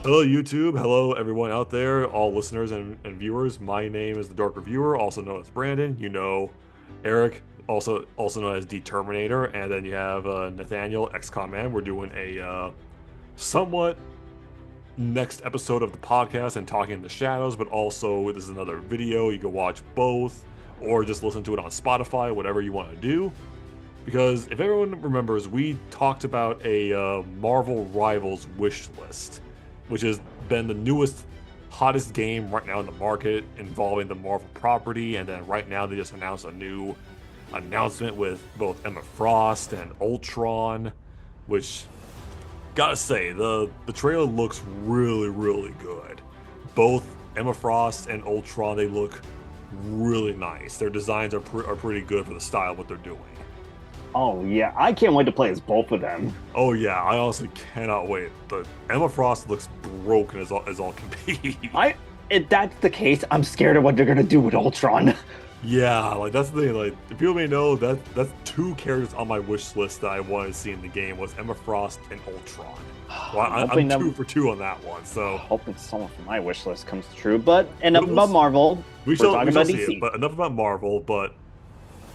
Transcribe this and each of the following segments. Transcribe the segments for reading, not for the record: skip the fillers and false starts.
Hello, YouTube. Hello, everyone out there, all listeners and viewers. My name is the Dark Reviewer, also known as Brandon. You know, Eric, also known as Determinator, and then you have Nathaniel, XCOM Man. We're doing a somewhat next episode of the podcast and talking in the shadows, but also this is another video. You can watch both, or just listen to it on Spotify, whatever you want to do. Because if everyone remembers, we talked about a Marvel Rivals wish list, which has been the newest, hottest game right now in the market involving the Marvel property. And then right now they just announced a new announcement with both Emma Frost and Ultron, which gotta say the trailer looks really good. Both Emma Frost and Ultron, they look really nice. Their designs are pretty good for the style of what they're doing. Oh yeah, I can't wait to play as both of them. Oh yeah, I honestly cannot wait. The Emma Frost looks broken as all can be. If that's the case, I'm scared of what they're gonna do with Ultron. Yeah, like that's the thing. Like people may know that's two characters on my wish list that I wanted to see in the game was Emma Frost and Ultron. Well, I'm two for two on that one. So hoping someone from my wish list comes true. But enough we'll about Marvel. We We're shall talking about see DC. it. But enough about Marvel. But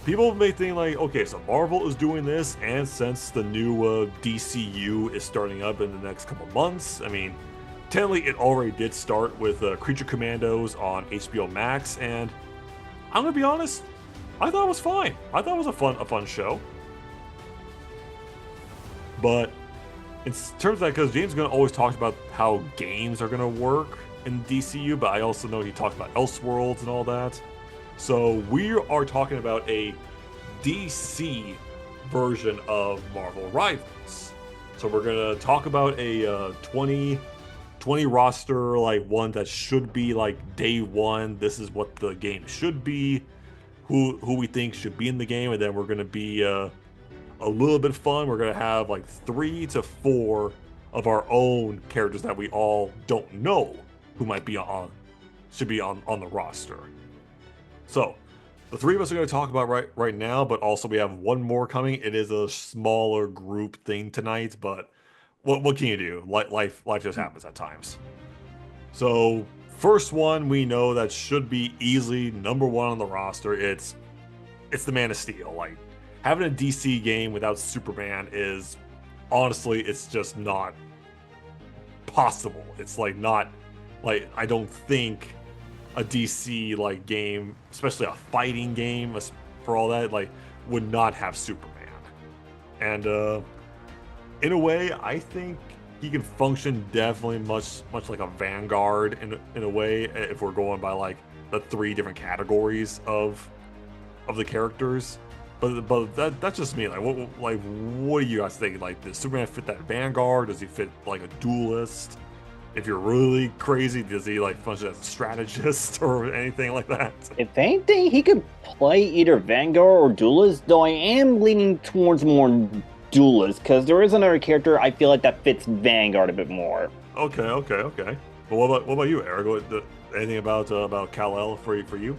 people may think like, okay, so Marvel is doing this, and since the new DCU is starting up in the next couple months, I mean, technically it already did start with Creature Commandos on HBO Max, and I'm gonna be honest, I thought it was fine. I thought it was a fun show. But in terms of that, because James is gonna always talk about how games are gonna work in DCU, but I also know he talked about Elseworlds and all that. So we are talking about a DC version of Marvel Rivals. So we're gonna talk about a 20 roster, like one that should be like day one. This is what the game should be. Who we think should be in the game, and then we're gonna be a little bit fun. We're gonna have like 3 to 4 of our own characters that we all don't know who might be on should be on the roster. So, the three of us are going to talk about right now, but also we have one more coming. It is a smaller group thing tonight, but what can you do? Life just happens at times. So, first one we know that should be easily number one on the roster. It's the Man of Steel. Like having a DC game without Superman is honestly, it's just not possible. It's like not like I don't think a DC like game, especially a fighting game, for all that, like would not have Superman. And in a way, I think he can function definitely much like a Vanguard in a way if we're going by like the 3 different categories of the characters. But that's just me. Like what do you guys think? Like does Superman fit that Vanguard? Does he fit like a duelist? If you're really crazy, does he like function as a strategist or anything like that? If anything, he could play either Vanguard or Duelist, though I am leaning towards more Duelist, because there is another character I feel like that fits Vanguard a bit more. Okay. But what about you, Eric? Anything about Kal-El for you?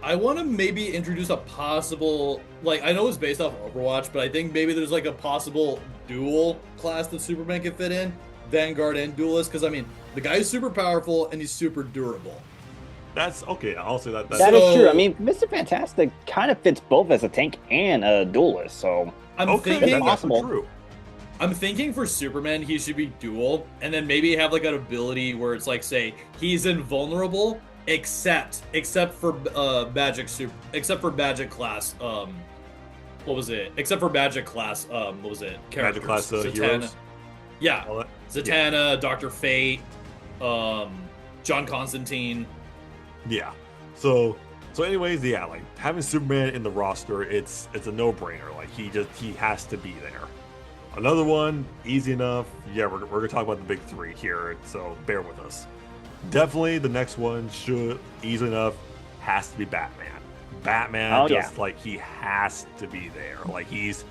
I want to maybe introduce a possible, like, I know it's based off Overwatch, but I think maybe there's like a possible dual class that Superman can fit in. Vanguard and Duelist, because I mean the guy is super powerful and he's super durable. That's okay. I'll say that. That is true. I mean, Mr. Fantastic kind of fits both as a tank and a duelist, so I'm thinking that's possible. True. I'm thinking for Superman he should be dual, and then maybe have like an ability where it's like, say he's invulnerable except for except for magic class. What was it? Except for magic class. What was it? Magic class heroes. Yeah, Zatanna, yeah. Dr. Fate, John Constantine. Yeah. So anyways, yeah, like having Superman in the roster, it's a no-brainer. Like he has to be there. Another one, easy enough. Yeah, we're gonna talk about the big 3 here, so bear with us. Definitely the next one should easy enough has to be Batman. Batman like he has to be there. Like he's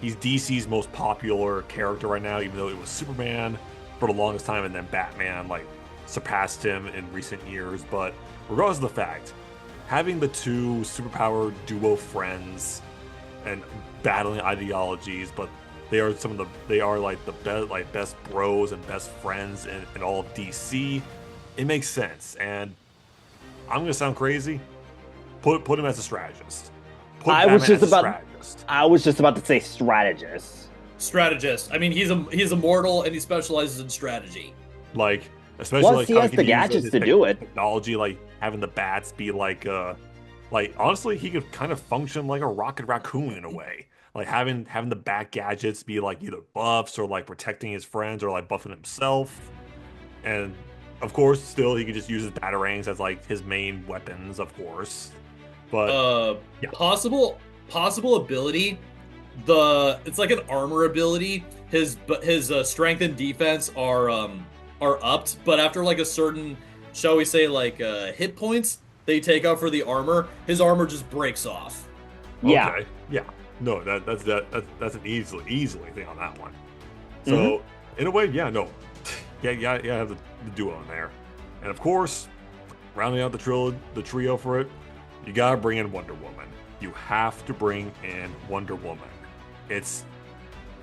DC's most popular character right now, even though it was Superman for the longest time, and then Batman like surpassed him in recent years. But regardless of the fact, having the 2 superpower duo friends and battling ideologies, but they are like the best bros and best friends in all of DC. It makes sense, and I'm gonna sound crazy. Put him as a strategist. Put I was Batman just as a about- strategist. I was just about to say strategist. Strategist. I mean, he's immortal and he specializes in strategy. Like, especially Plus, like he how has can the use, gadgets his to do it. Technology, like having the bats be like honestly, he could kind of function like a Rocket Raccoon in a way. Like having the bat gadgets be like either buffs or like protecting his friends or like buffing himself. And of course, still he could just use his batarangs as like his main weapons, of course. But yeah. Possible ability. It's like an armor ability. His strength and defense are upped, but after like a certain, shall we say, like hit points they take out for the armor, his armor just breaks off. Yeah. Okay. Yeah. No, that's an easily thing on that one. So in a way, yeah, no, yeah, have the duo in there, and of course, rounding out the trio for it, you gotta bring in Wonder Woman. You have to bring in Wonder Woman. It's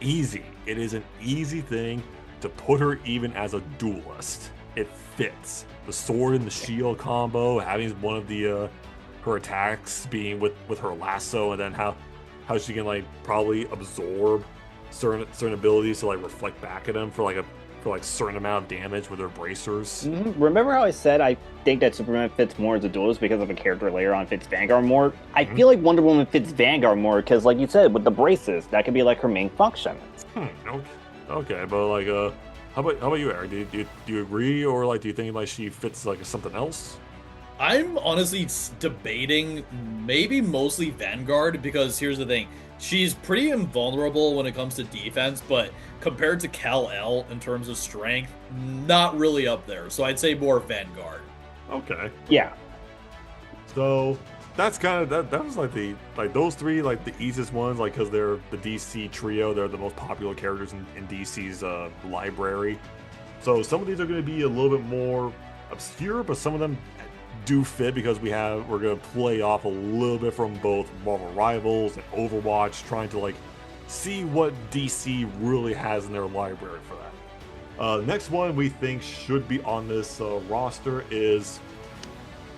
easy. It is an easy thing to put her even as a duelist. It fits. The sword and the shield combo, having one of the her attacks being with her lasso, and then how she can like probably absorb certain abilities to like reflect back at him for certain amount of damage with her bracers. Remember how I said I think that Superman fits more as a duelist because of a character later on fits Vanguard more? I feel like Wonder Woman fits Vanguard more because, like you said, with the braces, that could be like her main function. Okay, but like how about you, Eric? Do you agree, or like do you think like she fits like something else? I'm honestly debating maybe mostly Vanguard, because here's the thing. She's pretty invulnerable when it comes to defense, but compared to Kal-El in terms of strength, not really up there. So I'd say more Vanguard. Okay. Yeah. So that's kind of that was like those three, like the easiest ones, like because they're the DC trio, they're the most popular characters in DC's library. So some of these are going to be a little bit more obscure, but some of them do fit because we're going to play off a little bit from both Marvel Rivals and Overwatch, trying to like see what DC really has in their library for that. Next one we think should be on this roster is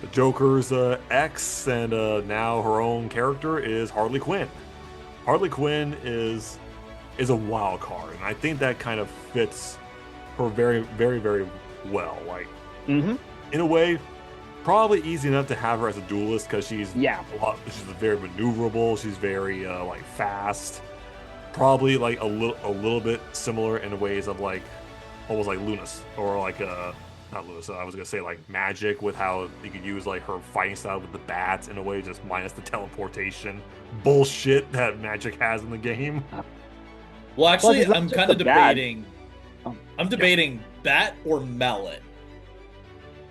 the Joker's ex and now her own character is Harley Quinn. Harley Quinn is a wild card, and I think that kind of fits her very, very, very well. Like, in a way, probably easy enough to have her as a duelist because she's very maneuverable. She's very like fast. Probably like a little bit similar in ways of like almost like Lunas or like not Lunas. I was gonna say like Magic, with how you could use like her fighting style with the bats in a way, just minus the teleportation bullshit that Magic has in the game. Well, actually, Well, I'm just kind of the bat. debating. I'm debating bat or mallet.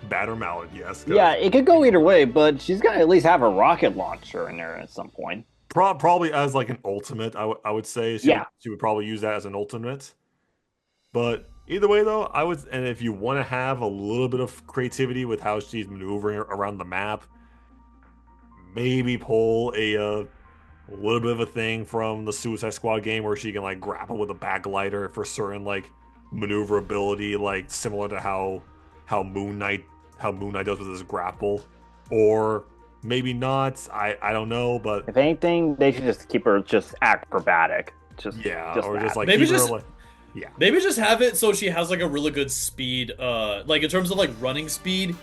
Bat or mallet, yes. 'Cause Yeah, it could go either way, but she's gonna at least have a rocket launcher in there at some point. probably as like an ultimate, I would say. She would probably use that as an ultimate. But either way, though, and if you want to have a little bit of creativity with how she's maneuvering around the map, maybe pull a little bit of a thing from the Suicide Squad game where she can like grapple with a backlighter for certain like maneuverability, like similar to how Moon Knight does with his grapple, or maybe not. I don't know, but If anything, they should just keep her just acrobatic. Just or that. just like Maybe keep her, just- like, Maybe just have it so she has like a really good speed, like in terms of like running speed,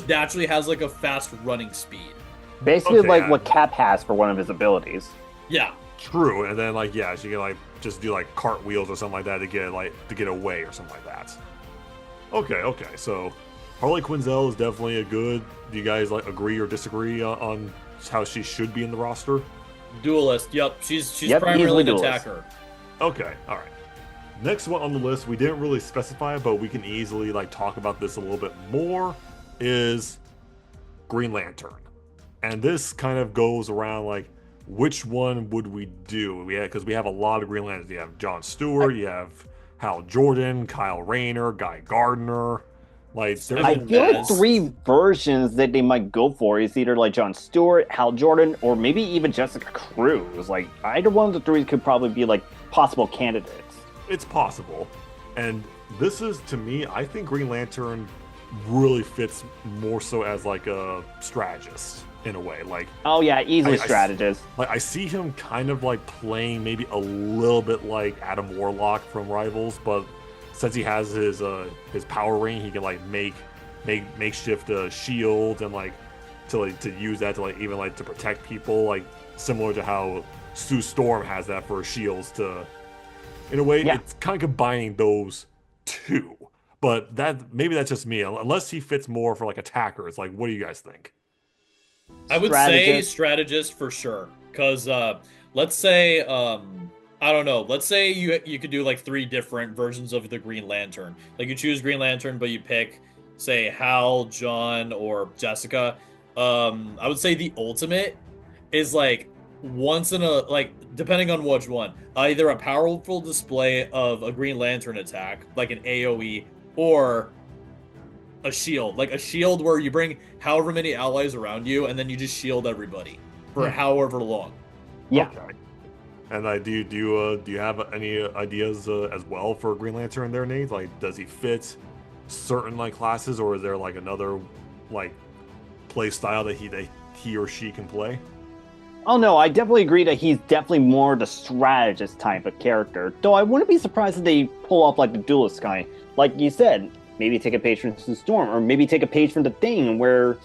naturally has like a fast running speed. Basically, Okay, like yeah. what Cap has for one of his abilities. Yeah. true. And then like she can like just do like cartwheels or something like that to get away or something like that. Okay. So Harley Quinzel is definitely a good. Do you guys like agree or disagree on how she should be in the roster? Duelist. Yep. She's Yep, primarily easily an duelist. attacker. Okay, all right. Next one on the list, we didn't really specify, but we can easily like talk about this a little bit more, is Green Lantern. And this kind of goes around like, which one would we do? Because we have a lot of Green Lanterns. You have John Stewart, you have Hal Jordan, Kyle Rayner, Guy Gardner. Like, there's I Even feel like Baz. 3 versions that they might go for is either like John Stewart, Hal Jordan, or maybe even Jessica Cruz. Like either one of the 3 could probably be like possible candidates. It's possible. And this is, to me, I think Green Lantern really fits more so as like a strategist in a way. Like, Oh yeah, easily I- strategist. like I see him kind of like playing maybe a little bit like Adam Warlock from Rivals, but since he has his power ring, he can like make makeshift shield and like to use that to like even like to protect people, like similar to how Sue Storm has that for shields to. In a way, Yeah. it's kind of combining those two. But that maybe that's just me. Unless he fits more for like attackers. Like, what do you guys think? I would say Strategist. strategist for sure. Because let's say I don't know. Let's say you could do like 3 different versions of the Green Lantern. Like you choose Green Lantern, but you pick say Hal, John, or Jessica. I would say the ultimate is like once in a like depending on which one, either a powerful display of a Green Lantern attack, like an AoE, or a shield, like a shield where you bring however many allies around you, and then you just shield everybody for however long. Yeah. Okay. And do you have any ideas as well for Green Lantern in there, Nate? Like, does he fit certain like classes, or is there like another like play style that he or she can play? Oh no, I definitely agree that he's definitely more the strategist type of character. Though I wouldn't be surprised if they pull off like the duelist guy. Like you said, maybe take a page from the Storm, or maybe take a page from the Thing, where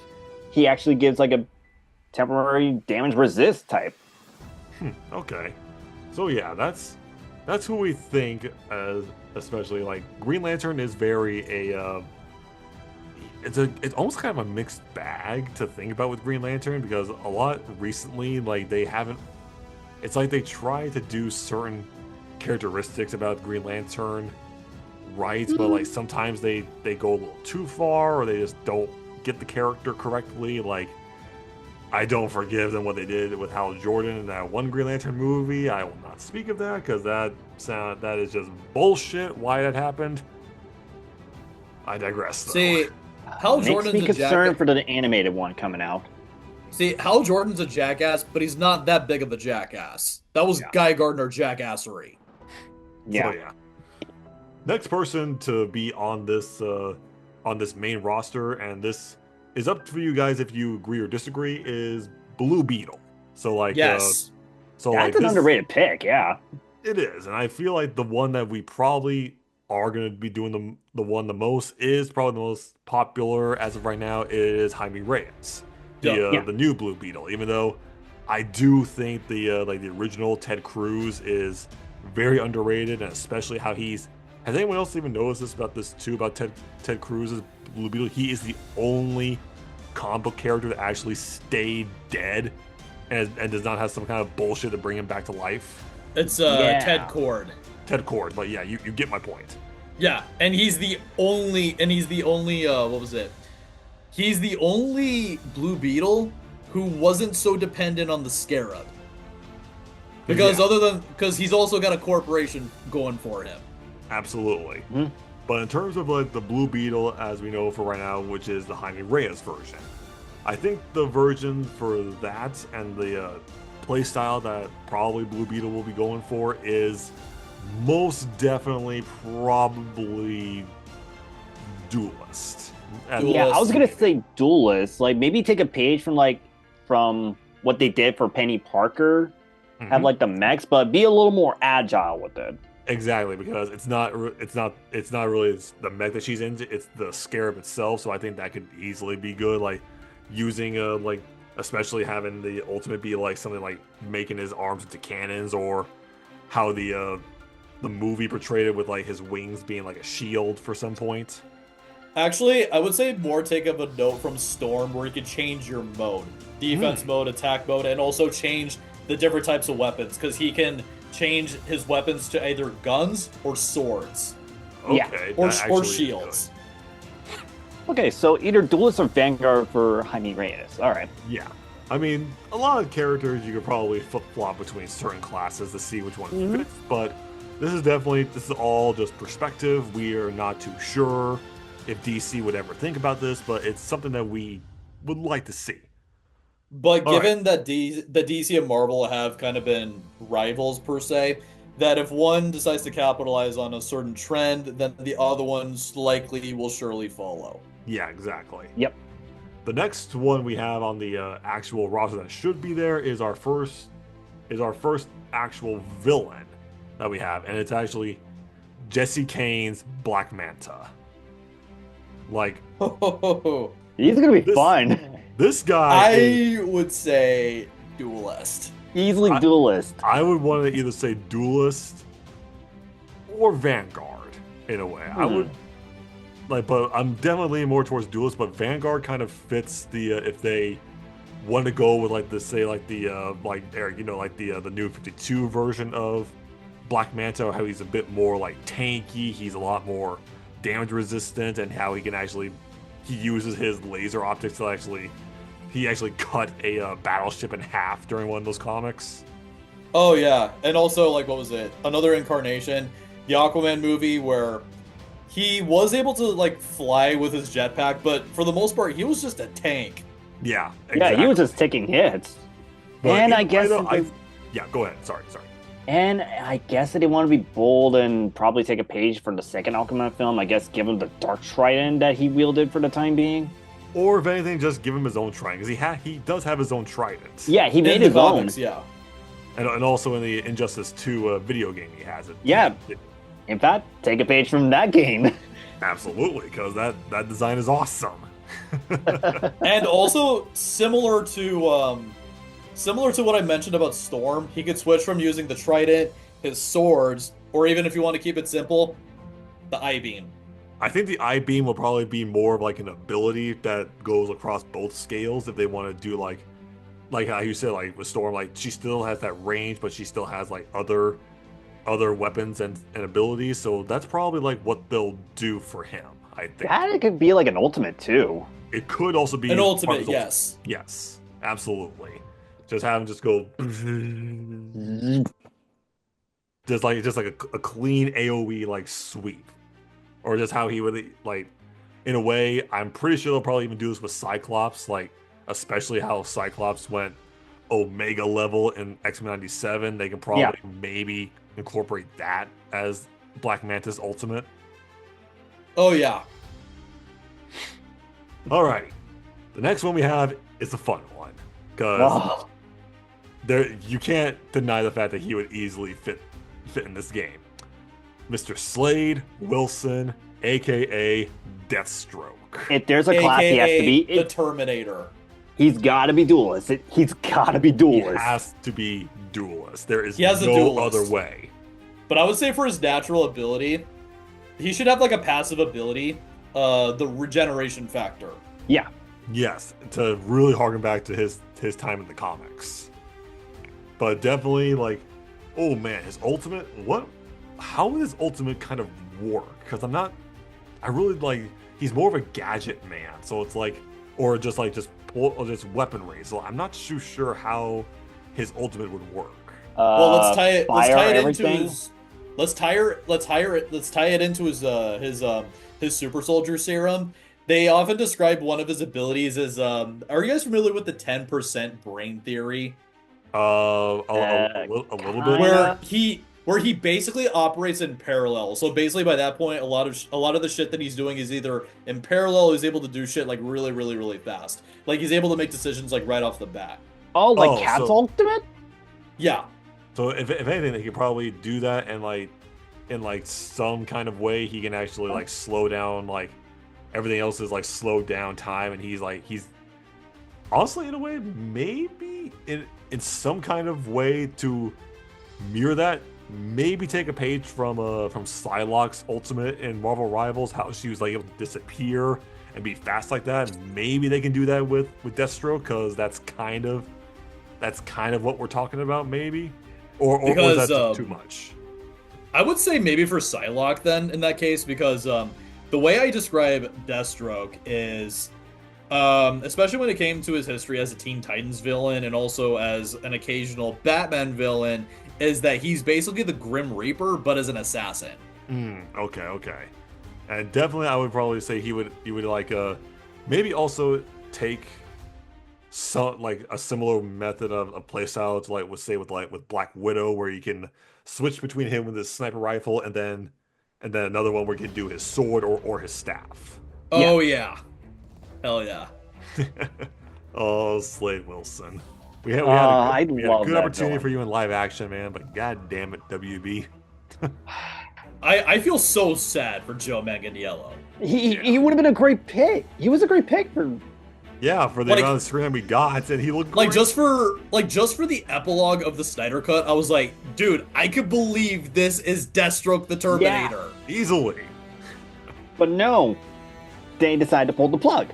he actually gives like a temporary damage resist type. Okay. So yeah, that's who we think as, especially like Green Lantern is very it's almost kind of a mixed bag to think about with Green Lantern, because a lot recently like they haven't, it's like they try to do certain characteristics about Green Lantern right, but like sometimes they go a little too far, or they just don't get the character correctly. Like, I don't forgive them what they did with Hal Jordan in that one Green Lantern movie. I will not speak of that because that is just bullshit. Why that happened? I digress. Though. See, Hal Makes Jordan's me a concerned jackass. for the animated one coming out. See, Hal Jordan's a jackass, but he's not that big of a jackass. That was Guy Gardner jackassery. Yeah. So, yeah. Next person to be on this main roster, and this is up for you guys if you agree or disagree, is Blue Beetle. So like Yes. That's an underrated pick, yeah. It is, and I feel like the one that we probably are going to be doing the one the most is probably the most popular as of right now is Jaime Reyes, the new Blue Beetle. Even though I do think the like the original Ted Cruz is very underrated, and especially how he's. Has anyone else even noticed this about this too? About Ted Cruz's Blue Beetle? He is the only comic book character to actually stay dead, and does not have some kind of bullshit to bring him back to life. It's Yeah. Ted Cord. Ted Cord, but yeah, you get my point. Yeah, and he's the only what was it? He's the only Blue Beetle who wasn't so dependent on the Scarab. Because because he's also got a corporation going for him. Absolutely. Mhm. But in terms of like the Blue Beetle as we know for right now, which is the Jaime Reyes version, I think the version for that and the playstyle that probably Blue Beetle will be going for is most definitely probably Duelist. And Yeah, I was gonna Duelist. say duelist. Like maybe take a page from what they did for Penny Parker. Have Mhm. like the mechs, but be a little more agile with it. Exactly, because it's not really the mech that she's in, it's the Scarab itself. So I think that could easily be good, like using like especially having the ultimate be like something like making his arms into cannons, or how the movie portrayed it with like his wings being like a shield for some point. Actually, I would say more take up a note from Storm where you can change your mode. Defense mode, attack mode, and also change the different types of weapons, because he can change his weapons to either guns or swords. Yeah. Okay, Or that actually is shields. Okay, so either duelist or Vanguard for Jaime Reyes. All right. good. Yeah. I mean, a lot of characters you could probably flip-flop between certain classes to see which one fits, but this is all just perspective. We are not too sure if DC would ever think about this, but it's something that we would like to see. But All given that the DC and Marvel have kind of been rivals per se, that if one decides to capitalize on a certain trend, then the other ones likely will surely follow. Yeah, exactly. Yep. The next one we have on the actual roster that should be there is our first actual villain that we have, and it's actually Jesse Kane's Black Manta. Like, He's gonna be This- fun. this guy is, I would say duelist. Easily duelist. I would want to either say duelist or Vanguard in a way. I would like, but I'm definitely leaning more towards duelist. But Vanguard kind of fits the if they want to go with like the say like the like Eric, you know, like the new 52 version of Black Manta, how he's a bit more like tanky. He's a lot more damage resistant, and how he can actually he uses his laser optics to actually cut a battleship in half during one of those comics. Oh yeah, and also like what was it? Another incarnation, the Aquaman movie where he was able to like fly with his jetpack, but for the most part he was just a tank. Yeah, Yeah, he was just taking hits. But And I either way, guess though, if yeah, go ahead. Sorry. And I guess that they want to be bold and probably take a page from the second Aquaman film. I guess give him the Dark Trident that he wielded for the time being. Or if anything, just give him his own trident because he does have his own trident. Yeah, he made In the his own. comics, yeah. And also in the Injustice 2 video game, he has it. Yeah. In fact, take a page from that game. Absolutely, because that design is awesome. And also similar to what I mentioned about Storm, he could switch from using the trident, his swords, or even if you want to keep it simple, the I-beam. I think the I-beam will probably be more of like an ability that goes across both scales if they want to do like how you said, like with Storm, like she still has that range, but she still has like other weapons and abilities. So that's probably like what they'll do for him, I think. That it could be like an ultimate too. It could also be An part of ultimate, his yes. Yes, absolutely. Just have him just go just like a clean AoE like sweep. Or just how he would like in a way, I'm pretty sure they'll probably even do this with Cyclops, like especially how Cyclops went Omega level in X-Men 97. They can probably maybe incorporate that as Black Manta's ultimate. Oh yeah. All right. The next one we have is a fun one. Because Oh, you can't deny the fact that he would easily fit in this game. Mr. Slade Wilson, aka Deathstroke. if there's a class he has to be, the Terminator. he's got to be duelist. He's got to be He duelist. has to be duelist. There is He has a no duelist. other way. But I would say for his natural ability, he should have like a passive ability, the regeneration factor. Yeah. Yes, to really harken back to his time in the comics. But definitely like, oh man, his ultimate, how would his ultimate kind of work? Because I really like, he's more of a gadget man. So it's like, or just weaponry. So I'm not too sure how his ultimate would work. Well, let's tie it everything. into his. Let's tie it into his super soldier serum. They often describe one of his abilities as are you guys familiar with the 10% brain theory? A little bit. Kinda. Where he basically operates in parallel. So basically by that point a lot of the shit that he's doing is either in parallel, he's able to do shit like really, really, really fast. Like he's able to make decisions like right off the bat. Oh, like Oh, Cat's so- ultimate? Yeah. So if anything, they could probably do that, and like in like some kind of way, he can actually like slow down like everything else is like slowed down time, and he's honestly in a way maybe in some kind of way to mirror that. Maybe take a page from Psylocke's ultimate in Marvel Rivals, how she was like able to disappear and be fast like that. Maybe they can do that with Deathstroke, because that's kind of what we're talking about, maybe. Or is Because, that too much? I would say maybe for Psylocke then in that case, because the way I describe Deathstroke is, especially when it came to his history as a Teen Titans villain and also as an occasional Batman villain, is that he's basically the Grim Reaper but as an assassin. Okay. And definitely I would probably say he would like maybe also take some like a similar method of playstyle to like with Black Widow, where you can switch between him with his sniper rifle and then another one where you can do his sword or his staff. Oh yeah, hell yeah. Oh, Slade Wilson. We had I a love good that opportunity villain. for you in live action, man, but god damn it, WB. I feel so sad for Joe Manganiello. He would have been a great pick. He was a great pick for. Yeah, for the Like- amount of screen time we got, and he looked Like great. just for the epilogue of the Snyder Cut, I was like, dude, I could believe this is Deathstroke the Terminator. Easily. But no, they decided to pull the plug.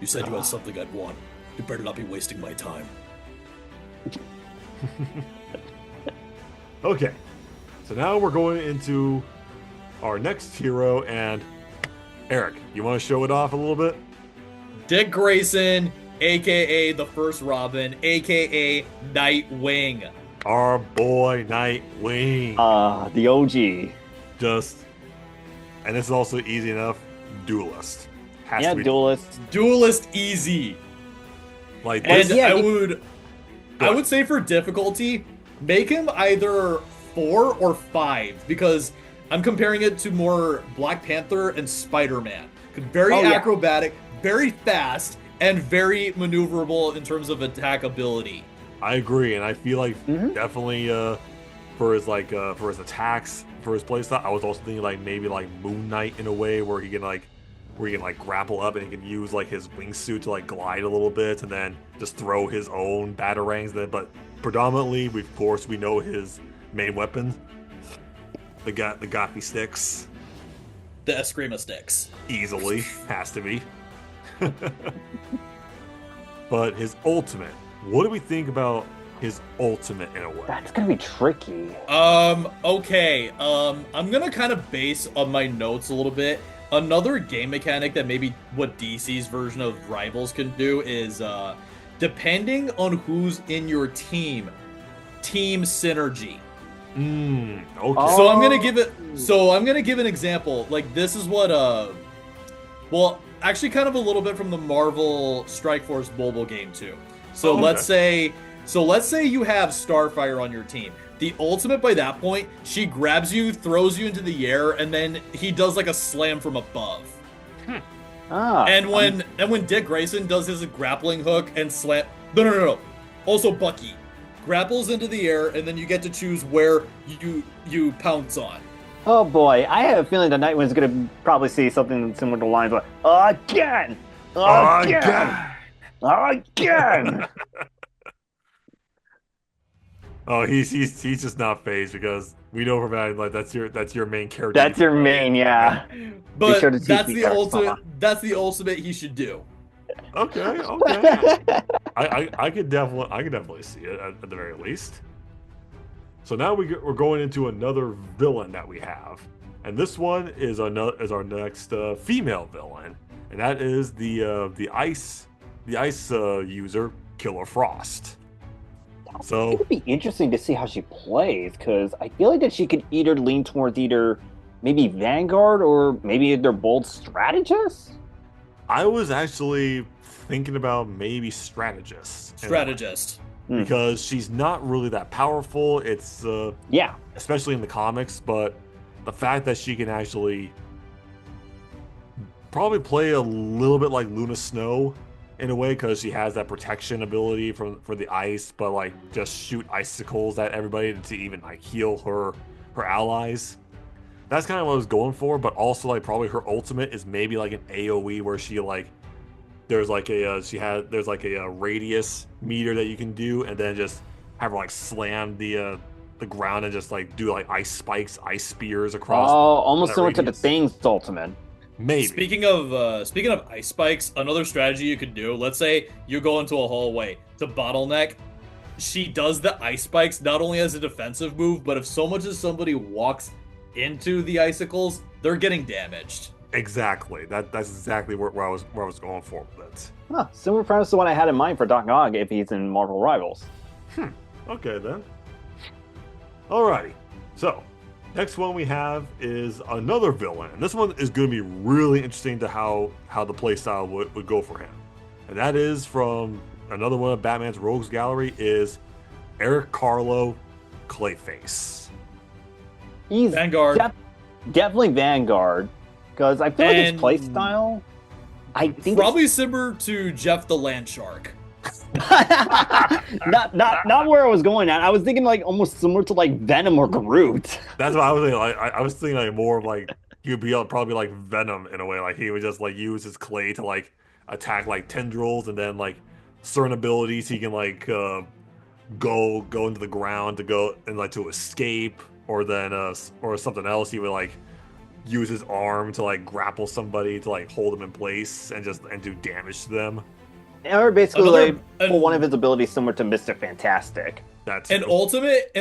You said you had something I'd want. You better not be wasting my time. Okay, so now we're going into our next hero, and Eric, you want to show it off a little bit? Dick Grayson, aka the First Robin, aka Nightwing. Our boy Nightwing. The OG. Just, and this is also easy enough. Duelist. Has Yeah, to be duelist. Duelist easy. like And this. yeah, I would say for difficulty, make him either 4 or 5 because I'm comparing it to more Black Panther and Spider-Man. Very Oh, yeah. acrobatic, very fast, and very maneuverable in terms of attack ability. I agree, and I feel like Mhm. definitely for his attacks, for his playstyle, I was also thinking like maybe like Moon Knight in a way where he can like grapple up and he can use like his wingsuit to like glide a little bit and then just throw his own batarangs. Then, but predominantly, of course, we know his main weapon, the Goppy sticks, The Eskrima sticks. easily has to be. But his ultimate, what do we think about his ultimate in a way? That's gonna be tricky. Okay. I'm gonna kind of base on my notes a little bit. Another game mechanic that maybe what DC's version of Rivals can do is, depending on who's in your team synergy. Okay. Oh. So I'm gonna give an example. Like this is what well, actually kind of a little bit from the Marvel Strike Force mobile game too. So Oh, okay. let's say you have Starfire on your team. The ultimate by that point, she grabs you, throws you into the air, and then he does like a slam from above. And when Dick Grayson does his grappling hook and slam, no. Also Bucky grapples into the air, and then you get to choose where you pounce on. Oh boy, I have a feeling that Nightwing's gonna probably say something similar to the lines like again. Oh, he's just not phased because we know for that like that's your main character. That's your main, yeah. But sure to teach that's me the first, ultimate. Mama. That's the ultimate he should do. Okay. I could definitely see it at the very least. So now we're going into another villain that we have, and this one is our next female villain, and that is the ice user Killer Frost. So It would be interesting to see how she plays because I feel like that she could either lean towards either maybe Vanguard or maybe they're both strategists. I was actually thinking about maybe strategist. Strategist. Because she's not really that powerful. It's Yeah. especially in the comics, but the fact that she can actually probably play a little bit like Luna Snow in a way because she has that protection ability for the ice, but like just shoot icicles at everybody to even like heal her allies. That's kind of what I was going for, but also like probably her ultimate is maybe like an AoE where she like there's like a radius meter that you can do, and then just have her like slam the ground and just like do like ice spikes, ice spears Oh, across. almost that similar to the radius. Thing's ultimate. Maybe. Speaking of ice spikes, another strategy you could do. Let's say you go into a hallway to bottleneck. She does the ice spikes not only as a defensive move, but if so much as somebody walks into the icicles, they're getting damaged. Exactly. That's exactly where I was going for with it. Huh, similar premise to what I had in mind for Doc Ock if he's in Marvel Rivals. Okay then. Alrighty. So next one we have is another villain, and this one is going to be really interesting to how the playstyle would go for him. and that is from another one of Batman's Rogues Gallery is Eric Carlo Clayface. He's Vanguard. definitely Vanguard, because I feel like his And- play style. I think Probably similar to Jeff the Land Shark. not where I was going at. I was thinking like almost similar to like Venom or Groot. That's what I was thinking. Like, I was thinking like more of like he would be probably like Venom in a way. Like he would just like use his clay to like attack like tendrils, and then like certain abilities he can like go into the ground to go and like to escape, or then or something else he would like use his arm to like grapple somebody to like hold them in place and do damage to them. Or basically Another- like pull one of his abilities similar to Mr. Fantastic. That's An ultimate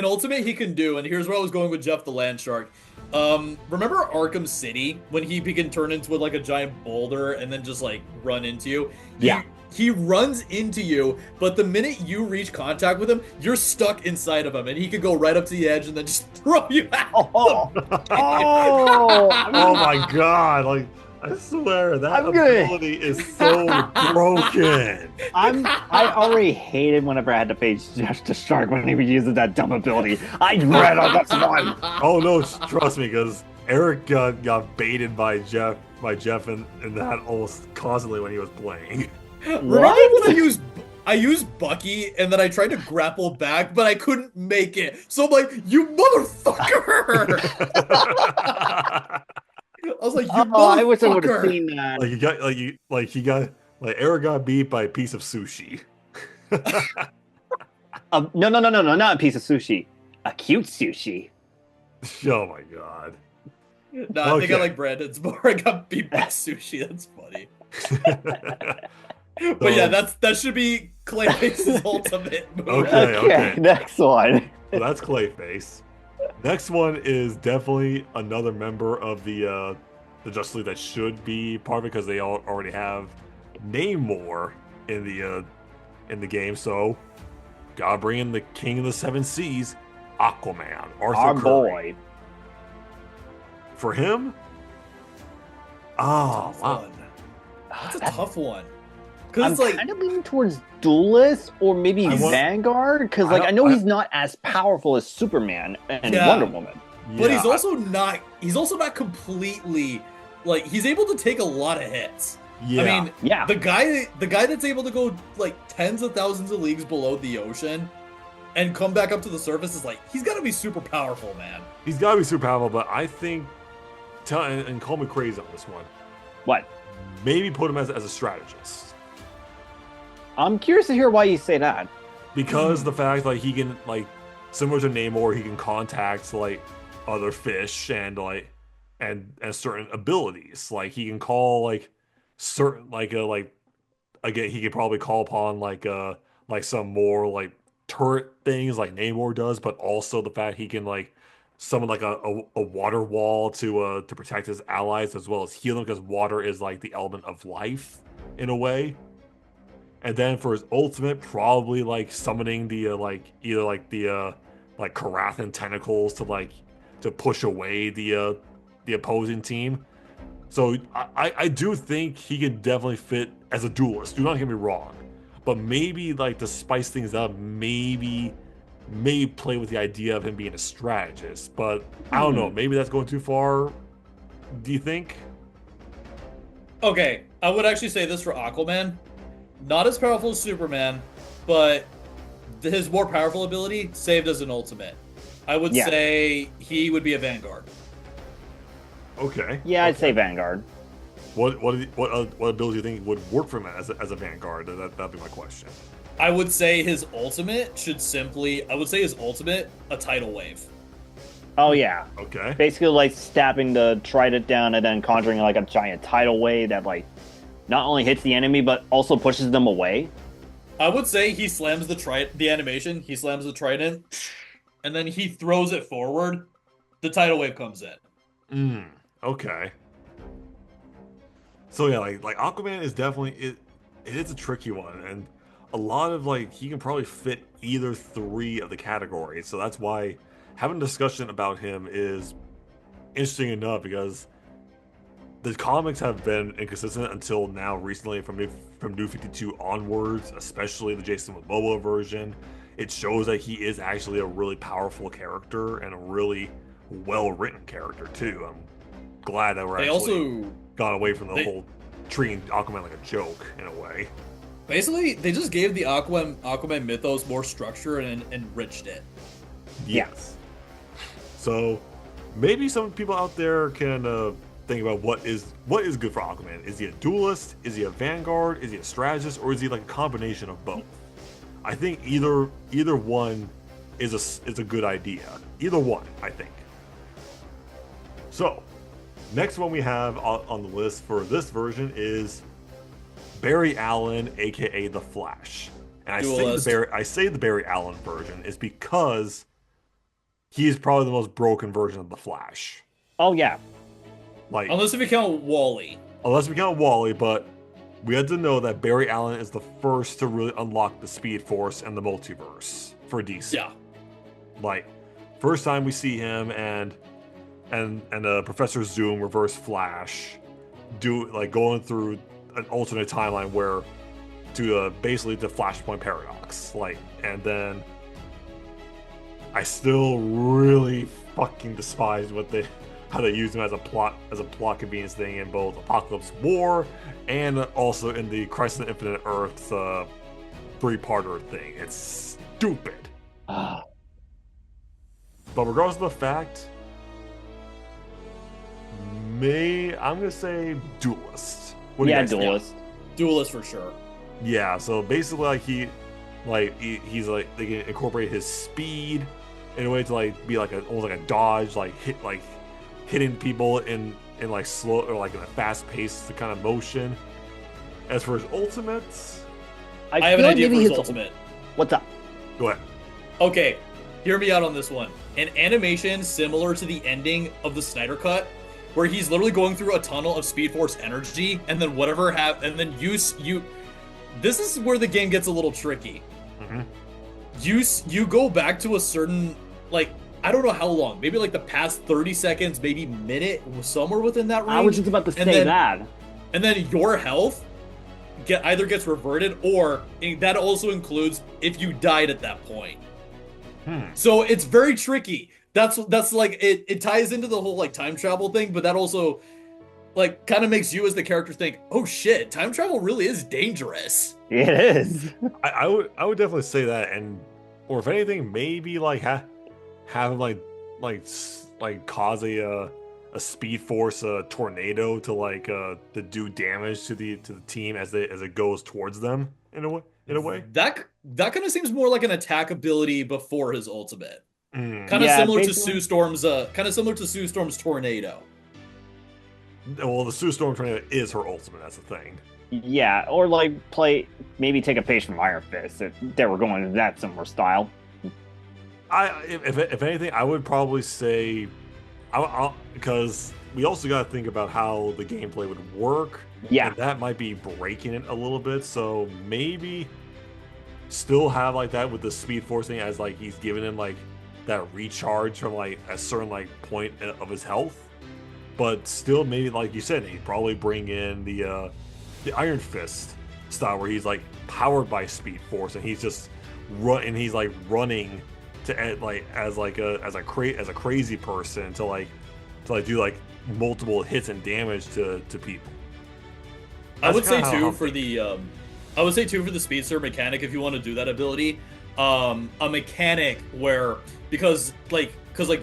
he can do, and here's where I was going with Jeff the Land Shark. Remember Arkham City when he can turn into like a giant boulder and then just like run into you? Yeah. He runs into you, but the minute you reach contact with him, you're stuck inside of him, and he could go right up to the edge and then just throw you out. Oh, Oh my god! Like I swear that I'm gonna- ability is so broken. I already hated whenever I had to face Jeff the Shark when he was using that dumb ability. I read on this one. Oh no, trust me, because Eric got baited by Jeff and that almost constantly when he was playing. Remember when I used Bucky and then I tried to grapple back, but I couldn't make it. So I'm like, you motherfucker! I was like, you motherfucker! I wish I would have seen that. Eric got beat by a piece of sushi. No, not a piece of sushi. A cute sushi. Oh my god. No, I think I Okay. like Brandon's more. I got beat by sushi. That's funny. But yeah, that should be Clayface's ultimate move. Okay. Next one. So that's Clayface. Next one is definitely another member of the Justice League that should be part of it because they already have Namor in the game. So gotta bring in the King of the Seven Seas, Aquaman, Arthur Our Curry. boy. For him, oh Tough wow, one. That's a tough one. I'm Because it's like, kind of leaning towards Duelist or maybe I want- Vanguard because I like I know don't- he's not as powerful as Superman and Yeah. Wonder Woman. but Yeah, he's also not completely like he's able to take a lot of hits. yeah. I mean, Yeah. the guy that's able to go like tens of thousands of leagues below the ocean and come back up to the surface is like he's got to be super powerful, man. He's got to be super powerful, but I think, and call me crazy on this one, What? maybe put him as a strategist. I'm curious to hear why you say that. Because the fact like he can like similar to Namor, he can contact like other fish and like and certain abilities. Like he can call like certain like again he could probably call upon like some more like turret things like Namor does, but also the fact he can like summon like a water wall to protect his allies as well as heal them because water is like the element of life in a way. And then for his ultimate, probably like summoning the either like the Karathan tentacles to push away the opposing team. So I do think he can definitely fit as a duelist. Do not get me wrong, but maybe like to spice things up, maybe play with the idea of him being a strategist. But I don't know. Maybe that's going too far. Do you think? Okay, I would actually say this for Aquaman. Not as powerful as Superman, but his more powerful ability saved as an ultimate. I would Yeah. say he would be a Vanguard. Okay. Yeah, I'd say Vanguard. What ability do you think would work for him as a Vanguard? That'd be my question. I would say his ultimate a tidal wave. Oh yeah. Okay. Basically like stabbing the trident down and then conjuring like a giant tidal wave that like not only hits the enemy but also pushes them away. I would say he slams the animation, he slams the trident, and then he throws it forward. The tidal wave comes in. Okay. So yeah, like Aquaman is definitely it is a tricky one, and a lot of like he can probably fit either three of the categories. So that's why having a discussion about him is interesting enough because the comics have been inconsistent until now recently from New 52 onwards, especially the Jason Momoa version. It shows that he is actually a really powerful character and a really well-written character too. I'm glad that we're They actually also gone away from the whole treating Aquaman like a joke in a way. basically they just gave the Aquaman mythos more structure and enriched it. Yes. So maybe some people out there can think about what is good for Aquaman. Is he a duelist? Is he a vanguard? Is he a strategist? Or is he like a combination of both? I think either one is a good idea. Either one, I think. So, next one we have on the list for this version is Barry Allen, aka the Flash. And I say the Barry Allen version is because he is probably the most broken version of the Flash. Oh yeah. Like, Unless if you count Wally. unless we count Wally, but we had to know that Barry Allen is the first to really unlock the Speed Force and the multiverse for DC. Yeah. Like, first time we see him and Professor Zoom, Reverse Flash, going through an alternate timeline where basically the Flashpoint paradox. And then I still really fucking despise how they use him as a plot convenience thing in both Apocalypse War and also in the Crisis on Infinite Earths 3-parter thing. It's stupid. But regardless of the fact, I'm gonna say duelist. What do you guys think? duelist. Duelist for sure. Yeah, so basically he's like they can incorporate his speed in a way to be almost like a dodge, hitting people in slow or in a fast paced kind of motion. As for his ultimates, I have an idea for his ultimate. What's up? go ahead. Okay, hear me out on this one. An animation similar to the ending of the Snyder Cut, where he's literally going through a tunnel of Speed Force energy, and then and then you. This is where the game gets a little tricky. Mm-hmm. You go back to a certain I don't know how long, maybe the past 30 seconds, maybe minute, somewhere within that range. I was just about to say that. And then your health either gets reverted, or that also includes if you died at that point. So it's very tricky. That's it ties into the whole time travel thing, but that also kind of makes you as the character think, oh shit, time travel really is dangerous. It is. I would definitely say that, or if anything, maybe have him cause a Speed Force tornado to do damage to the team as it goes towards them in a way. That kind of seems more like an attack ability before his ultimate. Kind of similar to Sue Storm's tornado. Well, the Sue Storm tornado is her ultimate. That's the thing. Yeah, or take a page from Iron Fist if they were going in that similar style. If anything, I would probably say, because we also got to think about how the gameplay would work. Yeah, and that might be breaking it a little bit. So maybe still have that with the Speed Force thing, as he's giving him that recharge from a certain point of his health. But still, maybe like you said, he'd probably bring in the Iron Fist style, where he's powered by Speed Force, and he's just running to as a crazy person to do multiple hits and damage to people. I would say too for the speedster mechanic, if you want to do that ability, a mechanic where because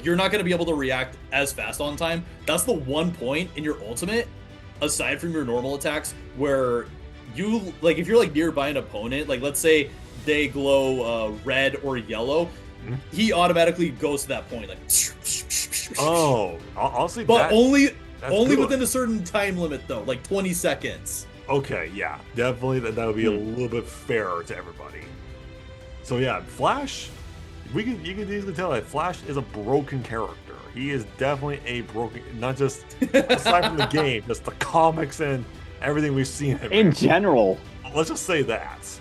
you're not going to be able to react as fast on time. That's the one point in your ultimate, aside from your normal attacks, where you if you're nearby an opponent, let's say they glow red or yellow, he automatically goes to that point Oh, honestly, but only good. within a certain time limit though, 20 seconds. Okay, yeah, definitely that would be a little bit fairer to everybody. So yeah, Flash, you can easily tell that Flash is a broken character. He is definitely a broken, not just aside from the game, just the comics and everything we've seen him in general. Let's just say that.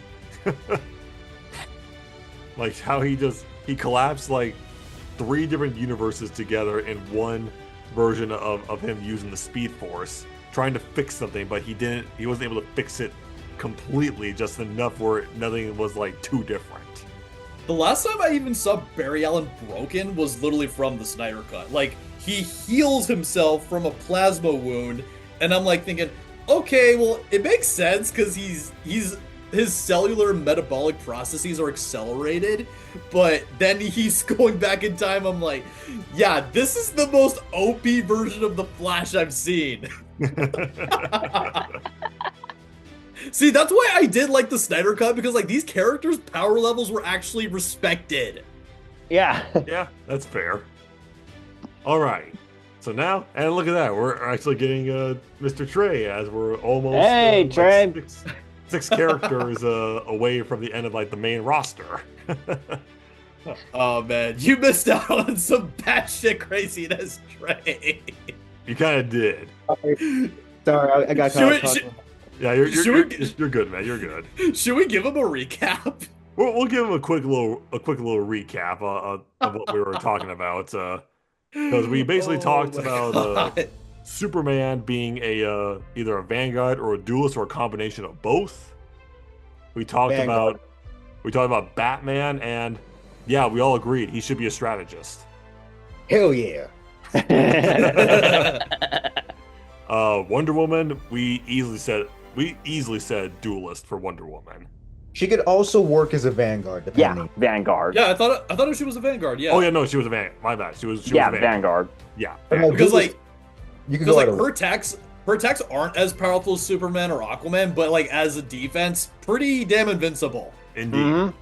How he collapsed 3 different universes together in one version of him using the Speed Force, trying to fix something, but he wasn't able to fix it completely, just enough where nothing was like too different. The last time I even saw Barry Allen broken was literally from the Snyder Cut. Like, he heals himself from a plasma wound, and I'm like thinking, okay, well, it makes sense because his cellular metabolic processes are accelerated, but then he's going back in time. I'm like, yeah, this is the most OP version of the Flash I've seen. See, that's why I did like the Snyder Cut, because like these characters' power levels were actually respected. Yeah. Yeah, that's fair. All right. So now, and look at that, we're actually getting Mr. Trey, as we're almost Hey, Trey. Six characters away from the end of like the main roster. Oh man, you missed out on some batshit craziness, Trey. You kind of did. Sorry, I got caught talking. Yeah, you're good, man. You're good. Should we give him a recap? We'll give him a quick little recap of what we were talking about, because we basically talked about Superman being either a Vanguard or a duelist or a combination of both. We talked about Batman, and yeah, we all agreed he should be a strategist. Hell yeah. Wonder Woman, we easily said duelist for Wonder Woman. She could also work as a Vanguard, depending. Yeah, Vanguard. Yeah, I thought she was a Vanguard. Yeah. Oh yeah, no, she was a Vanguard. My bad. She was a Vanguard. Yeah. Because like, you could because go like her attacks aren't as powerful as Superman or Aquaman, but like as a defense, pretty damn invincible. Indeed. Mm-hmm.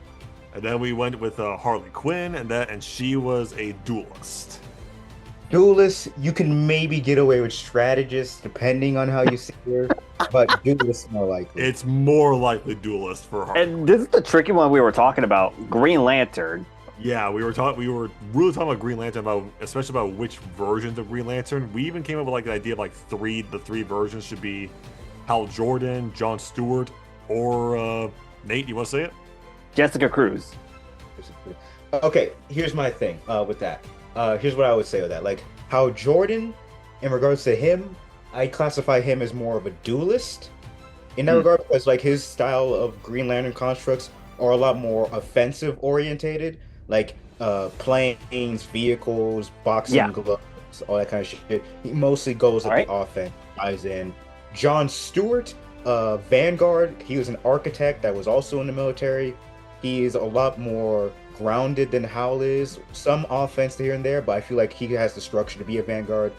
And then we went with Harley Quinn, and she was a duelist. Duelist, you can maybe get away with strategist, depending on how you see her, but duelist more likely. It's more likely duelist for Harley. And this is the tricky one we were talking about, Green Lantern. Yeah, we were really talking about Green Lantern, especially about which versions of Green Lantern. We even came up with like the idea of like the three versions should be Hal Jordan, John Stewart, or Nate, you want to say it? Jessica Cruz. Okay, here's my thing with that. Here's what I would say with that. Like, Hal Jordan, in regards to him, I classify him as more of a duelist in that regard, because like his style of Green Lantern constructs are a lot more offensive orientated, like planes, vehicles, boxing gloves, all that kind of shit. He mostly goes at the offense, dives in. John Stewart, Vanguard, he was an architect that was also in the military. He is a lot more grounded than Hal is. Some offense here and there, but I feel like he has the structure to be a Vanguard.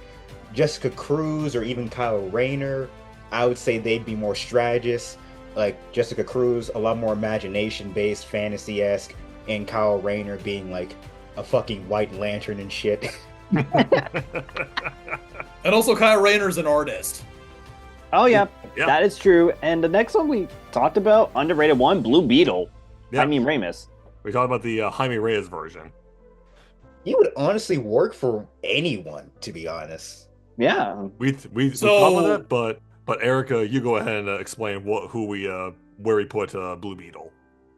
Jessica Cruz or even Kyle Rayner, I would say they'd be more strategists. Like Jessica Cruz, a lot more imagination-based, fantasy-esque, and Kyle Rayner being like a fucking White Lantern and shit. And also Kyle Rayner's an artist. Oh yeah, that is true. And the next one we talked about, underrated one, Blue Beetle. Yeah. I mean Ramis. We talked about the Jaime Reyes version. He would honestly work for anyone, to be honest. Yeah. We talked about that, but Erica, you go ahead and explain where we put Blue Beetle.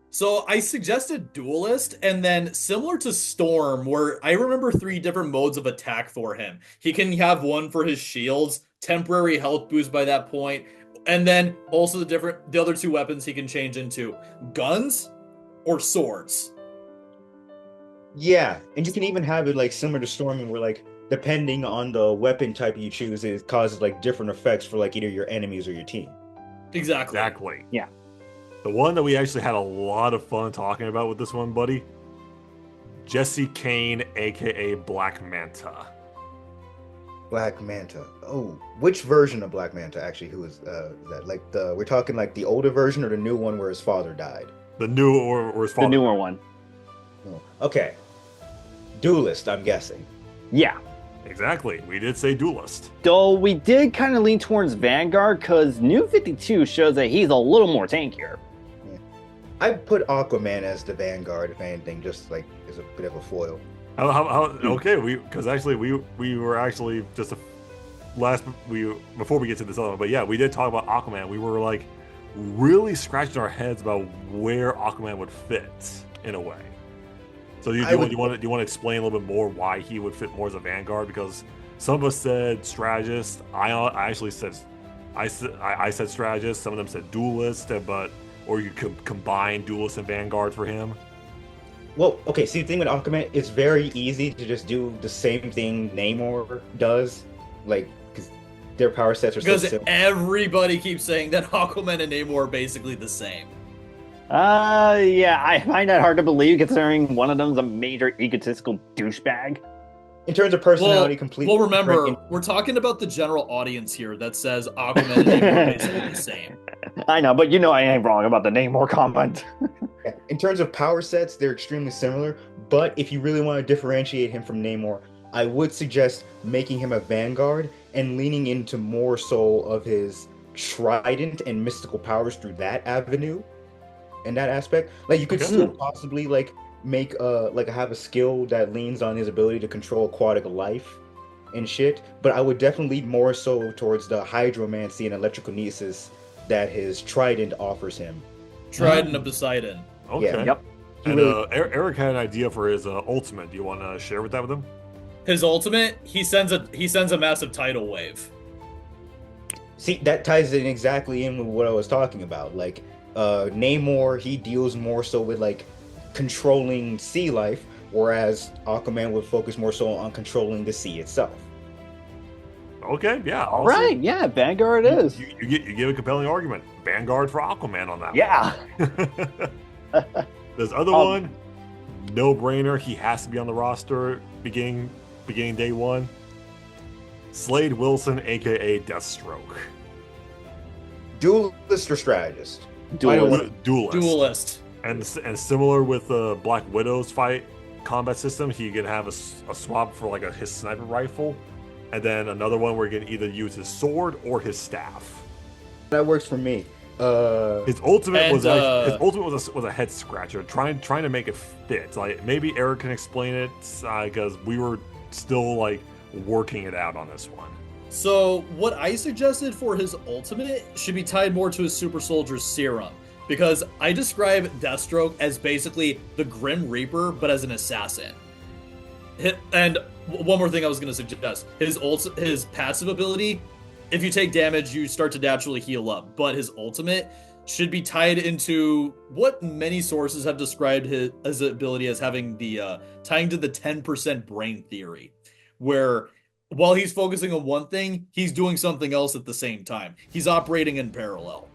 So I suggested duelist, and then similar to Storm, where I remember 3 different modes of attack for him. He can have one for his shields, temporary health boost by that point, and then also the other 2 weapons he can change into guns or swords. Yeah, and you can even have it like similar to Storming, where like depending on the weapon type you choose, it causes like different effects for like either your enemies or your team. Exactly. Yeah. The one that we actually had a lot of fun talking about with this one, buddy, Jesse Kane, aka Black Manta. Black Manta. Oh, which version of Black Manta actually? Who is that? Like we're talking like the older version or the new one where his father died? The new or his father? The newer one. Oh, okay. Duelist, I'm guessing. Yeah. Exactly. We did say duelist. Though we did kind of lean towards Vanguard because New 52 shows that he's a little more tankier. Yeah. I put Aquaman as the Vanguard, if anything, just like as a bit of a foil. Okay, because actually we were actually just before we get to this other one, but yeah, we did talk about Aquaman. We were like really scratching our heads about where Aquaman would fit in a way. So do you want to explain a little bit more why he would fit more as a Vanguard? Because some of us said strategist. I actually said I said strategist. Some of them said duelist, or you could combine duelist and vanguard for him. Well, okay, see, the thing with Aquaman, it's very easy to just do the same thing Namor does, like, because their power sets are so Because similar. everybody keeps saying that Aquaman and Namor are basically the same. Yeah, I find that hard to believe considering one of them's a major egotistical douchebag. In terms of personality, completely. Well, remember, different. we're talking about the general audience here that says Aquaman and Namor are basically the same. I know, but you know I ain't wrong about the Namor comment. Yeah, in terms of power sets, they're extremely similar, but if you really want to differentiate him from Namor, I would suggest making him a Vanguard and leaning into more so of his trident and mystical powers through that avenue and that aspect. Like, you could Okay. still possibly like make have a skill that leans on his ability to control aquatic life and shit, but I would definitely lead more so towards the hydromancy and electrokinesis that his trident offers him. Trident of Poseidon. Okay. Yeah. Yep. He And really- Eric had an idea for his ultimate. Do you want to share with that with him? His ultimate, he sends a massive tidal wave. See, that ties in exactly in with what I was talking about. Like, Namor, he deals more so with like controlling sea life, whereas Aquaman would focus more so on controlling the sea itself. Okay, yeah. All awesome. right, yeah, Vanguard it is. You give a compelling argument. Vanguard for Aquaman on that. Yeah. One. This other one, no brainer. He has to be on the roster beginning day one. Slade Wilson, aka Deathstroke. Duelist or strategist? Duelist. Duelist. Duelist. And similar with the Black Widow's fight combat system, he can have a swap for like his sniper rifle, and then another one where he can either use his sword or his staff. That works for me. His ultimate And, was was a head scratcher, trying to make it fit. Like, maybe Eric can explain it because we were still like working it out on this one. So what I suggested for his ultimate should be tied more to his super soldier's serum, because I describe Deathstroke as basically the Grim Reaper, but as an assassin. And one more thing I was going to suggest: his passive ability, if you take damage, you start to naturally heal up. But his ultimate should be tied into what many sources have described his ability as having the tying to the 10% brain theory, where while he's focusing on one thing, he's doing something else at the same time. He's operating in parallel.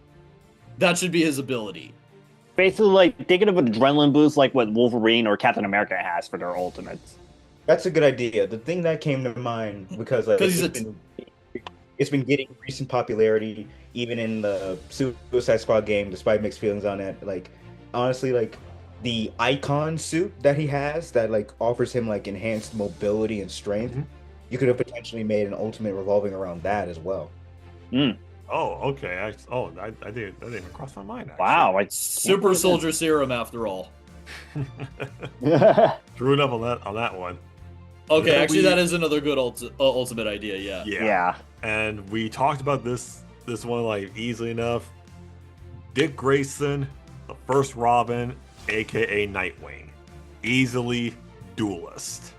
That should be his ability. Basically, like, thinking of an adrenaline boost like what Wolverine or Captain America has for their ultimates. That's a good idea. The thing that came to mind, because like, 'Cause it's been getting recent popularity, even in the Suicide Squad game, despite mixed feelings on it. Like, honestly, like, the icon suit that he has that like offers him like enhanced mobility and strength, Mhm. you could have potentially made an ultimate revolving around that as well. Oh, okay. I didn't even cross my mind. Actually. Wow, I Super soldier serum, after all. True enough on that one. Okay, Yeah, actually, we- that is another good ultimate idea. Yeah. yeah. And we talked about this one like easily enough. Dick Grayson, the first Robin, aka Nightwing, easily duelist.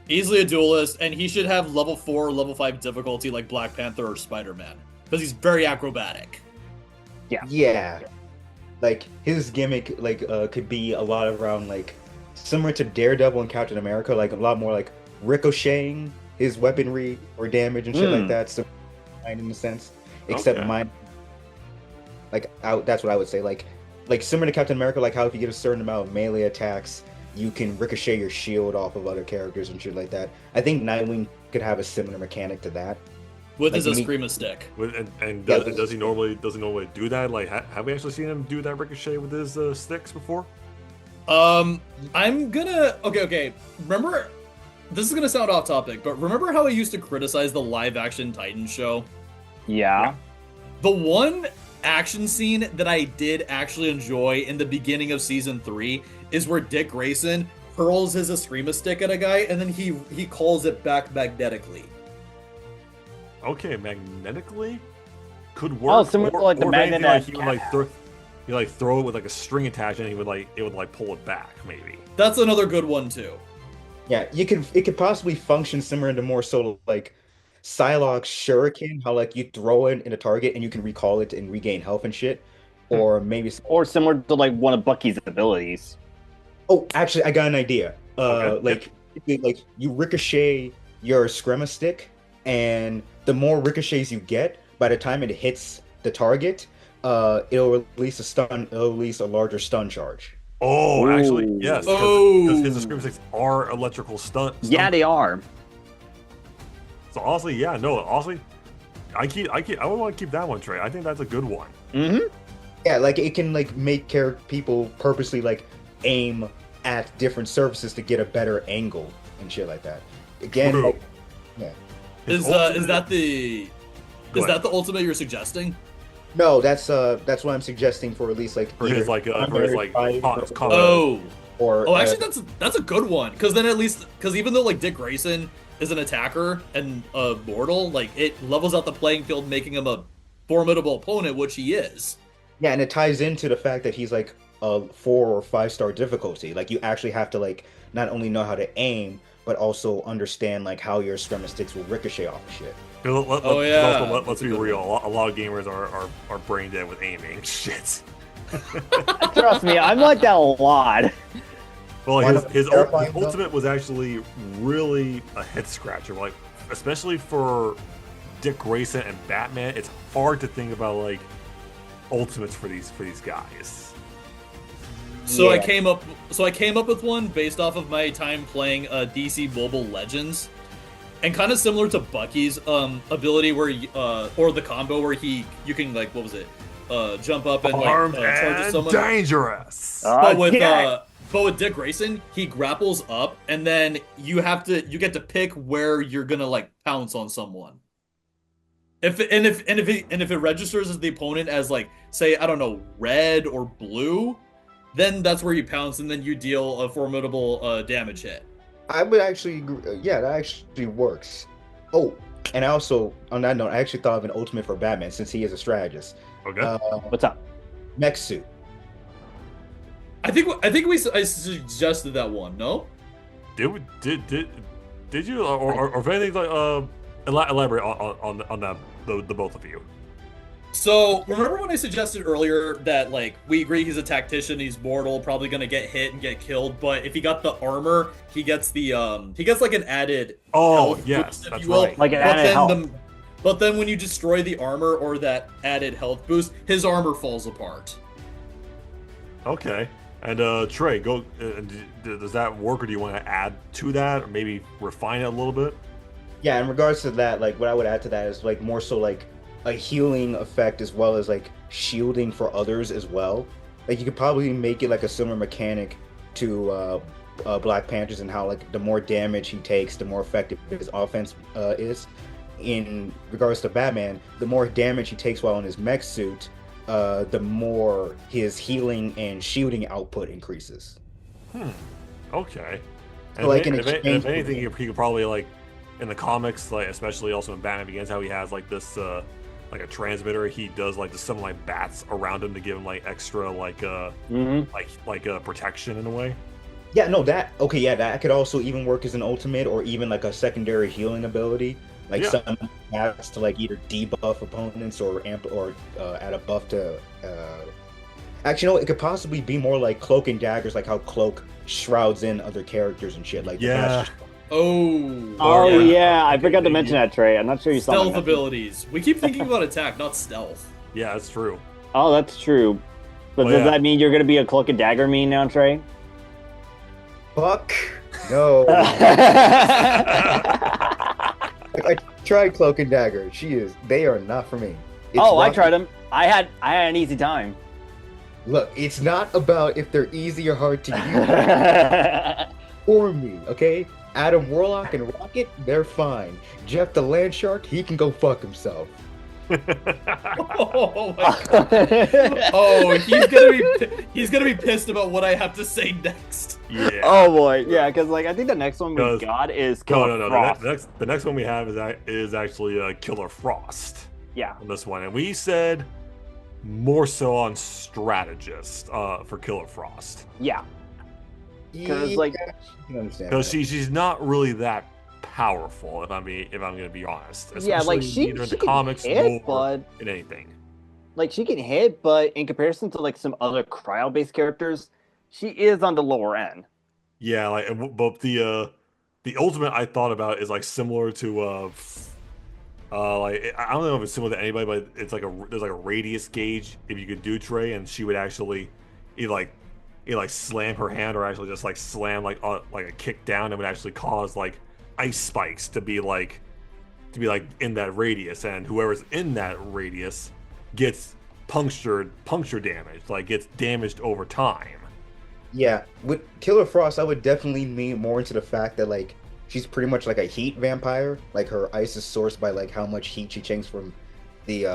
Easily a duelist, and he should have level 4 or level 5 difficulty like Black Panther or Spider-Man, because he's very acrobatic. Yeah, like his gimmick like could be a lot around like similar to Daredevil and Captain America, like a lot more like ricocheting his weaponry or damage and shit like that. So, in a sense, except Okay. mine. Like that's what I would say. Like similar to Captain America, like how if you get a certain amount of melee attacks, you can ricochet your shield off of other characters and shit like that. I think Nightwing could have a similar mechanic to that. With Like, his you mean- Eskrima stick. And Yeah, does he normally do that? Like, have we actually seen him do that ricochet with his sticks before? I'm gonna okay. Remember, this is gonna sound off topic, but remember how I used to criticize the live action Titan show? Yeah. The one action scene that I did actually enjoy in the beginning of season 3 is where Dick Grayson hurls his Eskrima stick at a guy and then he calls it back magnetically. Okay, magnetically could work. Oh, similar to, like, the if anything, magnet he would throw it with like a string attached, and it would pull it back, maybe. That's another good one too. Yeah, it could possibly function similar to more so like Psylocke's Shuriken, how like you throw it in a target and you can recall it and regain health and shit, or maybe. Or similar to like one of Bucky's abilities. Oh, actually, I got an idea. Okay. Like you ricochet your Screma stick, and the more ricochets you get, by the time it hits the target, it'll release a stun. It'll release a larger stun charge. Oh, actually, Ooh. yes. Oh. Because his Scream Sticks are electrical stun. Yeah, they are. So honestly, yeah, no, honestly, I would want to keep that one, Trey. I think that's a good one. Mm-hmm. Yeah, like it can like make people purposely like aim at different surfaces to get a better angle and shit like that. Again, True. like, yeah. Is ultimate- that the Go is ahead. that the ultimate you're suggesting? No, that's what I'm suggesting for at least like for his primary fight combo. Oh. or Oh, actually, that's a good one. Because then at least, because even though like Dick Grayson is an attacker and mortal, like it levels out the playing field, making him a formidable opponent, which he is. yeah, and it ties into the fact that he's like a 4 or 5 star difficulty. Like you actually have to like not only know how to aim, but also understand like how your Screma sticks will ricochet off of shit. Oh, yeah. Let's That's a be good real. A lot of gamers are brain dead with aiming. Shit. Trust me, I'm like that a lot. Well, Why his, not? his, Terrifying, his though. ultimate was actually really a head scratcher. Like, especially for Dick Grayson and Batman, it's hard to think about like ultimates for these guys. So I Yeah. came up with one based off of my time playing DC Mobile Legends, and kind of similar to Bucky's ability where or the combo where you can like what was it jump up and Armed like charge and someone. dangerous. But with yeah. Dick Grayson, he grapples up, and then you get to pick where you're gonna like pounce on someone. If it registers as the opponent as like say I don't know red or blue, then that's where you pounce, and then you deal a formidable damage hit. I would actually agree. Yeah, that actually works. Oh, and I also on that note, I actually thought of an ultimate for Batman since he is a strategist. Okay. What's up? Mech suit. I suggested that one. No. Did you or if anything like elaborate on that the both of you? So remember when I suggested earlier that like we agree he's a tactician, he's mortal, probably gonna get hit and get killed, but if he got the armor, he gets like an added Oh health yes, boost, if that's you will. right. Like an But added then health. but then when you destroy the armor or that added health boost, his armor falls apart. Okay. And Trey, go. Does that work, or do you want to add to that, or maybe refine it a little bit? Yeah, in regards to that, like what I would add to that is like more so like a healing effect as well as like shielding for others as well. Like you could probably make it like a similar mechanic to Black Panthers and how like the more damage he takes, the more effective his offense is. In regards to Batman, the more damage he takes while in his mech suit, the more his healing and shielding output increases. Okay. So, like, in if exchange for anything, that. he could probably like in the comics, like especially also in Batman Begins, how he has like this like a transmitter. He does like some like bats around him to give him like extra like Mm-hmm. protection in a way. Yeah, no, that could also even work as an ultimate or even like a secondary healing ability. Like Yeah. some has to like either debuff opponents or add a buff to. Actually, no, it could possibly be more like Cloak and Daggers, like how Cloak shrouds in other characters and shit. Like the Yeah. Master- Oh. Oh yeah. yeah, I forgot to mention that, Trey. I'm not sure you saw Stealth that. abilities. We keep thinking about attack, not stealth. Yeah, that's true. Oh, that's true. But Oh, does yeah. that mean you're gonna be a cloak and dagger mean now, Trey? Fuck no. I tried Cloak and Dagger. They are not for me. It's Oh, I rock- tried them. I had an easy time. Look, it's not about if they're easy or hard to use. For me, okay? Adam Warlock and Rocket, they're fine. Jeff the Land Shark, he can go fuck himself. Oh my god. Oh, he's gonna be pissed about what I have to say next. Yeah. Oh boy, yeah, because like I think the next one we Because- got is No, Killer no, no. Frost. The next one we have is actually Killer Frost Yeah, on this one, and we said more so on strategist for Killer Frost yeah. 'Cause, like- You can understand. because that. she's not really that powerful. If I'm gonna be honest. Yeah, like Especially either in the can comics hit, or but in anything. like she can hit, but in comparison to like some other cryo-based characters, she is on the lower end. Yeah, like but the ultimate I thought about is like similar to like I don't know if it's similar to anybody, but it's like there's like a radius gauge if you could do Trey, and she would actually either like slam her hand or actually just like slam like a kick down that would actually cause like ice spikes to be like in that radius, and whoever's in that radius gets puncture damage, like gets damaged over time. Yeah, with Killer Frost, I would definitely lean more into the fact that like she's pretty much like a heat vampire. Like her ice is sourced by like how much heat she takes from the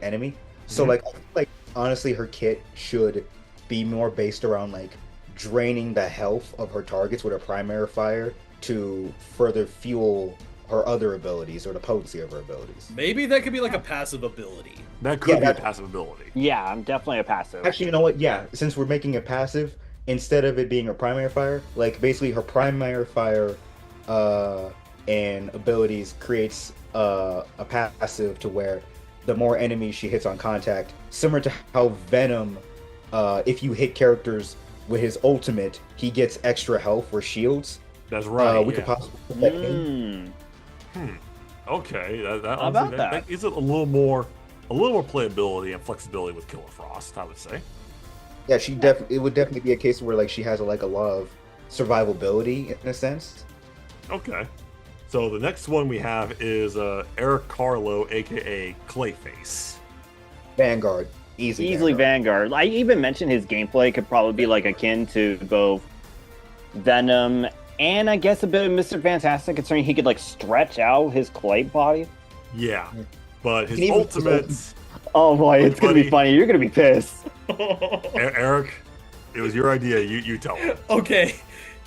enemy. So Mhm. like I feel like honestly her kit should be more based around like draining the health of her targets with her primary fire to further fuel her other abilities or the potency of her abilities. Maybe that could be like a passive ability. That could Yeah, be a that- passive ability. Yeah, I'm definitely a passive. Actually, you know what? Yeah, since we're making it passive, instead of it being her primary fire, like basically her primary fire and abilities creates a passive to where the more enemies she hits on contact, similar to how Venom, if you hit characters with his ultimate, he gets extra health or shields. That's right. We yeah. could possibly put that in. Okay, that How honestly, about that? that gives it a little more playability and flexibility with Killer Frost, I would say. Yeah, it would definitely be a case where like she has a lot of survivability in a sense. Okay. So the next one we have is Eric Carlo, aka Clayface. Vanguard, Easily Vanguard. I even mentioned his gameplay could probably be like akin to both Venom and I guess a bit of Mr. Fantastic, considering he could like stretch out his clay body. Yeah, but his Can even- ultimate, Oh boy, it's gonna Buddy. be funny. You're gonna be pissed. Eric, it was your idea. You tell him. Okay.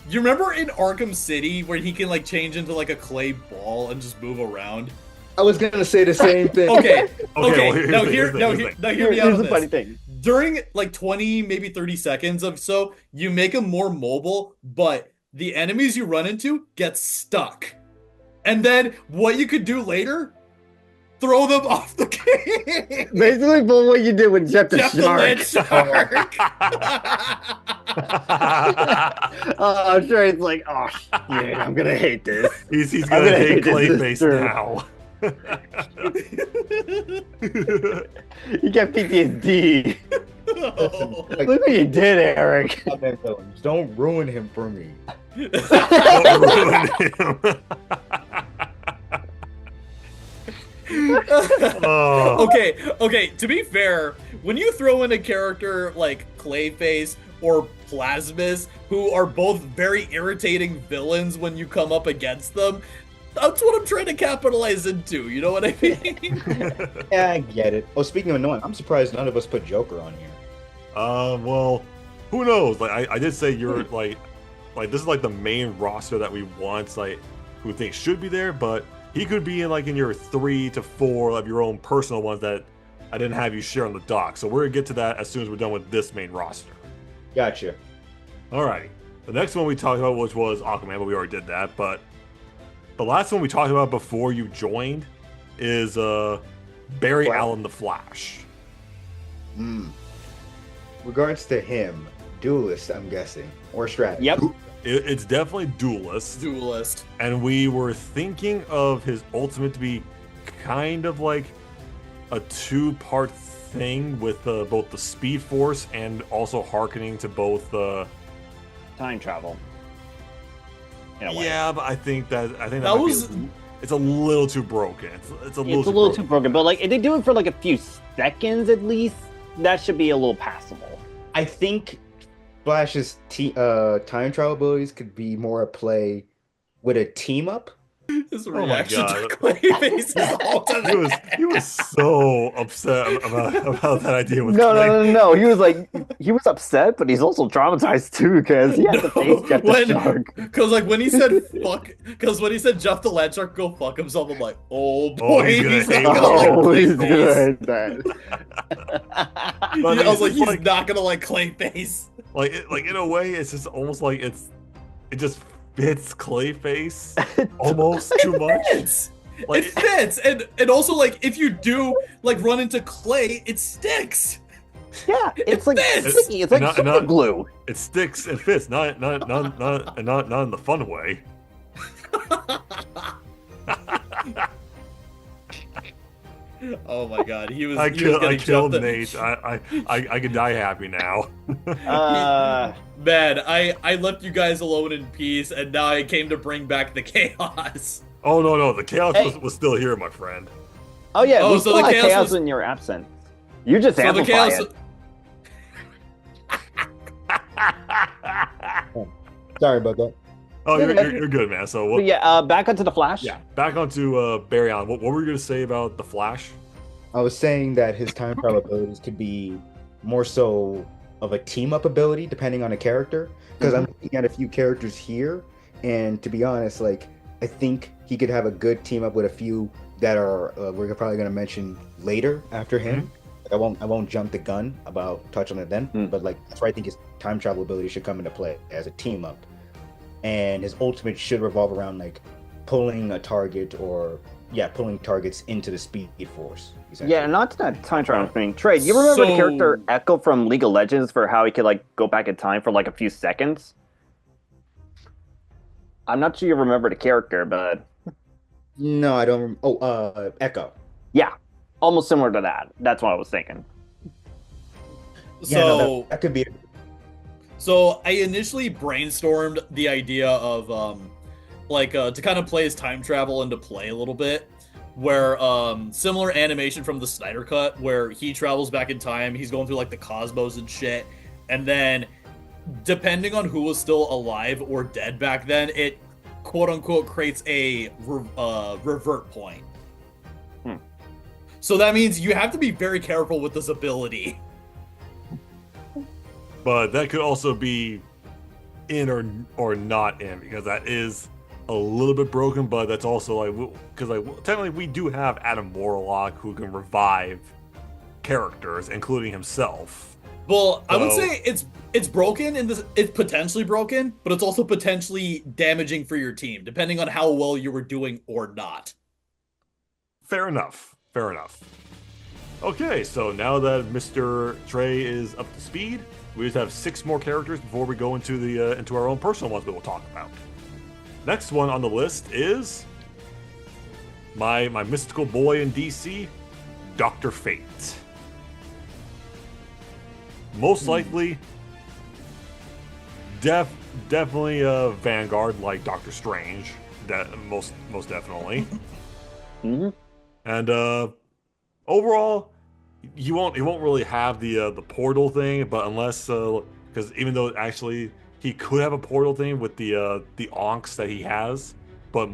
You remember in Arkham City where he can like change into like a clay ball and just move around? I was gonna say the same thing. Okay. well, Okay. here's Now the- hear here's the- now here's hear the- now hear me out Here's on the funny this. thing. During like 20, maybe 30 seconds of so, you make him more mobile, but the enemies you run into get stuck. And then what you could do later? Throw them off the game. Basically, but what you did with Jeff the Jeff the Shark. Lead Shark. I'm sure it's like, oh shit, I'm gonna hate this. he's I'm gonna gonna hate hate this Clayface sister. now. You get PTSD. Oh. Like, Look what you did, Eric. Batman villains, don't ruin him for me. Don't ruin him. Oh. Okay, to be fair, when you throw in a character like Clayface or Plasmus, who are both very irritating villains when you come up against them, that's what I'm trying to capitalize into, you know what I mean? Yeah, I get it. Oh, speaking of annoying, I'm surprised none of us put Joker on here. Well, who knows? Like I did say, you're like this is like the main roster that we want, like who think should be there, but he could be in like in your 3 to 4 of your own personal ones that I didn't have you share on the doc. So we're gonna get to that as soon as we're done with this main roster. Gotcha. Alrighty. The next one we talked about, which was Aquaman, but we already did that. But the last one we talked about before you joined is Barry Wow. Allen the Flash. Regards to him, duelist, I'm guessing, or strategy. Yep. It's definitely duelist. Duelist. And we were thinking of his ultimate to be kind of like a 2-part thing with both the Speed Force and also hearkening to both. Time travel. In a way. Yeah, but I think that That might was- be, it's a little too broken. It's a little It's a too little broken. too broken, but like if they do it for like a few seconds at least, that should be a little passable. I think Flash's time travel abilities could be more a play with a team up. His my reaction to God. Clayface is all to He was so upset about that idea with No, Clay. no, no, no. He was like, he was upset, but he's also traumatized too because he had to face Jeff the when- Shark. Because like when he said fuck, because when he said Jeff the Land Shark go fuck himself, I'm like, oh boy, he's gonna he's hate not gonna like Oh, he's Clayface. good at that. But I was like, it's he's not gonna like Clayface. like in a way, it's just almost like it just fits Clayface almost too much. Fits. Like, It fits, and also like if you do like run into Clay, it sticks. Yeah, it's like fits. sticky. It's like Not- super not- glue. It sticks and fits, not in the fun way. Oh my god, he was. I he was getting killed jumped. Nate. I can die happy now. Man, I left you guys alone in peace, and now I came to bring back the chaos. Oh no, the chaos Hey. was still here, my friend. Oh yeah, Oh, we so still the had chaos chaos was- in your absence. You just So the amplify chaos. it. Sorry about that. Oh, Yeah, you're good, man. So But what? yeah, back onto the Flash. Yeah, back onto Barry Allen. What were you gonna say about the Flash? I was saying that his time travel abilities could be more so of a team up ability depending on a character. Because I'm looking at a few characters here, and to be honest, like I think he could have a good team up with a few that are we're probably going to mention later after him. Like, I won't jump the gun about touching it then, but like that's where I think his time travel ability should come into play as a team up, and his ultimate should revolve around like pulling a target or pulling targets into the Speed Force. Essentially. Yeah, not to that time travel thing. Trey, you remember the So- character Echo from League of Legends for how he could like go back in time for like a few seconds? I'm not sure you remember the character, but No, I don't. Echo. yeah, almost similar to that. That's what I was thinking. Yeah, no, So that could be. So I initially brainstormed the idea of to kind of play his time travel into play a little bit, where similar animation from the Snyder Cut, where he travels back in time, he's going through like the cosmos and shit, and then depending on who was still alive or dead back then, it quote unquote creates a revert point. So that means you have to be very careful with this ability. But that could also be in or not in, because that is a little bit broken. But that's also like because technically we do have Adam Warlock who can revive characters, including himself. Well, I would So- say it's broken and it's potentially broken, but it's also potentially damaging for your team, depending on how well you were doing or not. Fair enough. Okay, so now that Mr. Trey is up to speed, we just have 6 more characters before we go into the into our own personal ones that we'll talk about. Next one on the list is my mystical boy in DC, Dr. Fate. Most likely, definitely a Vanguard like Doctor Strange. That most definitely. Mm-hmm. And overall, he won't really have the portal thing, but unless because even though actually he could have a portal thing with the onks that he has, but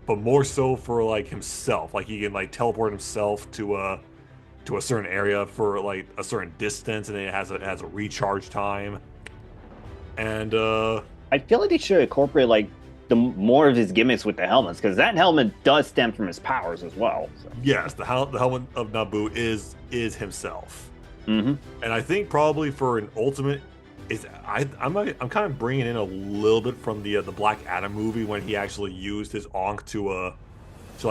more so for like himself, like he can like teleport himself to a certain area for like a certain distance, and it has a recharge time. And I feel like they should incorporate like the more of his gimmicks with the helmets, because that helmet does stem from his powers as well. So. yes, the helmet of Naboo is himself. Mm-hmm. And I think probably for an ultimate, I'm kind of bringing in a little bit from the Black Adam movie when he actually used his Ankh to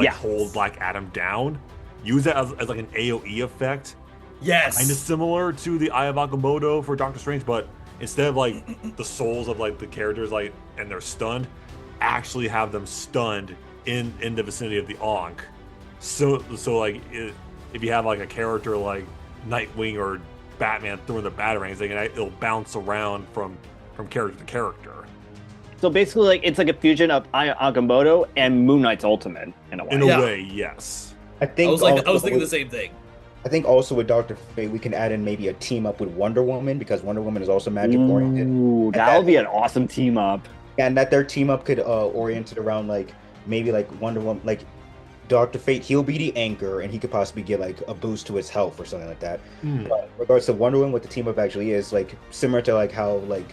Yeah. hold Black Adam down. Use that as like an AOE effect, Yes. kind of similar to the Eye of Agamotto for Doctor Strange, but instead of like the souls of like the characters like and they're stunned, actually have them stunned in the vicinity of the Ankh. So like if you have like a character like Nightwing or Batman throwing the batarangs, it'll bounce around from character to character. So basically, like it's like a fusion of Agamotto and Moon Knight's ultimate in a way. In a Yeah. way, yes. I think. I was also thinking the with- same thing. I think also with Doctor Fate, we can add in maybe a team up with Wonder Woman because Wonder Woman is also magic oriented, Ooh, that would be an awesome team up. and that their team up could orient it around like maybe like Wonder Woman, like Doctor Fate. He'll be the anchor, and he could possibly get like a boost to his health or something like that. But in regards to Wonder Woman, what the team up actually is like similar to like how like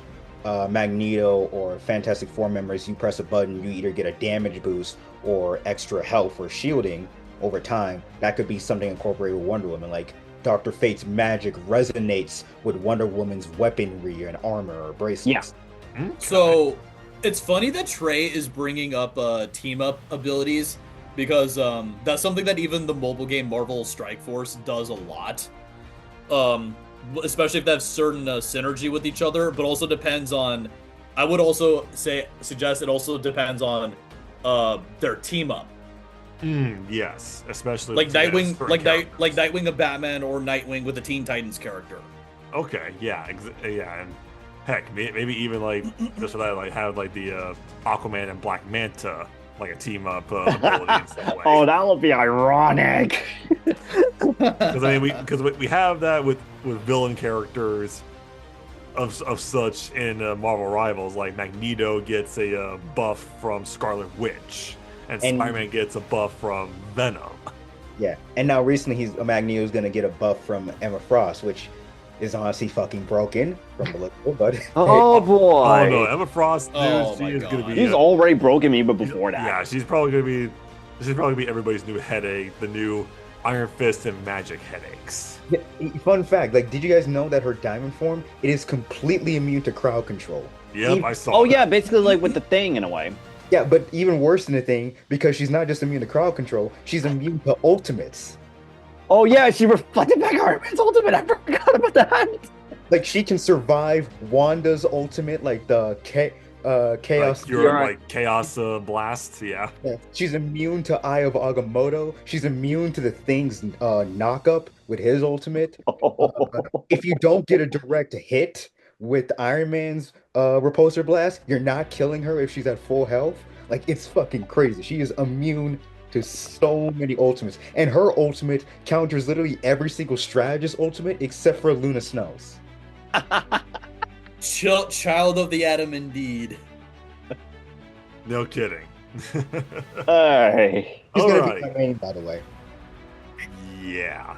Magneto or Fantastic Four members, you press a button, you either get a damage boost or extra health or shielding over time. That could be something incorporated with Wonder Woman, like Dr. Fate's magic resonates with Wonder Woman's weaponry and armor or bracelets. So It's funny that Trey is bringing up team up abilities because that's something that even the mobile game Marvel Strike Force does a lot. Um, Especially if they have certain synergy with each other, but also depends on. I would also suggest it also depends on their team up. Yes, especially Like with, yeah, Nightwing, certain like characters. like Nightwing of Batman or Nightwing with the Teen Titans character. Okay, yeah, yeah, and heck, maybe even like just for that, like have like the Aquaman and Black Manta like a team up ability in some way. Oh, that would be ironic. Because I mean, we have that with villain characters of such in Marvel Rivals. Like Magneto gets a buff from Scarlet Witch, and And- Spider-Man gets a buff from Venom. Yeah, and now recently Magneto's gonna get a buff from Emma Frost, which is honestly fucking broken from the look of it, but Oh boy. Oh no, Emma Frost, dude, Oh, she my is gonna God. be. He's already broken me, but before Yeah, that. she's probably gonna be. She's probably gonna be everybody's new headache, the new Iron Fist and Magic headaches. Yeah, fun fact, like, did you guys know that her diamond form, it is completely immune to crowd control? Yep, I saw. Oh that. yeah, basically like with the thing in a way. Yeah, but even worse than the thing, because she's not just immune to crowd control, she's immune to ultimates. Oh yeah, she reflected back Iron Man's ultimate. I forgot about that. Like, she can survive Wanda's ultimate, like the chaos. Like, you're You're right. like Chaos Blast, yeah. Yeah, she's immune to Eye of Agamotto. She's immune to the thing's knock up with his ultimate. If you don't get a direct hit with Iron Man's repulsor blast, you're not killing her if she's at full health. Like, it's fucking crazy. She is immune to so many ultimates, and her ultimate counters literally every single strategist ultimate except for Luna Snow's. Child of the Atom, indeed. No kidding. Hey. He's gonna Alright. be my main, by the way. Yeah.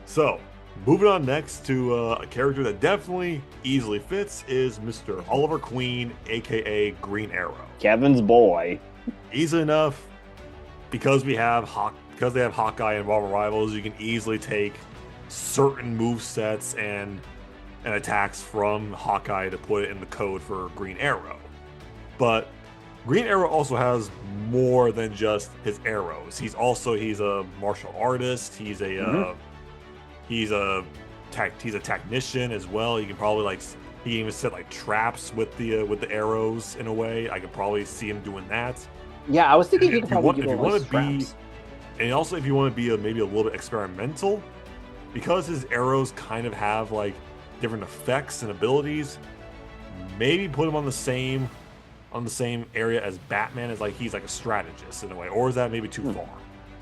So, moving on next to a character that definitely easily fits is Mr. Oliver Queen, aka Green Arrow. Kevin's boy. Easily enough, because they have Hawkeye and Marvel Rivals, you can easily take certain move sets and attacks from Hawkeye to put it in the code for Green Arrow. But Green Arrow also has more than just his arrows. He's a martial artist. He's a he's a technician as well. You can probably he can even set like traps with the arrows in a way. I could probably see him doing that. Yeah, I was thinking And he could if you probably want utilize to be, straps. and also if you want to be maybe a little bit experimental, because his arrows kind of have like different effects and abilities, maybe put him on the same area as Batman, as like he's like a strategist in a way, or is that maybe too far?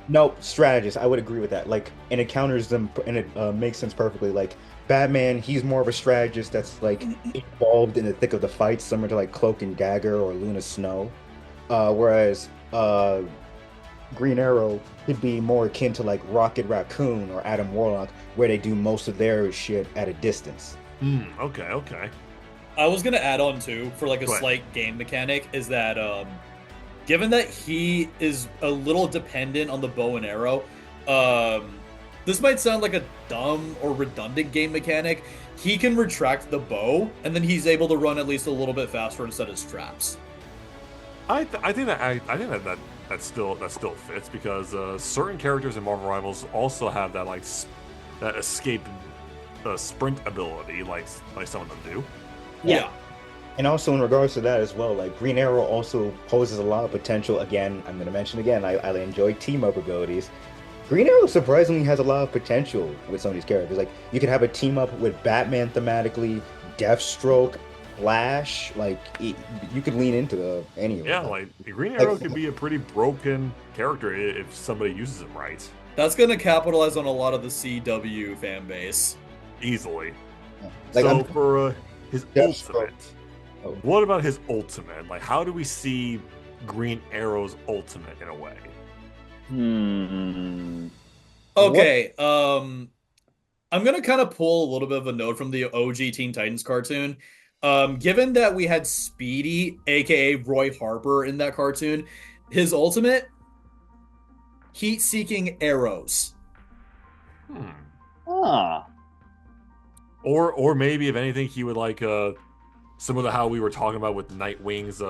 No, strategist. I would agree with that. Like, and it counters them, and it makes sense perfectly. Like, Batman, he's more of a strategist that's like involved in the thick of the fight, similar to like Cloak and Dagger or Luna Snow. Whereas Green Arrow could be more akin to like Rocket Raccoon or Adam Warlock, where they do most of their shit at a distance. Okay. I was gonna add on too for like a Go ahead. slight game mechanic is that given that he is a little dependent on the bow and arrow, this might sound like a dumb or redundant game mechanic. He can retract the bow, and then he's able to run at least a little bit faster instead of straps. I think that still fits, because certain characters in Marvel Rivals also have that that escape sprint ability, like some of them do. Yeah. And also in regards to that as well, like Green Arrow also poses a lot of potential. Again, I'm going to mention again, I enjoy team up abilities. Green Arrow surprisingly has a lot of potential with some of these characters. Like, you could have a team up with Batman thematically, Deathstroke, Flash. Like, you could lean into any of Yeah, them. like Green Arrow could be a pretty broken character if somebody uses him right, That's gonna capitalize on a lot of the CW fan base. easily. Like, So I'm- for his Deathstroke. ultimate, Oh. what about his ultimate? Like, how do we see Green Arrow's ultimate in a way? Okay, I'm gonna kind of pull a little bit of a note from the OG Teen Titans cartoon. Given that we had Speedy, aka Roy Harper, in that cartoon, his ultimate, heat-seeking arrows. Ah. Or maybe if anything, he would similar to how we were talking about with Nightwing's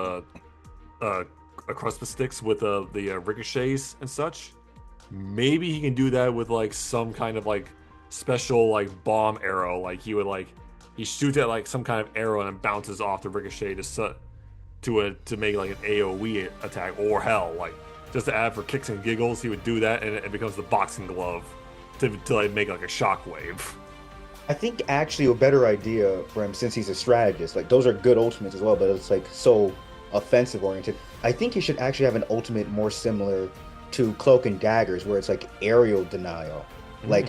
across the sticks with the ricochets and such. Maybe he can do that with like some kind of like special like bomb arrow. Like he shoots at like some kind of arrow and it bounces off the ricochet to make like an AOE attack, or hell, like just to add for kicks and giggles, he would do that and it becomes the boxing glove to like make like a shockwave. I think actually a better idea for him, since he's a strategist, like those are good ultimates as well, but it's like so offensive oriented. I think he should actually have an ultimate more similar to Cloak and Daggers, where it's like aerial denial. Like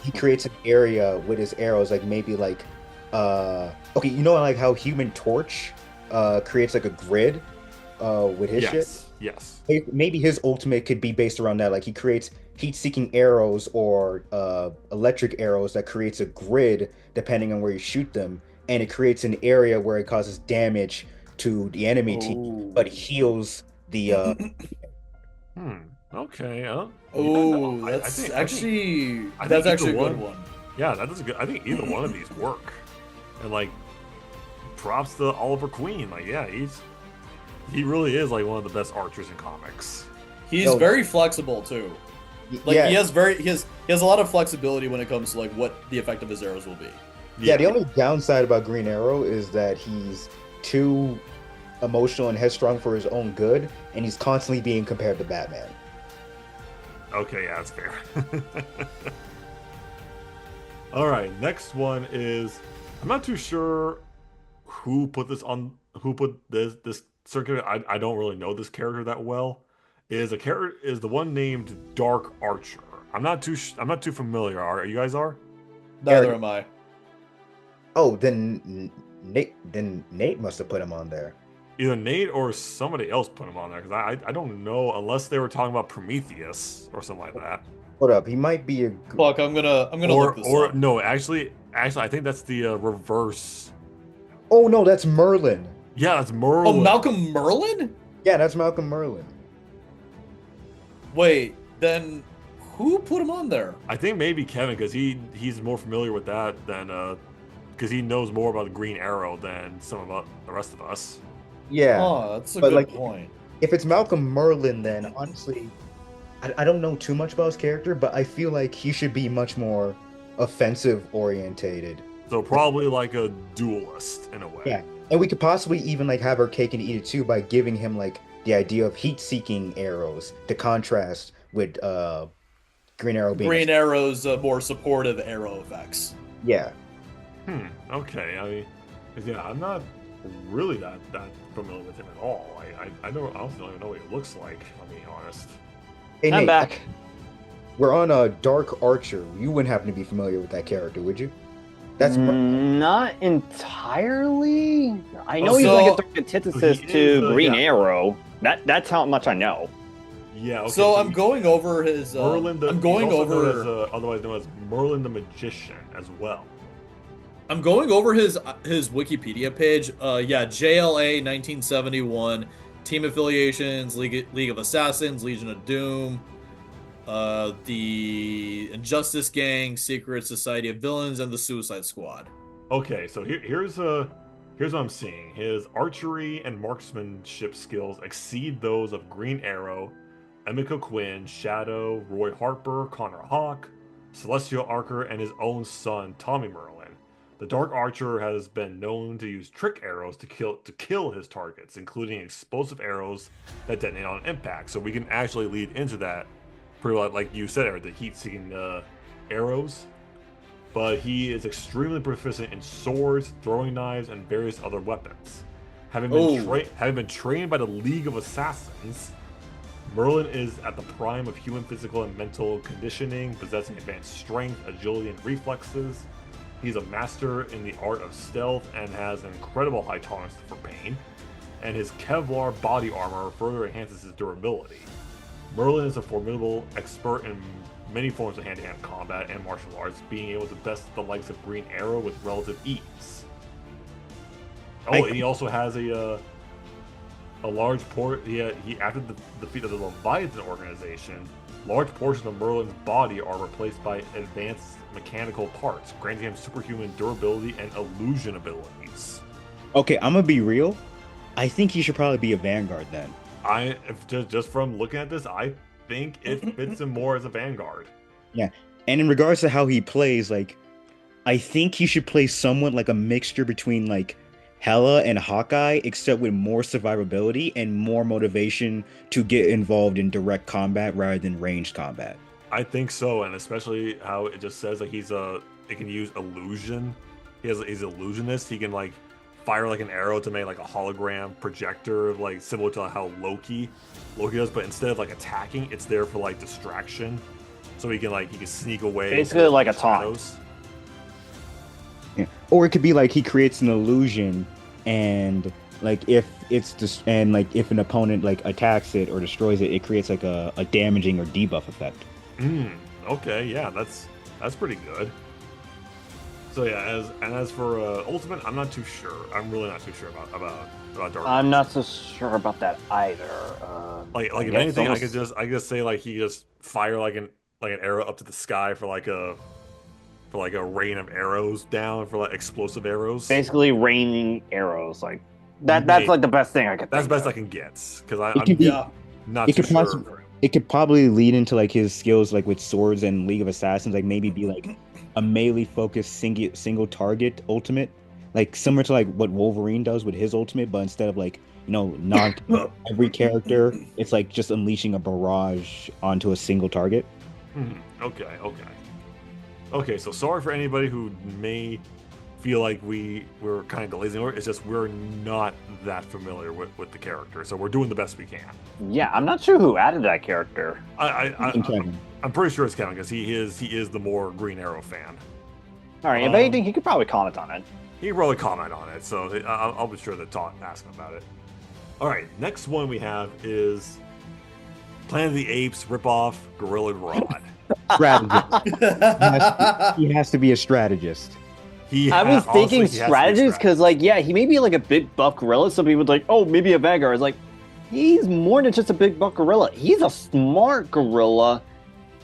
he creates an area with his arrows, like maybe like okay, you know like how Human Torch creates like a grid with his shit? Yes. Maybe his ultimate could be based around that. Like he creates heat-seeking arrows or electric arrows that creates a grid depending on where you shoot them, and it creates an area where it causes damage to the enemy team, but heals the. Okay. That's actually a good one. Yeah, that is a good. I think either one of these work, and like, props to Oliver Queen. Like, yeah, he really is like one of the best archers in comics. He's very flexible too. Like he has a lot of flexibility when it comes to like what the effect of his arrows will be. Yeah, the only downside about Green Arrow is that he's too emotional and headstrong for his own good, and he's constantly being compared to Batman. Okay, yeah, that's fair. All right, next one is, I'm not too sure who put this circuit. I don't really know this character that well. Is the one named Dark Archer. I'm not too familiar. Are you guys are? Neither am I. Oh, then Nate must have put him on there. Either Nate or somebody else put him on there, because I don't know, unless they were talking about Prometheus or something like that. Hold up, he might be a. Fuck, I'm gonna look this up. No, actually, I think that's the reverse. Oh no, that's Merlin. Yeah, that's Merlin. Oh, Malcolm Merlin? Yeah, that's Malcolm Merlin. Wait, then who put him on there? I think maybe Kevin, because he's more familiar with that than because he knows more about the Green Arrow than some of the rest of us. Yeah. Oh, that's a good point. If it's Malcolm Merlin, then honestly, I don't know too much about his character, but I feel like he should be much more offensive orientated. So probably like a duelist in a way. Yeah, and we could possibly even like have our cake and eat it too by giving him like the idea of heat-seeking arrows to contrast with Green Arrow being Green Arrow's more supportive arrow effects. Yeah. Okay. I mean, yeah, I'm not really that familiar with him at all. I don't even know what he looks like. I'll be honest. Hey, I'm Nate, back. We're on a Dark Archer. You wouldn't happen to be familiar with that character, would you? That's Not entirely. I know he's like a direct antithesis to Green Arrow. That's how much I know. Yeah. Okay, so I'm going over his. Merlin. I'm going over otherwise known as Merlin the Magician as well. I'm going over his Wikipedia page. Yeah, JLA 1971, team affiliations, League of Assassins, Legion of Doom, the Injustice Gang, Secret Society of Villains, and the Suicide Squad. Okay, so here's what I'm seeing. His archery and marksmanship skills exceed those of Green Arrow, Emiko Quinn, Shadow, Roy Harper, Connor Hawke, Celestial Archer, and his own son, Tommy Merlin. The Dark Archer has been known to use trick arrows to kill his targets, including explosive arrows that detonate on impact. So we can actually lead into that, pretty like you said, Eric, the heat-seeking arrows. But he is extremely proficient in swords, throwing knives, and various other weapons. Having been trained by the League of Assassins, Merlin is at the prime of human physical and mental conditioning, possessing advanced strength, agility, and reflexes. He's a master in the art of stealth and has an incredible high tolerance for pain, and his Kevlar body armor further enhances his durability. Merlin is a formidable expert in many forms of hand-to-hand combat and martial arts, being able to best the likes of Green Arrow with relative ease. Oh, and he also has a large port. He after the defeat of the Leviathan organization, large portions of Merlin's body are replaced by advanced mechanical parts, granting him superhuman durability and illusion abilities. Okay, I'm gonna be real. I think he should probably be a Vanguard then. Just from looking at this, I think it fits him more as a Vanguard. Yeah. And in regards to how he plays, like, I think he should play somewhat like a mixture between like Hela and Hawkeye, except with more survivability and more motivation to get involved in direct combat rather than ranged combat. I think so, and especially how it just says like it can use illusion. He's illusionist. He can like fire like an arrow to make like a hologram projector, like similar to how Loki does, but instead of like attacking, it's there for like distraction. So he can sneak away. Basically like a taunt. shadows. Yeah. Or it could be like he creates an illusion, and like if if an opponent like attacks it or destroys it, it creates like a damaging or debuff effect. Okay, yeah, that's pretty good. So yeah, as for Ultimate, I'm not too sure. I'm really not too sure about Dark. I'm not so sure about that either. Like I if guess anything, almost- I could just say like he just fire like an arrow up to the sky for like a rain of arrows down for like explosive arrows. basically raining arrows like that. That's Maybe. like the best thing I could. That's the think best I of. can get because It I'm could be- Yeah. not it too could sure. possibly- It could probably lead into like his skills like with swords and League of Assassins, like maybe be like a melee focused single target ultimate, like similar to like what Wolverine does with his ultimate, but instead of like not every character, it's like just unleashing a barrage onto a single target. Okay. So sorry for anybody who may feel like we're kind of glazing over. It's just we're not that familiar with the character, so we're doing the best we can. Yeah, I'm not sure who added that character. And Kevin. I'm pretty sure it's Kevin because he is the more Green Arrow fan. All right, if Um, anything, he could probably comment on it. He can probably comment on it, so I'll be sure to ask him about it. All right, next one we have is Planet of the Apes ripoff Gorilla Grodd. Strategist. He has to be a strategist. I was thinking honestly, he has to be strategist because, like, yeah, he may be like a big buff gorilla. Some people would like, oh, maybe a Vanguard. It's like, he's more than just a big buff gorilla. He's a smart gorilla.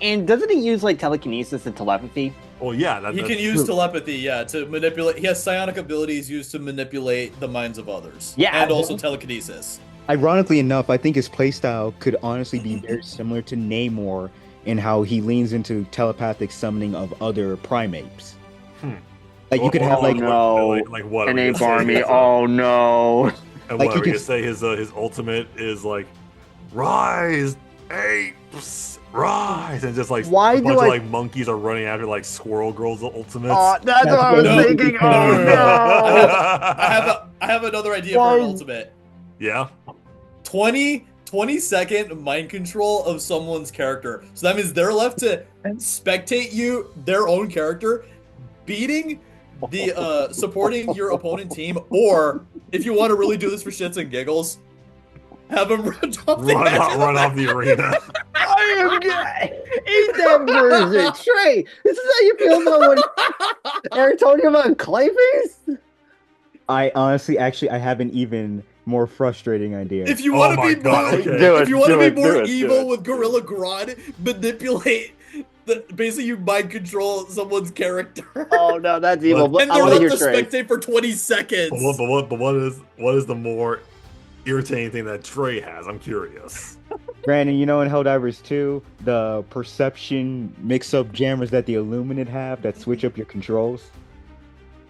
And doesn't he use like telekinesis and telepathy? Well, yeah, He can use telepathy, to manipulate. He has psionic abilities used to manipulate the minds of others. Yeah, and also telekinesis. Ironically enough, I think his playstyle could honestly be very similar to Namor in how he leans into telepathic summoning of other primates. Like you could have like like what? An Are we ape gonna say army. his, Oh no. And like what you are we can- gonna say? His ultimate is like, rise, apes, rise, and just like Why a do bunch of I- like monkeys are running after like Squirrel Girl's ultimates. Oh, that's what I was No. thinking. Oh no. I have another idea for an Why- ultimate. Yeah. 20-second mind control of someone's character. So that means they're left to spectate you, their own character, beating the supporting your opponent team, or if you want to really do this for shits and giggles, have them run off the edge of the run map. off the arena. I am gay. Eat that version. Trey, this is how you feel about when Eric told you about Clayface? I honestly actually I have an even more frustrating idea. If you Oh want to my be God, more, okay. Do if it, you want do to it, be more do it, do evil it. with Gorilla Grodd, manipulate. Basically, you mind control someone's character. Oh no, that's evil. But And I they're want to left hear to Trey. spectate for 20 seconds. But what is the more irritating thing that Trey has? I'm curious. Brandon, in Helldivers 2, the perception mix-up jammers that the Illuminate have that switch up your controls.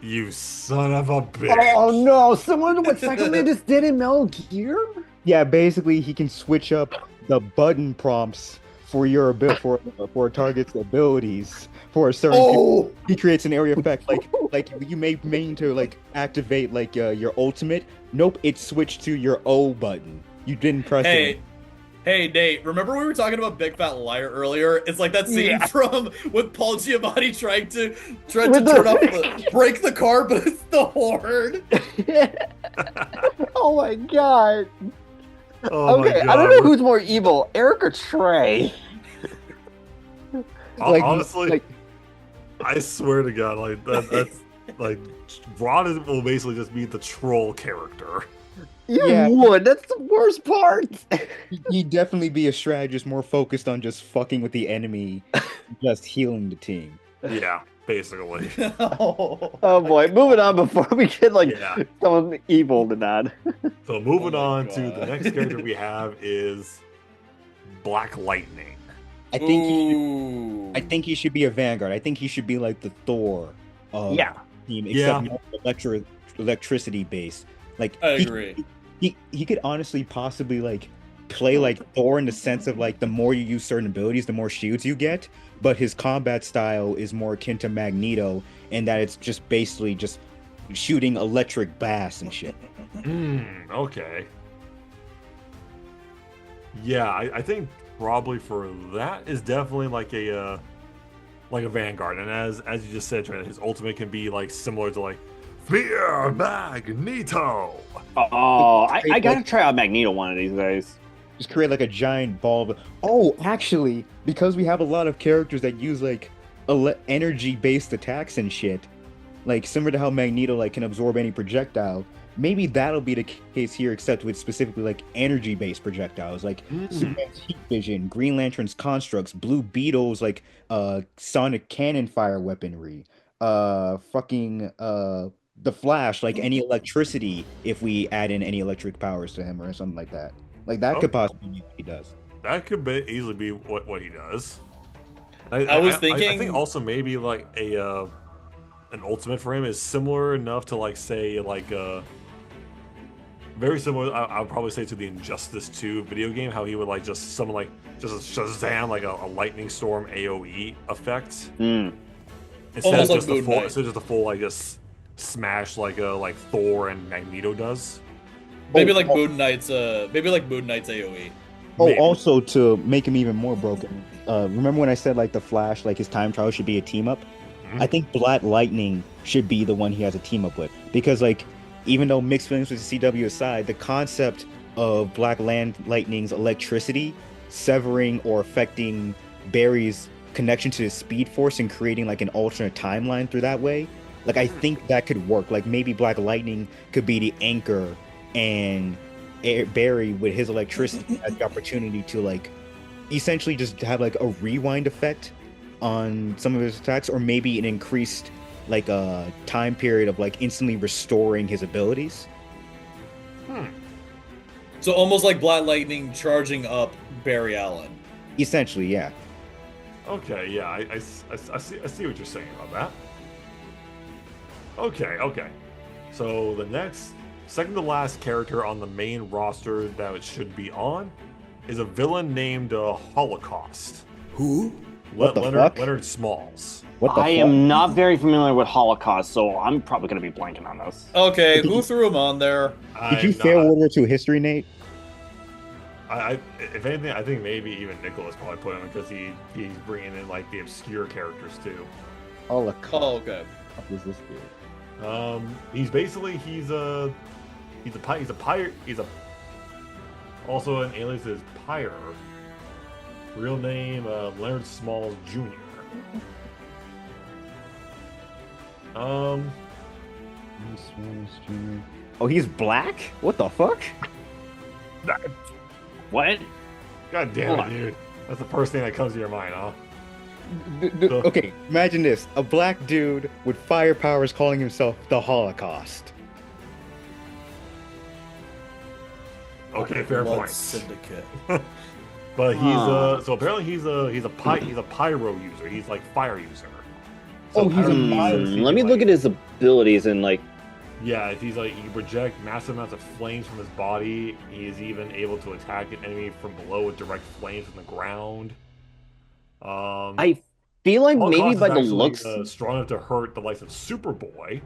You son of a bitch. Oh no, someone what Second Man just did in Metal Gear? Yeah, basically he can switch up the button prompts for your for a target's abilities for a certain. Oh, He creates an area effect like you may mean to like activate like your ultimate. Nope, it switched to your O button. You didn't press it. hey, Nate. Remember we were talking about Big Fat Liar earlier? It's like that scene Yeah. from with Paul Giamatti trying to With turn the- off break the car, but it's the Horde. Oh my god. Oh my Okay, God. I don't know who's more evil, Eric or Trey. Like, Honestly, like, I swear to God, like that's like Rod will basically just be the troll character. You Yeah. would. That's the worst part. he'd definitely be a strategist more focused on just fucking with the enemy, just healing the team. Yeah. basically. Oh boy, moving on before we get like Yeah. someone evil to that. So moving Oh my on to the God. next character we have is Black Lightning. I think Ooh. I think he should be a Vanguard. I think he should be like the Thor of Yeah. team, Yeah. except more electricity based. Like I he- agree. he could honestly possibly like play like Thor in the sense of like the more you use certain abilities, the more shields you get. But his combat style is more akin to Magneto, in that it's just basically just shooting electric blasts and shit. Okay. Yeah, I think probably for that is definitely like a Vanguard, and as you just said, Trent, his ultimate can be like similar to like Fear Magneto. Oh, I gotta try out Magneto one of these days. Just create like a giant ball of. Oh, actually, because we have a lot of characters that use like energy-based attacks and shit, like similar to how Magneto like can absorb any projectile. Maybe that'll be the case here, except with specifically like energy-based projectiles, like Superman's heat vision, Green Lantern's constructs, Blue Beetle's like sonic cannon fire weaponry, the Flash, like any electricity if we add in any electric powers to him or something like that. Like that could possibly be what he does. That could easily be what he does. I was I thinking- think also maybe like an ultimate for him is similar enough to like say like very similar. I would probably say to the Injustice 2 video game, how he would like just summon like just a Shazam, like a lightning storm AOE effect. Mm. Instead Almost of like just a Moon full, Knight. instead of just a full like just smash like Thor and Magneto does. Maybe Oh, like oh. Moon Knight's AOE. Oh, Maybe. also to make him even more broken, remember when I said like the Flash, like his time trial should be a team up? Mhm. I think Black Lightning should be the one he has a team up with, because like even though mixed feelings with the CW aside, the concept of Lightning's electricity severing or affecting Barry's connection to the Speed Force and creating like an alternate timeline through that way, like I think that could work. Like maybe Black Lightning could be the anchor, and Barry with his electricity has the opportunity to like essentially just have like a rewind effect on some of his attacks, or maybe an increased like a time period of like instantly restoring his abilities. So almost like Black Lightning charging up Barry Allen. Essentially, yeah. Okay, yeah, I see what you're saying about that. Okay. So the next, second to last character on the main roster that it should be on is a villain named Holocaust. Who? What the fuck? Leonard Smalls. What the I fuck? am not very familiar with Holocaust, so I'm probably gonna be blanking on this. Okay, who threw him on there? Did you fail World War II history, Nate? If anything, I think maybe even Nicholas probably put him because he's bringing in like the obscure characters too. Holocaust. Oh, okay. What is this dude? He's basically he's a pirate. Also an alias is Pyre. Real name Leonard Smalls Jr. Oh, he's black? What the fuck? What? God damn Hold it, on. dude. That's the first thing that comes to your mind, huh? Okay, imagine this. A black dude with fire powers calling himself the Holocaust. Okay, fair Blood point. Syndicate. But he's Huh. so apparently he's a pyro user. He's like fire user. Oh, he's a apparently pyro- he Let me can, look like- at his abilities and like. Yeah, if he's like he can project massive amounts of flames from his body. He is even able to attack an enemy from below with direct flames from the ground. I feel like Holocaust maybe is by the actually, looks. strong enough to hurt the likes of Superboy.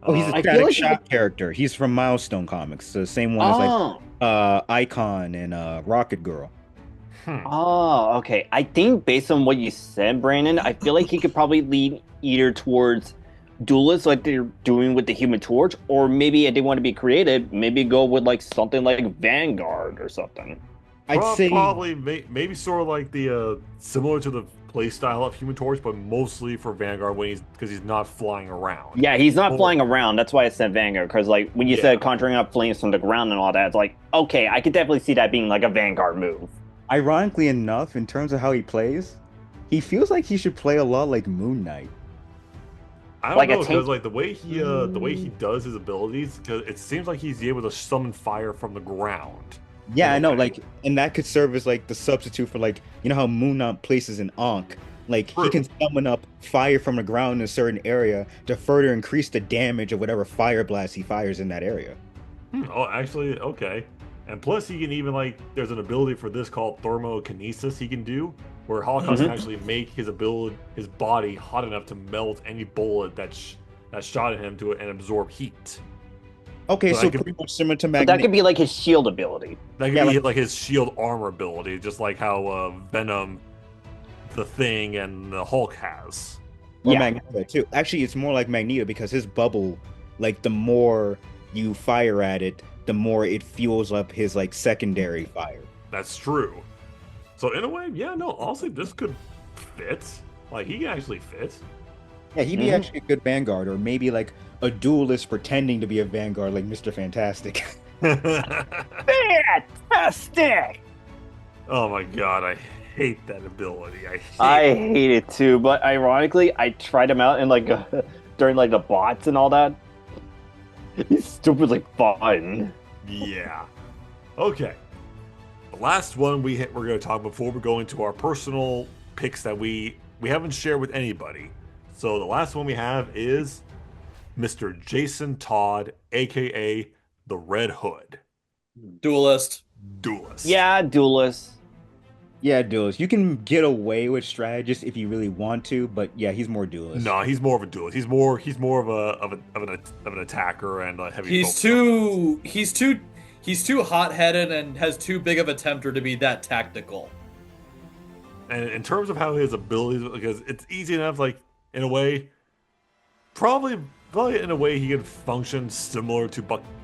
Oh, he's a I feel static like- shock character. He's from Milestone Comics, the same one as like Oh, Icon and Rocket Girl. oh, okay. I think based on what you said, Brandon, I feel like he could probably lean either towards duelists like they're doing with the Human Torch, or maybe if they want to be creative, maybe go with like something like Vanguard or something. I'd say Probably maybe sort of like the similar to the play style of Human Torch, but mostly for Vanguard when because he's not flying around. Yeah, he's not Well- flying around. That's why I said Vanguard, because like when you Yeah. said conjuring up flames from the ground and all that, it's like okay, I could definitely see that being like a Vanguard move. ironically enough, in terms of how he plays, he feels like he should play a lot like Moon Knight. I don't Like a know, tank- because like the way he does his abilities, because it seems like he's able to summon fire from the ground. Yeah, In I a know, way. like, and that could serve as like the substitute for like, you know how Moon Knight places an Ankh. Like he True. can summon up fire from the ground in a certain area to further increase the damage of whatever fire blast he fires in that area. Oh, actually, okay. And plus, he can even like, there's an ability for this called thermokinesis he can do, where Holocaust can actually make his body hot enough to melt any bullet that shot at him and absorb heat. Okay, So so that could pretty much similar to But Magneto. that could be like his shield ability. That could Yeah, be like- like his shield armor ability, just like how Venom, the Thing, and the Hulk has. Or Yeah. Magneto too. Actually, it's more like Magneto because his bubble, like the more you fire at it, the more it fuels up his like secondary fire. That's true. So in a way, yeah, no, honestly, this could fit. Like he can actually fit. Yeah, he'd be Mhm. actually a good Vanguard, or maybe like a duelist pretending to be a Vanguard, like Mr. Fantastic. Fantastic! Oh my god, I hate that ability. I hate it too, but ironically, I tried him out in like during like the bots and all that. He's stupidly fun. Yeah. Okay. The last one we're going to talk before we go into our personal picks that we haven't shared with anybody. So the last one we have is Mr. Jason Todd, aka the Red Hood, Duelist. duelist. Yeah, duelist. Yeah, duelist. You can get away with strategist if you really want to, but yeah, he's more duelist. No, he's more of a duelist. He's more of an attacker and a heavy. He's focus. too hot-headed and has too big of a tempter to be that tactical. And in terms of how his abilities, because it's easy enough, like in a way, probably in a way he can function similar to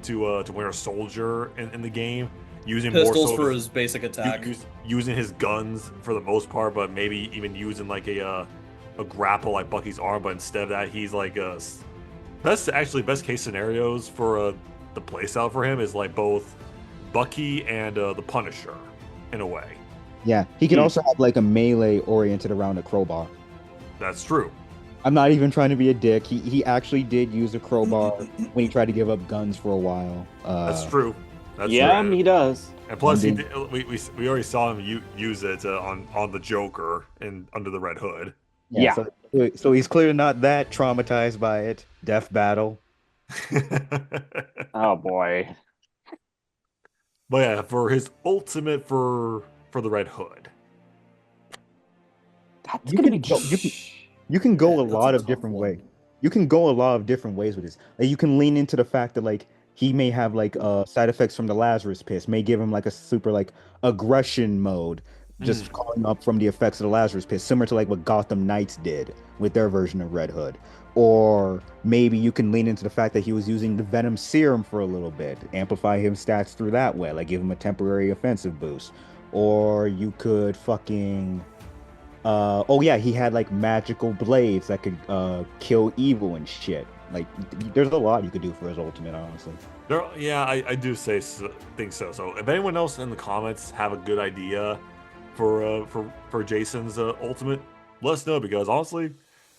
Winter Soldier in the game, using Pistols more so for his basic attack. using his guns for the most part, but maybe even using like a grapple like Bucky's arm, but instead of that, he's like best case scenarios for the playstyle for him is like both Bucky and the Punisher in a way. Yeah, he can Hmm. also have like a melee oriented around a crowbar. That's true. I'm not even trying to be a dick. He actually did use a crowbar when he tried to give up guns for a while. That's true. That's Yeah, true. he does. And plus, Indeed. we already saw him use it on the Joker and under the Red Hood. Yeah. So he's clearly not that traumatized by it. Death battle. Oh boy. But yeah, for his ultimate for the Red Hood, That's You gonna can be go- you can go Yeah, a that's lot a of tough different one. ways. You can go a lot of different ways with this. Like you can lean into the fact that like he may have like side effects from the Lazarus Pit, may give him like a super like aggression mode, just calling up from the effects of the Lazarus Pit, similar to like what Gotham Knights did with their version of Red Hood. Or maybe you can lean into the fact that he was using the Venom Serum for a little bit, amplify his stats through that way, like give him a temporary offensive boost. Or you could fucking oh yeah, he had like magical blades that could kill evil and shit. Like there's a lot you could do for his ultimate, honestly. yeah, I do think so. So if anyone else in the comments have a good idea for Jason's ultimate, let us know, because honestly,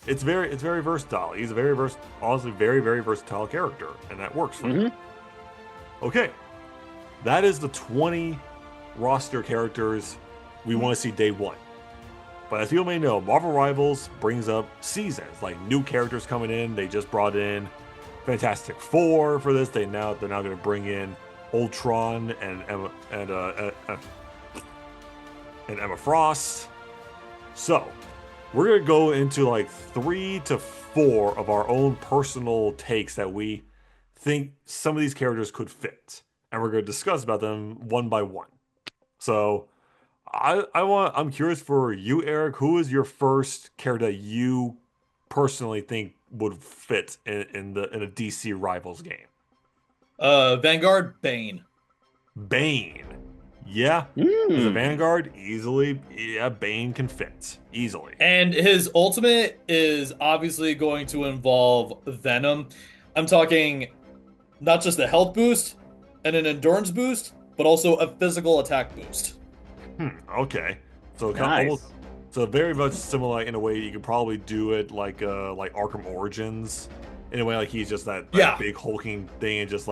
it's very versatile. He's a very versatile character, and that works for him. Okay, that is the 20 roster characters we want to see day one. But as people may know, Marvel Rivals brings up seasons, like new characters coming in. They just brought in Fantastic Four for this. They're now going to bring in Ultron and Emma Frost. So we're going to go into like 3 to 4 of our own personal takes that we think some of these characters could fit, and we're going to discuss about them one by one. So I'm curious for you, Eric. Who is your first character that you personally think would fit in a DC Rivals game? Vanguard, Bane. Bane. Yeah, as a Hmm. Vanguard, easily. Yeah, Bane can fit easily. And his ultimate is obviously going to involve Venom. I'm talking not just a health boost and an endurance boost, but also a physical attack boost. Okay. So Nice. So very much similar in a way you could probably do it like Arkham Origins, in a way like he's just that Yeah. big hulking thing and just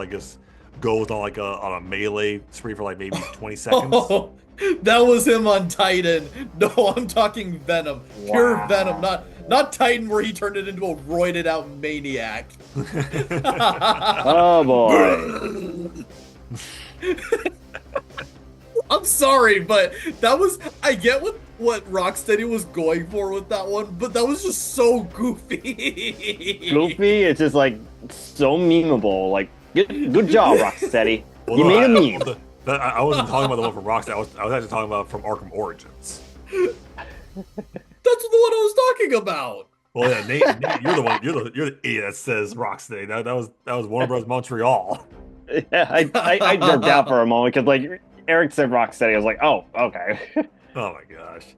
goes on a melee spree for like maybe 20 seconds. Oh, that was him on Titan. No, I'm talking Venom. Pure Wow. Venom, not Titan where he turned it into a roided out maniac. Oh boy. I'm sorry, but that was, I get what Rocksteady was going for with that one, but that was just so goofy. Goofy, it's just like so memeable. Like, good job, Rocksteady. You made a meme. I wasn't talking about the one from Rockstar. I was actually talking about from Arkham Origins. That's the one I was talking about. Well, yeah, Nate, you're the one. You're the idiot that says Rocksteady. That was Warner Bros. Montreal. Yeah, I jerked out for a moment because like Eric said Rocksteady. I was like, oh, okay. Oh my gosh.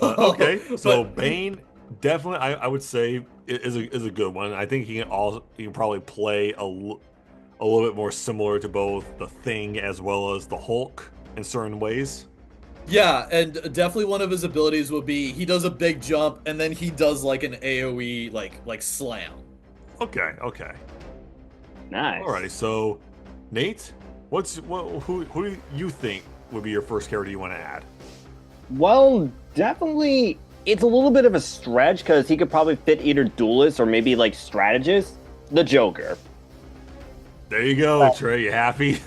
Okay, so Bane definitely, I would say is a good one. I think he can probably play a little bit more similar to both the Thing as well as the Hulk in certain ways. Yeah, and definitely one of his abilities would be he does a big jump and then he does like an AoE like slam. Okay. Nice. Alrighty. So, Nate, who do you think would be your first character you want to add? Well, definitely, it's a little bit of a stretch because he could probably fit either duelist or maybe like strategist. The Joker. There you go, Trey. You happy?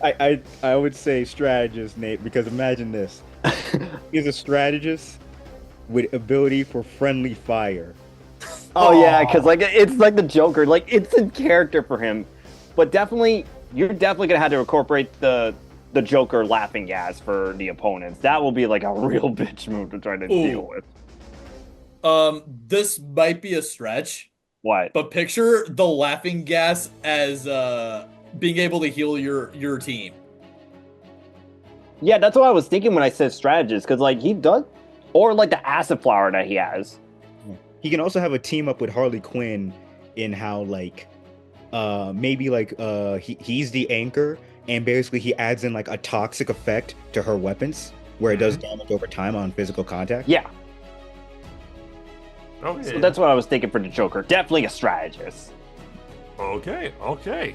I would say strategist, Nate, because imagine this. He's a strategist with ability for friendly fire. Oh yeah, because like it's like the Joker. Like it's a character for him, but definitely you're definitely gonna have to incorporate the Joker laughing gas for the opponents. That will be like a real bitch move to try to deal with. This might be a stretch, What? but picture the laughing gas as being able to heal your team. Yeah, that's what I was thinking when I said strategist, because like he does, or like the acid flower that he has. He can also have a team up with Harley Quinn in how like maybe like he's the anchor and basically he adds in like a toxic effect to her weapons where it does damage over time on physical contact. Yeah, Okay. so that's what I was thinking for the Joker. Definitely a strategist. Okay.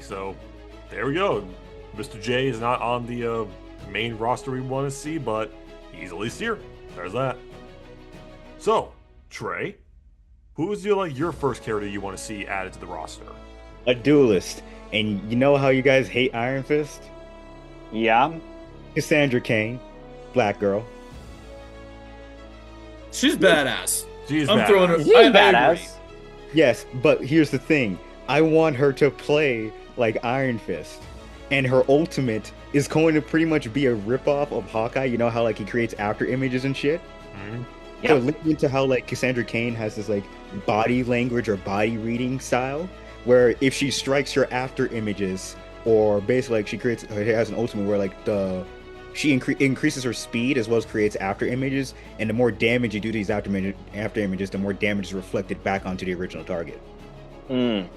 So, there we go. Mr. J is not on the main roster we want to see, but he's at least here. There's that. So, Trey, who's your first character you want to see added to the roster? A duelist. And you know how you guys hate Iron Fist? Yeah. Cassandra Cain, black girl. She's badass. She's I'm badass. throwing her. She's I agree. badass. Yes, but here's the thing. I want her to play like Iron Fist. And her ultimate is going to pretty much be a ripoff of Hawkeye. You know how like he creates after images and shit? Mhm. So Yeah. link into how like Cassandra Cain has this like body language or body reading style, where if she strikes your after images, or basically like she has an ultimate where like she increases her speed as well as creates after images, and the more damage you do to these after images, the more damage is reflected back onto the original target. Mm.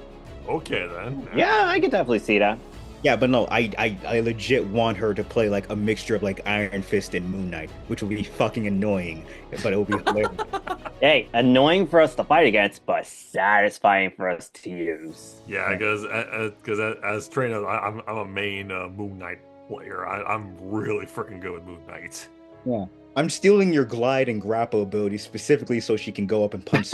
Okay, then. Yeah, I could definitely see that. Yeah, but no, I legit want her to play like a mixture of like Iron Fist and Moon Knight, which will be fucking annoying, but it will be hilarious. Hey, annoying for us to fight against, but satisfying for us to use. Yeah, because as Trey knows, I'm a main Moon Knight player. I'm really freaking good with Moon Knight. I'm stealing your glide and grapple ability specifically so she can go up and punch.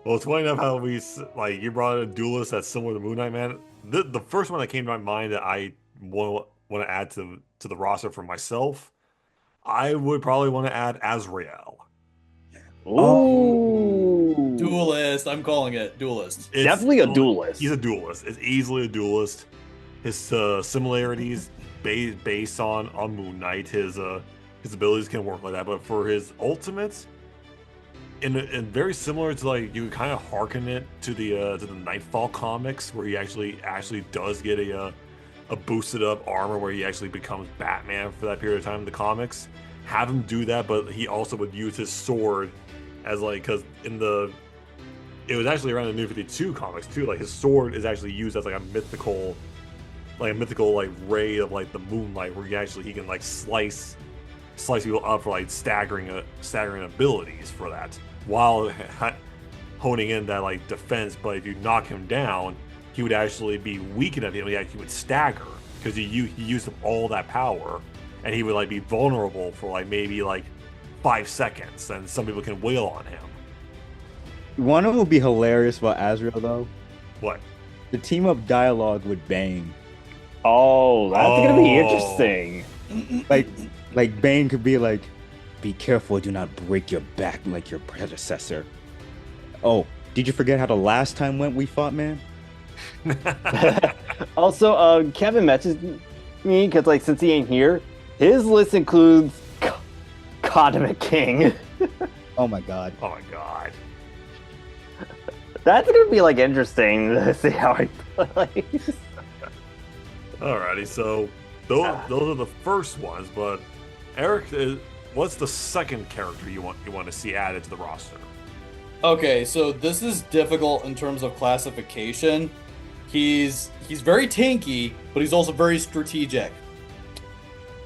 Well, it's funny enough how you brought in a duelist that's similar to Moon Knight, man. The first one that came to my mind that I want to add to the roster for myself, I would probably want to add Azrael. Ooh. Duelist. I'm calling it duelist. It's- Definitely a duelist. He's a duelist. It's easily a duelist. His similarities based on Moon Knight, his abilities can work like that. But for his ultimates, and very similar to like you kind of harken it to the Nightfall comics, where he actually does get a boosted up armor where he actually becomes Batman for that period of time in the comics. Have him do that, but he also would use his sword as because it was actually around the New 52 comics too. Like his sword is actually used as like a mythical like a mythical like ray of like the moonlight, where he can like slice people up for like staggering abilities for that, while honing in that like defense. But if you knock him down, he would actually be weak enough. He would stagger because he used up all that power, and he would like be vulnerable for like maybe like 5 seconds, and some people can wail on him. One of them would be hilarious about Azrael though. What? The team up dialogue with Bane. Oh, that's gonna be interesting. Like Bane could be like, "Be careful, do not break your back like your predecessor." Oh, did you forget how the last time went we fought, man? Also, Kevin messaged me because, like, since he ain't here, his list includes Condiment King. Oh my god. Oh my god. That's gonna be like interesting to see how he plays. Alrighty, so those are the first ones, but Eric, what's the second character you want to see added to the roster? Okay, so this is difficult in terms of classification. He's very tanky, but he's also very strategic.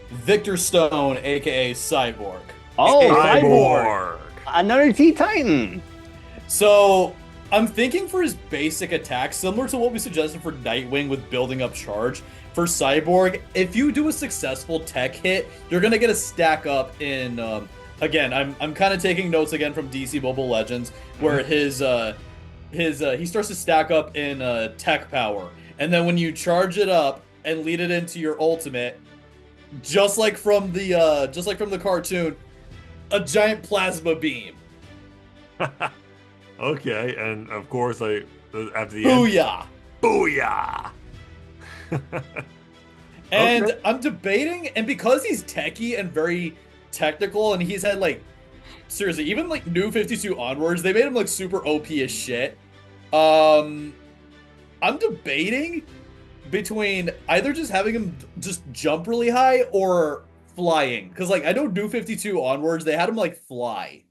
Victor Stone, aka Cyborg. Oh, Cyborg! Another Teen Titan! So I'm thinking for his basic attack, similar to what we suggested for Nightwing with building up charge. For Cyborg, if you do a successful tech hit, you're gonna get a stack up in. Again, I'm kind of taking notes again from DC Mobile Legends, where he starts to stack up in tech power, and then when you charge it up and lead it into your ultimate, just like from the cartoon, a giant plasma beam. Okay, and of course, after the Booyah! end, booyah! And Okay. I'm debating, and because he's techie and very technical, and he's had like, seriously, even like New 52 onwards, they made him like super OP as shit. I'm debating between either just having him just jump really high or flying, because like I know New 52 onwards, they had him like fly.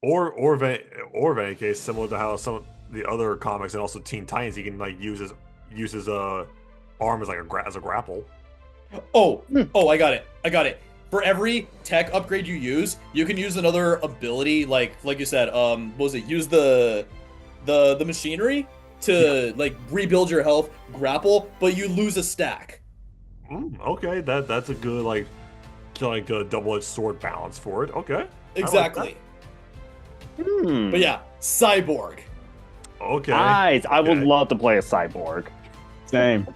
Or if any case, similar to how some of the other comics and also Teen Titans, he can like use his arm as like as a grapple. Oh, I got it. For every tech upgrade you use, you can use another ability, like you said, what was it? Use the machinery to like rebuild your health, grapple, but you lose a stack. Okay, that's a good like a double-edged sword balance for it. Okay, Exactly. But yeah, Cyborg. Okay. Nice. I would Okay. love to play a Cyborg. Same.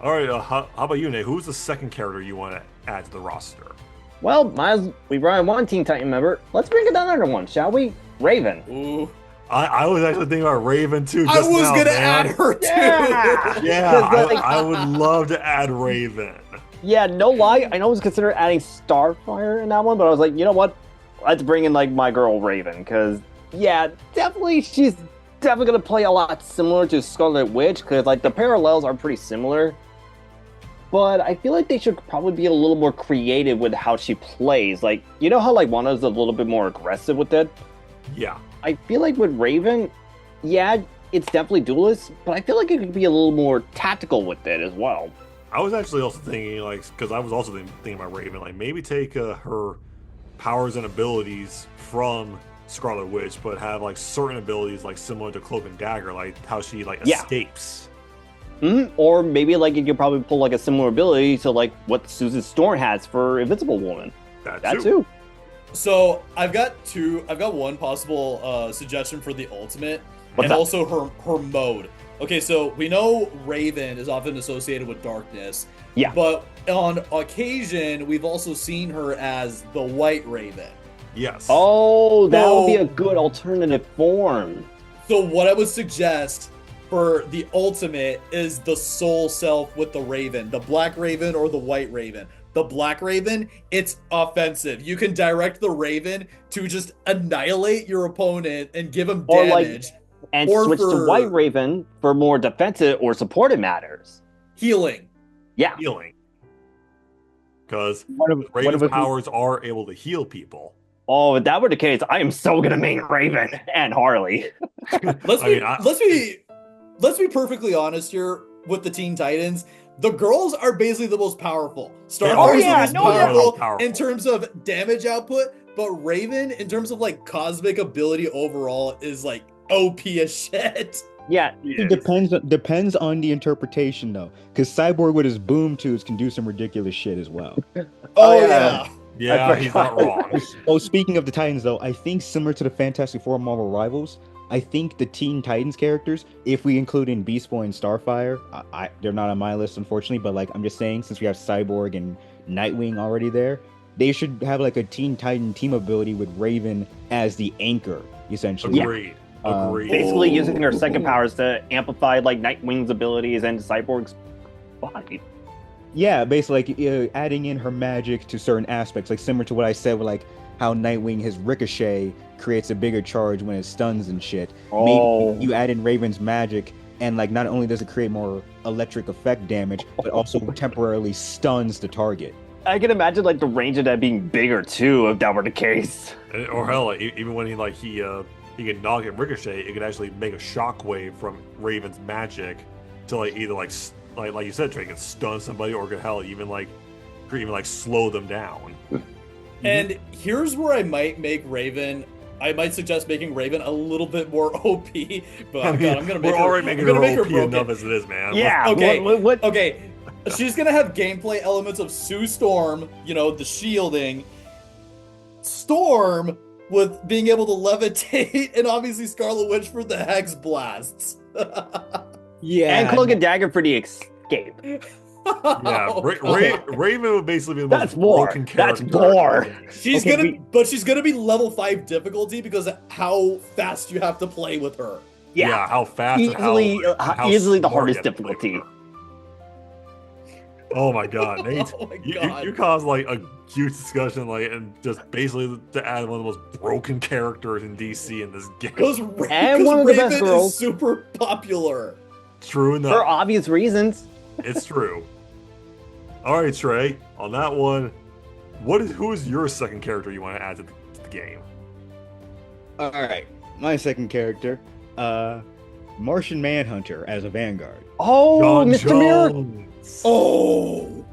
All right. How about you, Nate? Who's the second character you want to add to the roster? Well, we brought in one Teen Titan member. Let's bring in another one, shall we? Raven. Ooh. I was actually thinking about Raven too. I just was now, gonna man. add her too. Yeah. Yeah, 'Cause, like- I would love to add Raven. Yeah, no lie. I know I was considering adding Starfire in that one, but I was like, you know what? Let's bring in like my girl Raven, because yeah, definitely she's definitely gonna play a lot similar to Scarlet Witch, because like the parallels are pretty similar. But I feel like they should probably be a little more creative with how she plays. Like, you know how like Wana's a little bit more aggressive with it? Yeah. I feel like with Raven, yeah, it's definitely duelist, but I feel like it could be a little more tactical with it as well. I was actually also thinking, like, because I was also thinking about Raven, like maybe take her powers and abilities from Scarlet Witch, but have like certain abilities like similar to Cloak and Dagger, like how she like Yeah. escapes. Or maybe like you could probably pull like a similar ability to like what Susan Storm has for Invincible Woman. That too. So I've got one possible suggestion for the ultimate, What's and that? also her mode. Okay, so we know Raven is often associated with darkness. Yeah. But on occasion, we've also seen her as the White Raven. Yes. Oh, that would be So- a good alternative form. So what I would suggest for the ultimate is the soul self with the Raven, the Black Raven or the White Raven. The Black Raven, it's offensive. You can direct the Raven to just annihilate your opponent and give him Or, like, damage. And Or switch to for- White Raven for more defensive or supportive matters. Healing. Yeah. Healing. Because What if Raven's we- powers are able to heal people. Oh, if that were the case, I am so gonna main Raven and Harley. Let's I be mean, let's be perfectly honest here with the Teen Titans. the girls are basically the most powerful. They Starfire are is yeah, the no, most yeah. powerful Powerful. in terms of damage output, but Raven, in terms of like cosmic ability overall, is like OP as shit. Yeah, It depends on the interpretation though, because Cyborg with his boom tubes can do some ridiculous shit as well. Oh, yeah. yeah. Yeah, I he's not forgot. wrong. Oh, speaking of the Titans though, I think similar to the Fantastic Four Marvel Rivals, I think the Teen Titans characters, if we include in Beast Boy and Starfire, they're not on my list unfortunately, but like I'm just saying, since we have Cyborg and Nightwing already there, they should have like a Teen Titan team ability with Raven as the anchor, essentially. Agreed. Um, Agreed. basically using her second powers to amplify like Nightwing's abilities and Cyborg's body. Yeah, basically like adding in her magic to certain aspects, like similar to what I said with like how Nightwing, his ricochet creates a bigger charge when it stuns and shit. Oh. Maybe you add in Raven's magic, and like not only does it create more electric effect damage, but also temporarily stuns the target. I can imagine like the range of that being bigger too, if that were the case. Or hell, like, even when he can knock and ricochet, it could actually make a shockwave from Raven's magic to like either like you said, Trey, can stun somebody, or could hell even like slow them down. And here's where I might suggest making Raven a little bit more OP. But I mean, God, I'm gonna make we're her, already making I'm gonna her make her OP broken. enough as it is, man. Yeah. Okay. What? Okay, she's gonna have gameplay elements of Sue Storm, the shielding, Storm with being able to levitate, and obviously Scarlet Witch for the Hex blasts. Yeah, And Cloak and Dagger for the escape. Yeah, Raven would basically be the That's most more. broken That's character. more. She's Okay, she's gonna be level 5 difficulty because of how fast you have to play with her. Yeah, how fast Easily, and how easily the smart you hardest have to play with difficulty. her. Oh my god, Nate! Oh my you God. caused like a huge discussion, like, and just basically to add one of the most broken characters in DC in this game. Because And one of the best Raven girls. is super popular. True For enough, obvious reasons. it's true. All right, Trey. On that one, who is your second character you want to add to the game? All right, my second character, Martian Manhunter as a Vanguard. Oh, John Mr. Mirror. Jones. Oh,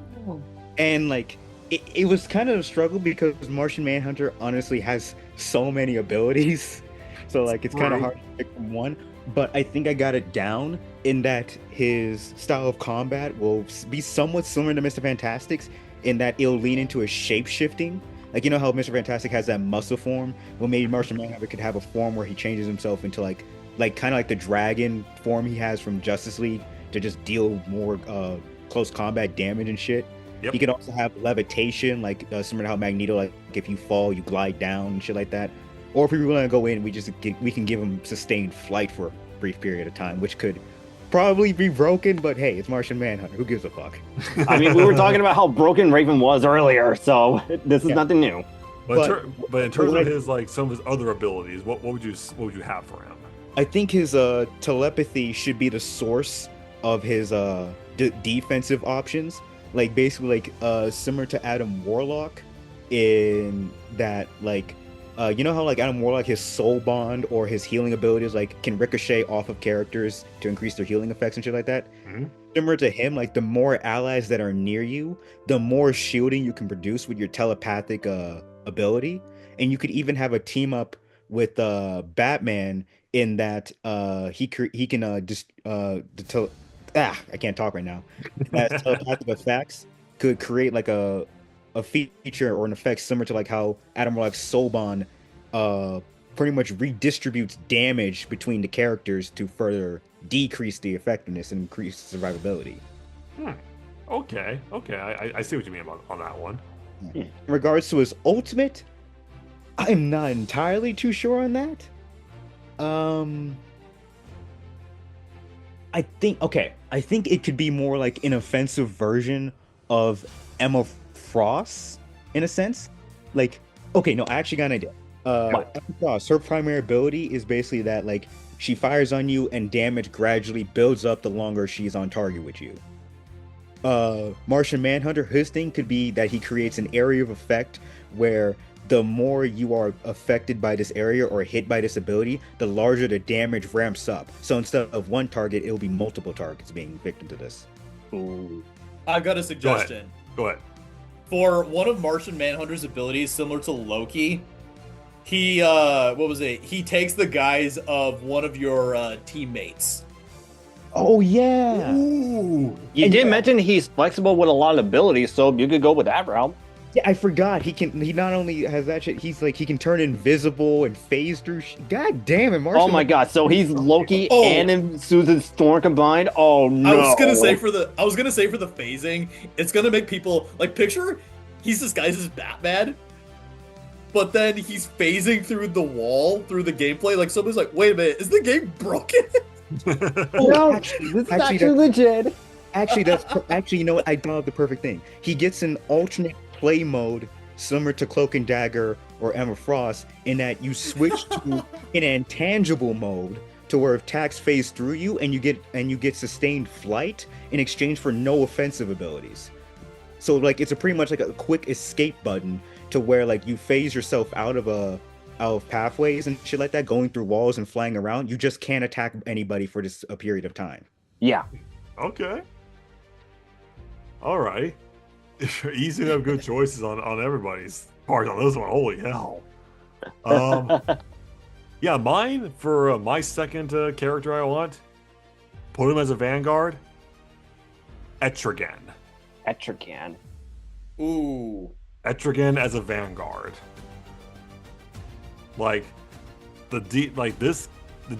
And like it was kind of a struggle because Martian Manhunter honestly has so many abilities. So like it's kind of Right. hard to pick from one. But I think I got it down in that his style of combat will be somewhat similar to Mr. Fantastic's in that it'll lean into a shape shifting. Like you know how Mr. Fantastic has that muscle form? Well maybe Martian Manhunter could have a form where he changes himself into like kind of like the dragon form he has from Justice League to just deal more close combat damage and shit. Yep. He could also have levitation, like similar to how Magneto, like if you fall, you glide down and shit like that. Or if we want to go in, we can give him sustained flight for a brief period of time, which could probably be broken. But hey, it's Martian Manhunter. Who gives a fuck? I mean, we were talking about how broken Raven was earlier, so this is Yeah. nothing new. But in terms but of his like some of his other abilities, what would you have for him? I think his telepathy should be the source of his defensive options. Like basically like similar to Adam Warlock in that like you know how like Adam Warlock his soul bond or his healing abilities like can ricochet off of characters to increase their healing effects and shit like that. Mhm. Similar to him, like the more allies that are near you, the more shielding you can produce with your telepathic ability, and you could even have a team up with Batman in that he can just I can't talk right now. As telepathic effects could create like a feature or an effect similar to like how Adam Warlock's soul bond pretty much redistributes damage between the characters to further decrease the effectiveness and increase survivability. Okay, I see what you mean on that one. In regards to his ultimate, I'm not entirely too sure on that. I think it could be more like an offensive version of Emma Frost in a sense. Like, okay, no, I actually got an idea. Emma Frost, her primary ability is basically that like she fires on you and damage gradually builds up the longer she's on target with you. Martian Manhunter, his thing could be that he creates an area of effect where the more you are affected by this area or hit by this ability, the larger the damage ramps up. So instead of one target, it'll be multiple targets being victim to this. Ooh. I've got a suggestion. Go ahead. For one of Martian Manhunter's abilities, similar to Loki, he what was it? He takes the guise of one of your teammates. Oh yeah. Ooh. You did mention he's flexible with a lot of abilities, so you could go with that route. Yeah, I forgot. He not only has that shit, he's like he can turn invisible and phase through. God damn it, Martian. Oh my god, so he's Loki Oh. and Susan Storm combined? Oh no. I was gonna say for the phasing, it's gonna make people like picture he's disguised as Batman, but then he's phasing through the wall through the gameplay. Like somebody's like, wait a minute, is the game broken? No, actually, this is actually, actually legit. Actually, you know what? I thought of the perfect thing. He gets an alternate play mode similar to Cloak and Dagger or Emma Frost, in that you switch to an intangible mode to where attacks phase through you and you get sustained flight in exchange for no offensive abilities. So like it's a pretty much like a quick escape button to where like you phase yourself out of pathways and shit like that, going through walls and flying around. You just can't attack anybody for just a period of time. Yeah. Okay. All right. Easy to have good choices on everybody's part on this one. Holy hell. Yeah, mine for my second character I want, put him as a Vanguard, Etrigan. Etrigan. Ooh. Etrigan as a Vanguard. Like the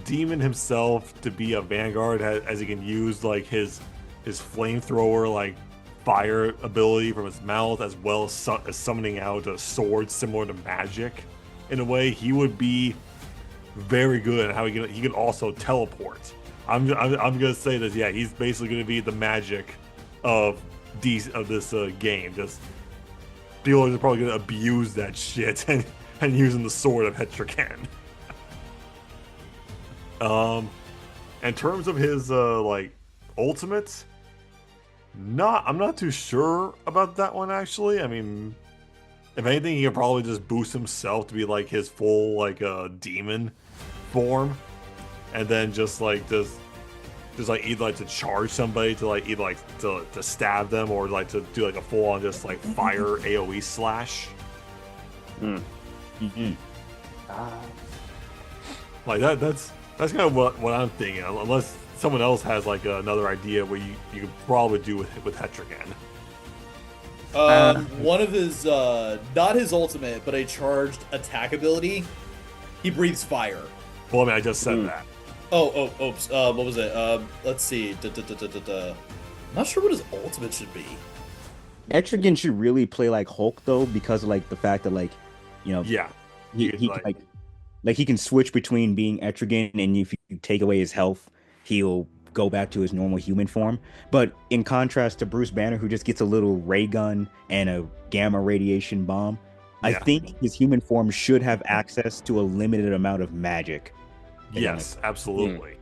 demon himself to be a Vanguard, as he can use like his flamethrower like fire ability from his mouth, as well as summoning out a sword similar to magic. In a way, he would be very good at how he can also teleport. I'm gonna say this. Yeah, he's basically gonna be the magic of this game. Just people are probably gonna abuse that shit and using the sword of Hetrican. In terms of his like ultimates, I'm not too sure about that one actually. I mean, if anything, he could probably just boost himself to be like his full like demon form, and then just like either like to charge somebody to like either like to stab them, or like to do like a full on just like fire AoE slash. Like that's kind of what I'm thinking, unless someone else has like another idea what you could probably do with Hetrigan. One of his not his ultimate, but a charged attack ability, he breathes fire. Well, I mean, I just said that. Oops. What was it? Let's see. Not sure what his ultimate should be. Etrigan should really play like Hulk though, because of like the fact that like, you know, Yeah, he he can switch between being Etrigan, and if you take away his health, he'll go back to his normal human form. But in contrast to Bruce Banner, who just gets a little ray gun and a gamma radiation bomb, I think his human form should have access to a limited amount of magic. Yes, absolutely.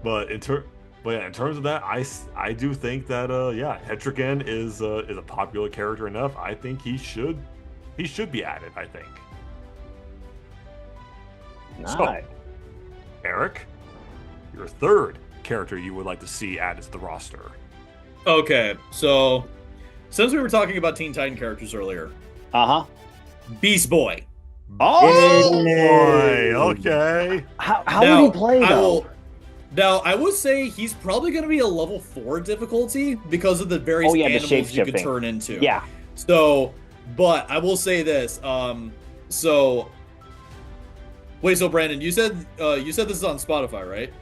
But in terms of that, I do think that Hetrigan is a popular character enough. I think he should be added. I think. Nice. So, Eric, your third character you would like to see added to the roster. Okay, so since we were talking about Teen Titan characters earlier, Beast Boy. Oh, Boy, okay. how would he play though? I will say he's probably going to be a level 4 difficulty because of the various the animals you can shape-shifting. turn into. Yeah. So, but I will say this. So Brandon, you said this is on Spotify, right?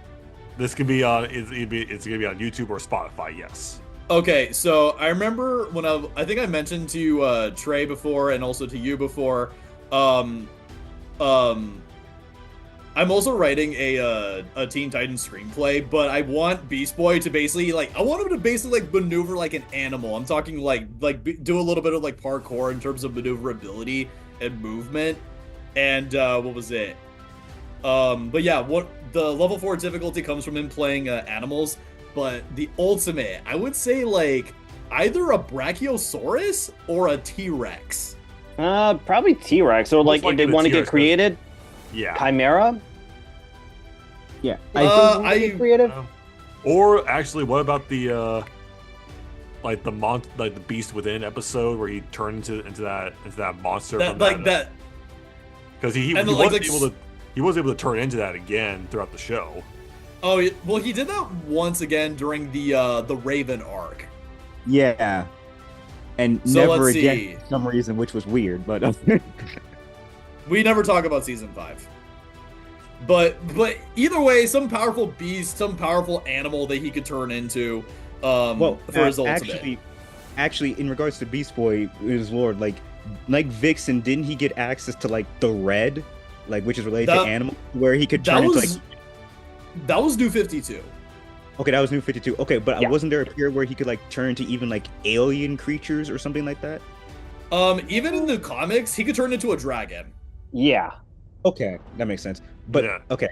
This could be on. It's gonna be on YouTube or Spotify. Yes. Okay, so I remember when I think I mentioned to Trey before and also to you before. I'm also writing a Teen Titans screenplay, but I want Beast Boy to basically I want him to basically maneuver like an animal. I'm talking do a little bit of parkour in terms of maneuverability and movement. And what was it? But yeah, what the level 4 difficulty comes from him playing animals, but the ultimate, I would say either a Brachiosaurus or a T-Rex. Probably T-Rex, or Most if they likely want to T-Rex, get created, Yeah. Chimera. Yeah, I think get creative. Or actually, what about the like the Beast Within episode where he turned into that monster That from like that. because he And was like, able to he was able to turn into that again throughout the show. Oh well, he did that once again during the Raven arc. Yeah. And So never let's again see. for some reason, which was weird, but We never talk about season 5. But either way, some powerful beast, some powerful animal that he could turn into for his ultimate. actually, in regards to Beast Boy, his lord, like Vixen, didn't he get access to like the red, like which is related to animal, where he could turn into like. That was New 52. Okay, that was New 52. Okay, but Yeah. wasn't there a period where he could like turn into even like alien creatures or something like that? Even in the comics, he could turn into a dragon. Yeah. Okay, that makes sense. But Yeah. okay,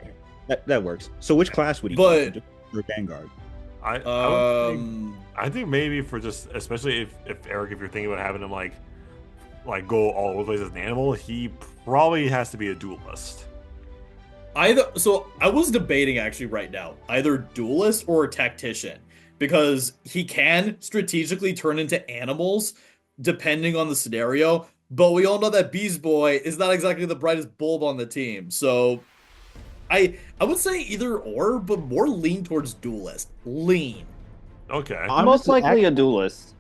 that works. So which class would he But- go for Vanguard? I think maybe for just especially if Eric, if you're thinking about having him like go all over the place as an animal, he probably has to be a duelist. So I was debating actually right now, either duelist or a tactician, because he can strategically turn into animals depending on the scenario, but we all know that Beast Boy is not exactly the brightest bulb on the team. So I would say either or, but more lean towards duelist. Lean. Okay. Most likely a duelist.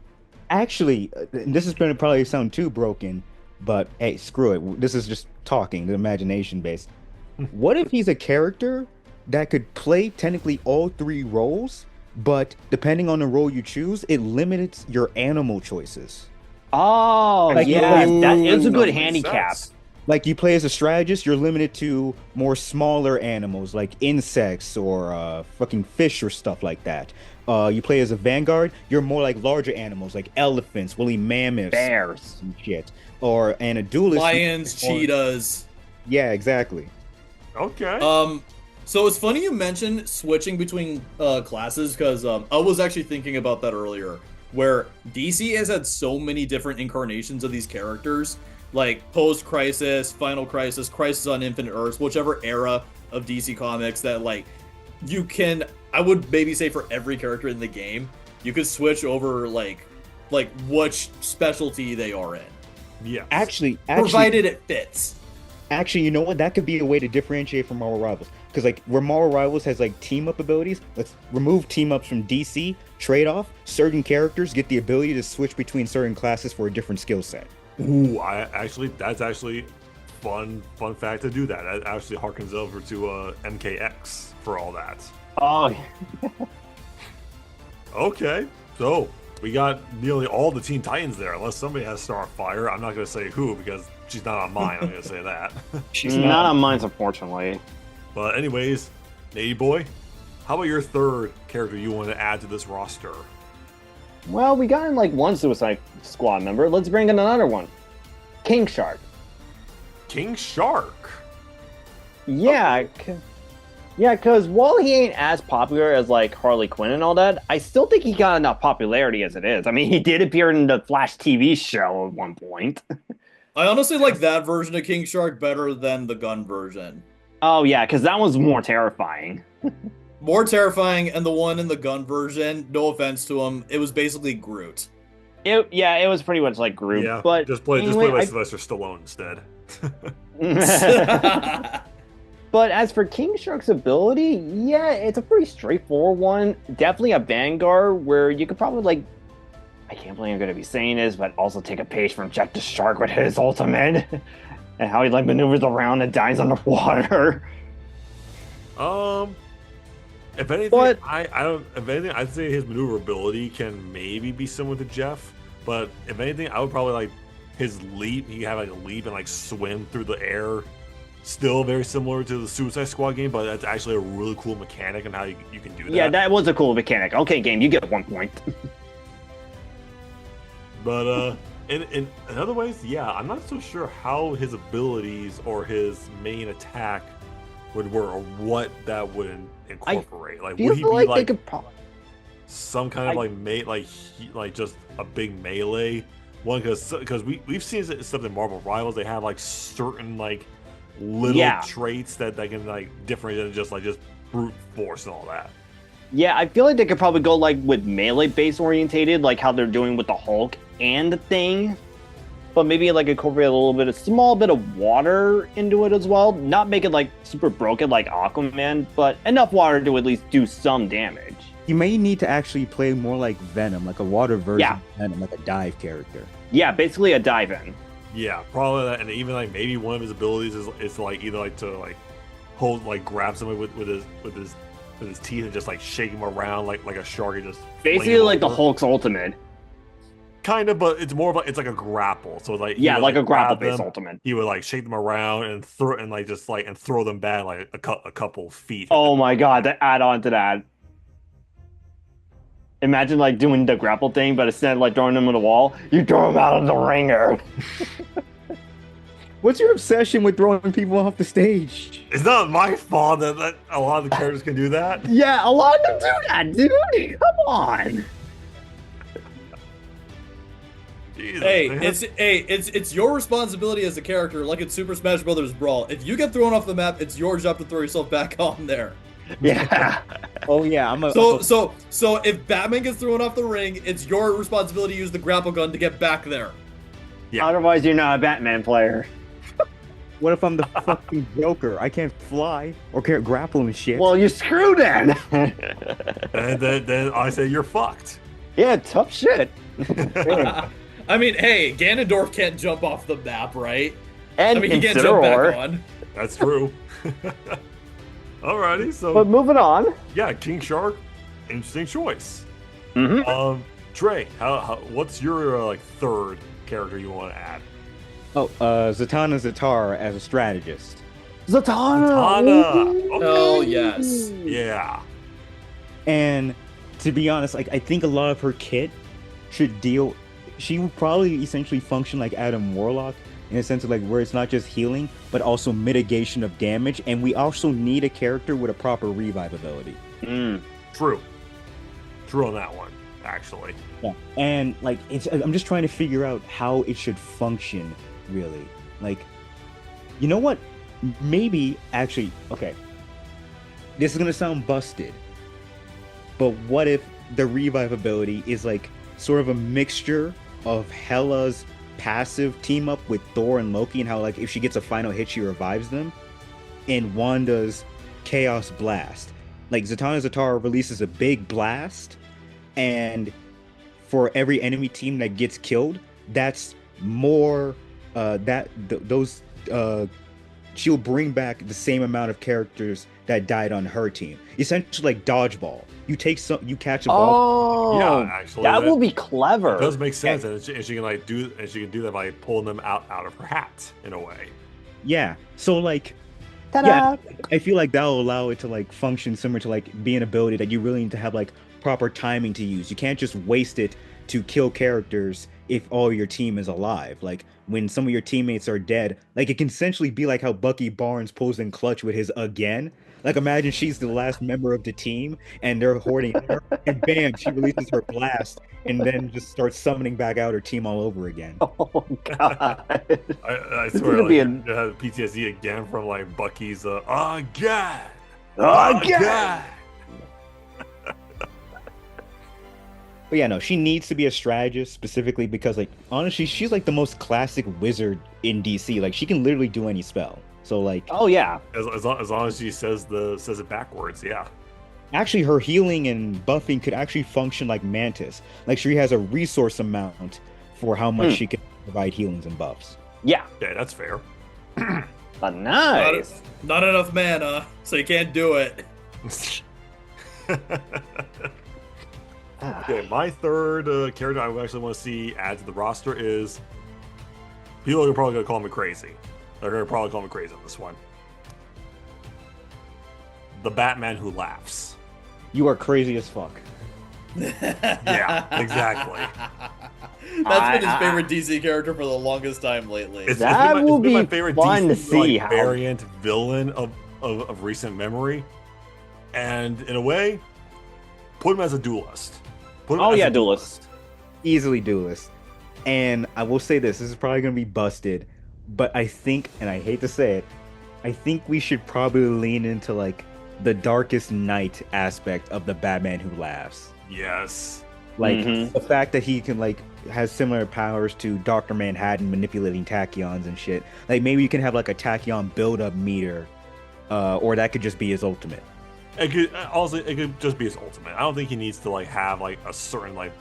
Actually, this is going to probably sound too broken, but hey, screw it. This is just talking, the imagination based. What if he's a character that could play technically all three roles, but depending on the role you choose, it limits your animal choices? Oh, Like, yeah, that is a Ooh, good that makes handicap. sense. Like you play as a strategist, you're limited to more smaller animals like insects or fucking fish or stuff like that. You play as a vanguard, you're more like larger animals like elephants, woolly mammoths, Bears. and shit. And a duelist, Lions, or- cheetahs. Yeah, exactly. Okay. So it's funny you mentioned switching between classes, because I was actually thinking about that earlier, where DC has had so many different incarnations of these characters, like post-Crisis, Final Crisis, Crisis on Infinite Earths, whichever era of DC Comics that like you can. I would maybe say for every character in the game, you could switch over like which specialty they are in, Yes. Actually, provided it fits. Actually, you know what? That could be a way to differentiate from Marvel Rivals. Because like where Marvel Rivals has like team up abilities, let's remove team ups from DC. Trade off. Certain characters get the ability to switch between certain classes for a different skill set. Ooh, that's actually fun fact to do that. That actually harkens over to MKX for all that. Oh, Okay, so we got nearly all the Teen Titans there, unless somebody has Starfire. I'm not gonna say who because she's not on mine. I'm gonna say that. She's not on mine, unfortunately. But anyways, Nady Boy, how about your third character you want to add to this roster? Well, we got in like one Suicide Squad member. Let's bring in another one. King Shark. King Shark. Yeah, because while he ain't as popular as like Harley Quinn and all that, I still think he got enough popularity as it is. I mean, he did appear in the Flash TV show at one point. I honestly like that version of King Shark better than the gun version. Oh yeah, because that one's more terrifying. More terrifying, and the one in the gun version, no offense to him, it was basically Groot. It was pretty much like Groot, Yeah, but just play anyway, by Sylvester Stallone instead. But as for King Shark's ability, yeah, it's a pretty straightforward one. Definitely a Vanguard where you could probably like, I can't believe I'm going to be saying this, but also take a page from Jack the Shark with his ultimate and how he like maneuvers around and dies underwater. If anything, But- I don't. If anything, I'd say his maneuverability can maybe be similar to Jeff. But if anything, I would probably like his leap. He have like a leap and like swim through the air. Still very similar to the Suicide Squad game, but that's actually a really cool mechanic and how you can do that. Yeah, that was a cool mechanic. Okay, game, you get 1 point. But in other ways, yeah, I'm not so sure how his abilities or his main attack would work or what that would incorporate. Like, would he Feel be like like they could probably. some kind of like just a big melee one? Because we've seen stuff in Marvel Rivals. They have like certain like little Yeah. traits that can like different than just brute force and all that. Yeah, I feel like they could probably go like with melee base orientated, like how they're doing with the Hulk and the Thing, but maybe like incorporate a little bit, a small bit of water into it as well. Not make it like super broken like Aquaman, but enough water to at least do some damage. You may need to actually play more like Venom, like a water version Yeah. of Venom, like a dive character. Yeah, basically a dive in. Yeah, probably that, and even like maybe one of his abilities is to like either like to like hold like grab somebody with his teeth and just like shake him around like a shark and just fling Basically him like the over. Hulk's ultimate. Kind of, but it's more of it's like a grapple. So like he Yeah, would, like a grapple grab based them, ultimate. he would like shake them around and throw and like just like and throw them back like a couple feet. Oh my god, to add on to that. Imagine like doing the grapple thing, but instead of like throwing them on the wall, you throw them out of the ringer. What's your obsession with throwing people off the stage? It's not my fault that a lot of the characters can do that. Yeah, a lot of them do that, dude. Come on. Jesus, Hey, man. it's your responsibility as a character, like in Super Smash Bros. Brawl. If you get thrown off the map, it's your job to throw yourself back on there. Yeah. Oh yeah, So if Batman gets thrown off the ring, it's your responsibility to use the grapple gun to get back there. Yeah. Otherwise, you're not a Batman player. What if I'm the fucking Joker? I can't fly or can't grapple and shit. Well, you're screwed then. And then I say you're fucked. Yeah, tough shit. I mean, hey, Ganondorf can't jump off the map, right? And I mean, he can't jump Incineroar. back on. That's true. Alrighty, so But moving on. yeah, King Shark, interesting choice. Mhm. Trey, how what's your like third character you want to add? Zatanna Zatara as a strategist. Zatanna. Zatanna. Okay. Oh, yes. Yeah. And to be honest, like I think a lot of her kit should deal. She would probably essentially function like Adam Warlock in a sense of like where it's not just healing, but also mitigation of damage. And we also need a character with a proper revive ability. Mm. True. True on that one, actually. Yeah. And like I'm just trying to figure out how it should function really. Like, you know what? Maybe actually, okay. This is gonna sound busted, but what if the revive ability is like sort of a mixture of Hela's passive team up with Thor and Loki, and how like if she gets a final hit, she revives them, and Wanda's Chaos Blast. Like Zatanna Zatara releases a big blast, and for every enemy team that gets killed, that's more she'll bring back the same amount of characters that died on her team. Essentially like dodgeball. You catch a ball. Oh, Yeah, actually, that that- will be clever. It does make sense, and she can like do that by pulling them out of her hat in a way. Yeah. So like Ta-da! yeah, I feel like that will allow it to like function similar to like be an ability that you really need to have like proper timing to use. You can't just waste it to kill characters if all your team is alive. Like when some of your teammates are dead, like it can essentially be like how Bucky Barnes pulls in clutch with his again. Like imagine she's the last member of the team and they're hoarding her, and bam, she releases her blast and then just starts summoning back out her team all over again. Oh god. I It's swear, gonna like, be you had PTSD again from like Bucky's again. Again! But yeah, no, she needs to be a strategist specifically because, like, honestly, she's like the most classic wizard in DC. Like, she can literally do any spell. So, like, Oh yeah. As long as she says it backwards, yeah. actually, her healing and buffing could actually function like Mantis. Like, she has a resource amount for how much she can provide healings and buffs. Yeah. Okay, that's fair. But nice. Not enough mana, so you can't do it. Okay, my third character I actually want to see add to the roster is people are probably gonna call me crazy. They're gonna probably call me crazy on this one. The Batman who laughs. You are crazy as fuck. Yeah, exactly. That's been his favorite DC character for the longest time lately. That will been my be favorite fun to DC, see how- variant villain of recent memory, and in a way, put him as a duelist. Put him Oh as yeah, a duelist. Easily duelist. And I will say this is probably going to be busted, but I think, and I hate to say it, I think we should probably lean into like the darkest night aspect of the Batman Who Laughs. Yes. Like Mhm. the fact that he can like has similar powers to Dr. Manhattan manipulating tachyons and shit. Like maybe you can have like a tachyon build-up meter, or that could just be his ultimate. It could also it could just be his ultimate. I don't think he needs to like have like a certain like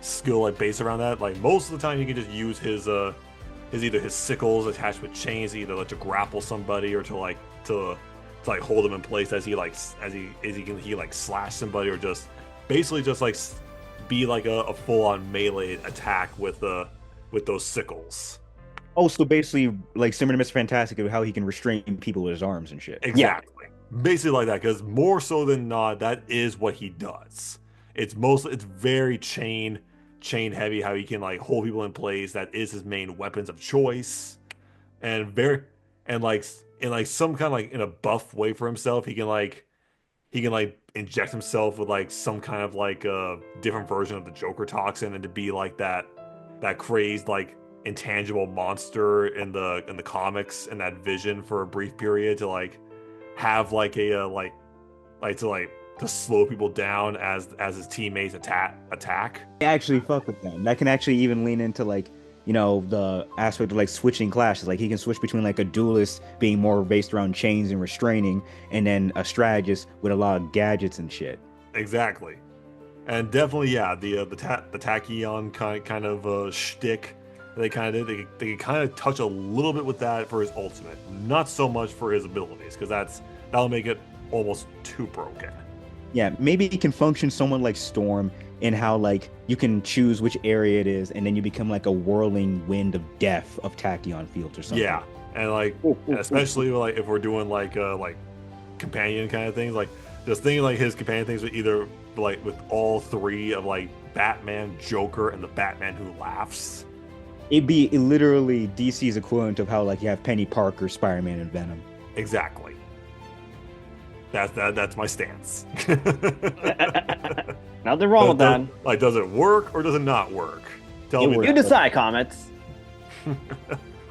skill like base around that. Like most of the time, he can just use his either his sickles attached with chains, either like to grapple somebody or to like hold him in place as he like slash somebody, or just basically just like be like a full on melee attack with those sickles. Oh, so basically like similar to Mr. Fantastic of how he can restrain people with his arms and shit. Exactly. Basically like that, because more so than not, that is what he does. It's very chain heavy, how he can like hold people in place. That is his main weapons of choice. And like in like some kind of like in a buff way for himself, he can like inject himself with like some kind of like different version of the Joker toxin, and to be like that crazed like intangible monster in the comics, and that Vision for a brief period to like have like a to slow people down as his teammates attack. I actually fuck with them. That can actually even lean into like, you know, the aspect of like switching classes. Like he can switch between like a duelist being more based around chains and restraining, and then a strategist with a lot of gadgets and shit. Exactly. And definitely, yeah, the tachyon kind of shtick they kind of did. They kind of touch a little bit with that for his ultimate, not so much for his abilities, because that'll make it almost too broken. Yeah, maybe it can function somewhat like Storm in how like you can choose which area it is, and then you become like a whirling wind of death of tachyon fields or something. Yeah, and like and especially like if we're doing like companion kind of things, like just thinking like his companion things with either like with all three of like Batman, Joker, and the Batman Who Laughs. It'd be literally DC's equivalent of how like you have Penny Parker, Spider-Man, and Venom. Exactly. That's my stance. Nothing wrong with that. Like, does it work or does it not work? Tell me. You decide, Comets.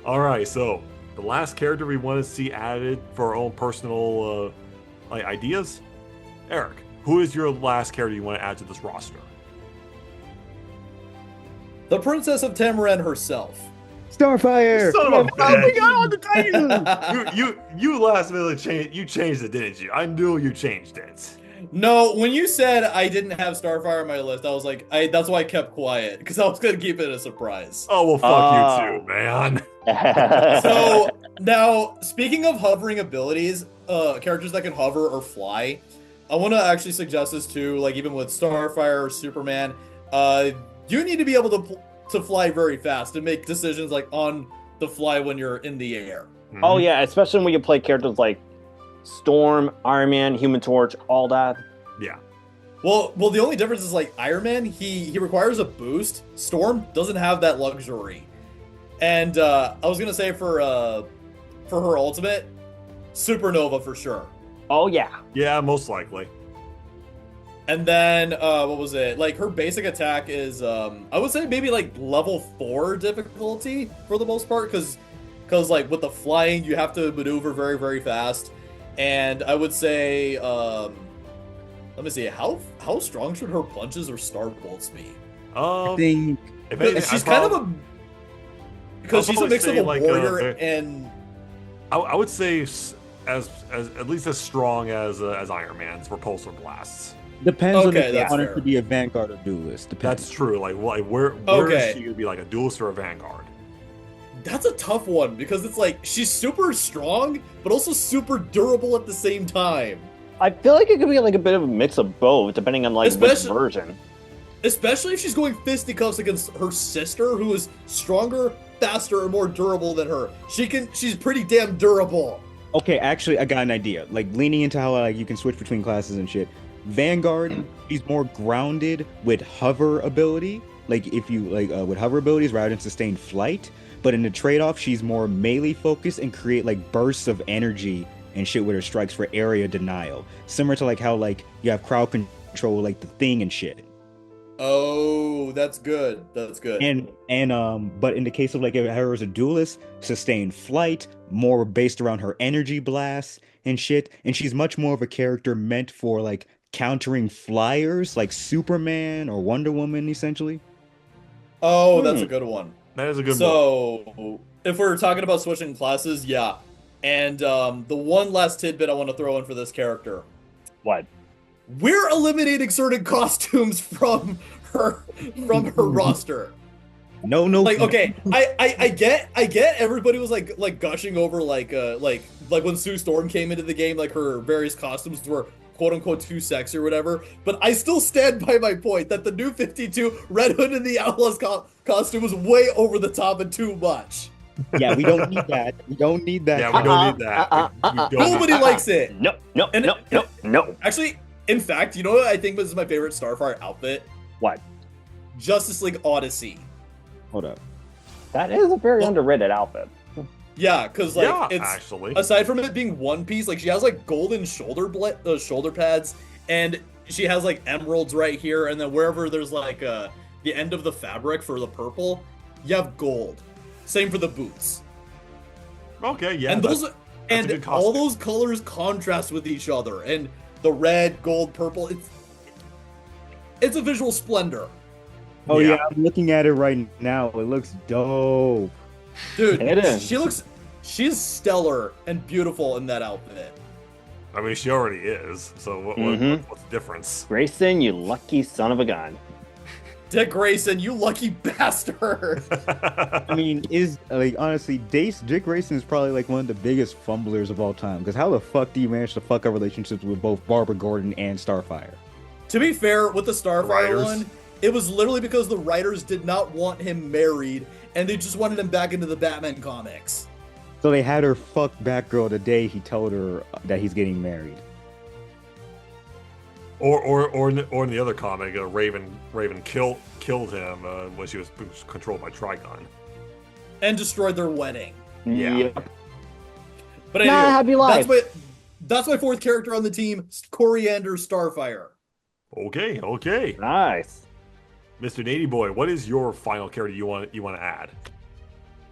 All right, so the last character we want to see added for our own personal like ideas. Eric, who is your last character you want to add to this roster? The Princess of Tamaran herself. Starfire! Son of a bitch. we got on the title! You last minute changed it, didn't you? I knew you changed it. No, when you said I didn't have Starfire on my list, I was like, that's why I kept quiet, because I was gonna keep it a surprise. Oh well, fuck you too, man. So now, speaking of hovering abilities, characters that can hover or fly, I want to actually suggest this too. Like even with Starfire or Superman, you need to be able to fly very fast and make decisions like on the fly when you're in the air. Oh yeah, especially when you play characters like Storm, Iron Man, Human Torch, all that. Yeah. Well, the only difference is like Iron Man, he requires a boost. Storm doesn't have that luxury. And I was gonna say for her ultimate, Supernova for sure. Oh yeah. Yeah, most likely. And then what was it? Like her basic attack is I would say maybe like level 4 difficulty for the most part, because like with the flying you have to maneuver very, very fast. And I would say let me see, how strong should her punches or star bolts be? I think If anything, She's kind of a, because she's a mix of a like, warrior and I would say as at least as strong as Iron Man's repulsor blasts. depends on Okay, if you that's want her fair. to be a vanguard or duelist. Depends. That's true. Like where Okay. is she gonna be, like a duelist or a vanguard? that's a tough one because it's like she's super strong but also super durable at the same time. I feel like it could be like a bit of a mix of both, depending on like which Especially- version. Especially if she's going fisticuffs against her sister, who is stronger, faster, and more durable than her. She's pretty damn durable. Okay, actually, I got an idea. Like leaning into how like you can switch between classes and shit. Vanguard, she's more grounded with hover ability. Like if you like with hover abilities rather than sustained flight. But in the trade-off, she's more melee focused and create like bursts of energy and shit with her strikes for area denial. Similar to like how like you have crowd control like the Thing and shit. Oh, that's good. That's good. But in the case of like her as a duelist, sustained flight, more based around her energy blasts and shit, and she's much more of a character meant for like countering flyers, like Superman or Wonder Woman, essentially. Oh, that's a good one. That is a good one. So, if we're talking about switching classes, yeah. And the one last tidbit I want to throw in for this character. What? We're eliminating certain costumes from her roster. No. Like, okay, I get everybody was like gushing over like when Sue Storm came into the game, like her various costumes were quote unquote too sexy or whatever. But I still stand by my point that the new 52 Red Hood and the Outlaws costume was way over the top and too much. Yeah, we don't need that. We don't need that. Yeah, we don't need that. We don't Nobody likes it. No. Actually, in fact, you know what I think was my favorite Starfire outfit? What? Justice League Odyssey. Hold up. That is a very underrated outfit. Yeah, because like Yeah, it's actually. aside from it being one piece, like she has like golden shoulder pads, and she has like emeralds right here, and then wherever there's like the end of the fabric for the purple, you have gold. Same for the boots. Okay, yeah. And those a and good all costume. those colors contrast with each other, and the red, gold, purple. It's a visual splendor, Oh Yeah. yeah, I'm looking at it right now. It looks dope. dude. It is. She's stellar and beautiful in that outfit. I mean, she already is. So what's the difference? Grayson, you lucky son of a gun. Dick Grayson, you lucky bastard. I mean, honestly, Dick Grayson is probably like one of the biggest fumblers of all time. Because how the fuck do you manage to fuck up relationships with both Barbara Gordon and Starfire? To be fair, with the Starfire Writers. one, it was literally because the writers did not want him married, and they just wanted him back into the Batman comics. So they had her fuck Batgirl the day he told her that he's getting married. Or in the other comic, Raven killed him when she was controlled by Trigon. And destroyed their wedding. Yeah. Yep. But Not a anyway, happy life. that's my fourth character on the team, Coriander Starfire. Okay. Nice. Mr. Nady Boy, what is your final character you want to add?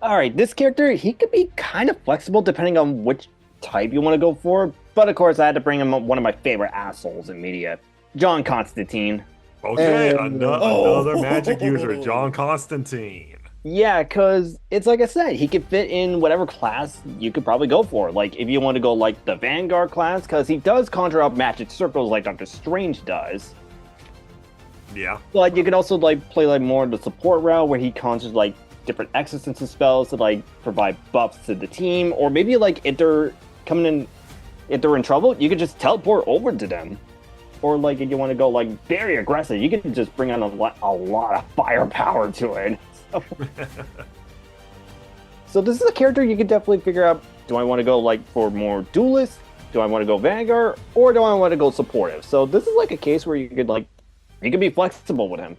All right, this character, he could be kind of flexible depending on which type you want to go for. But of course, I had to bring him one of my favorite assholes in media, John Constantine. Okay, And- another magic user, John Constantine. Yeah, because it's like I said, he could fit in whatever class you could probably go for. Like, if you want to go like the Vanguard class, because he does conjure up magic circles like Doctor Strange does. Yeah. But you could also like play like more the support route where he conjures like different exorcism spells to like provide buffs to the team, or maybe like if they're in trouble, you could just teleport over to them. Or like if you want to go like very aggressive, you can just bring on a lot of firepower to it. So this is a character you could definitely figure out. Do I want to go like for more duelist? Do I want to go Vanguard? Or do I want to go supportive? So this is like a case where you could be flexible with him.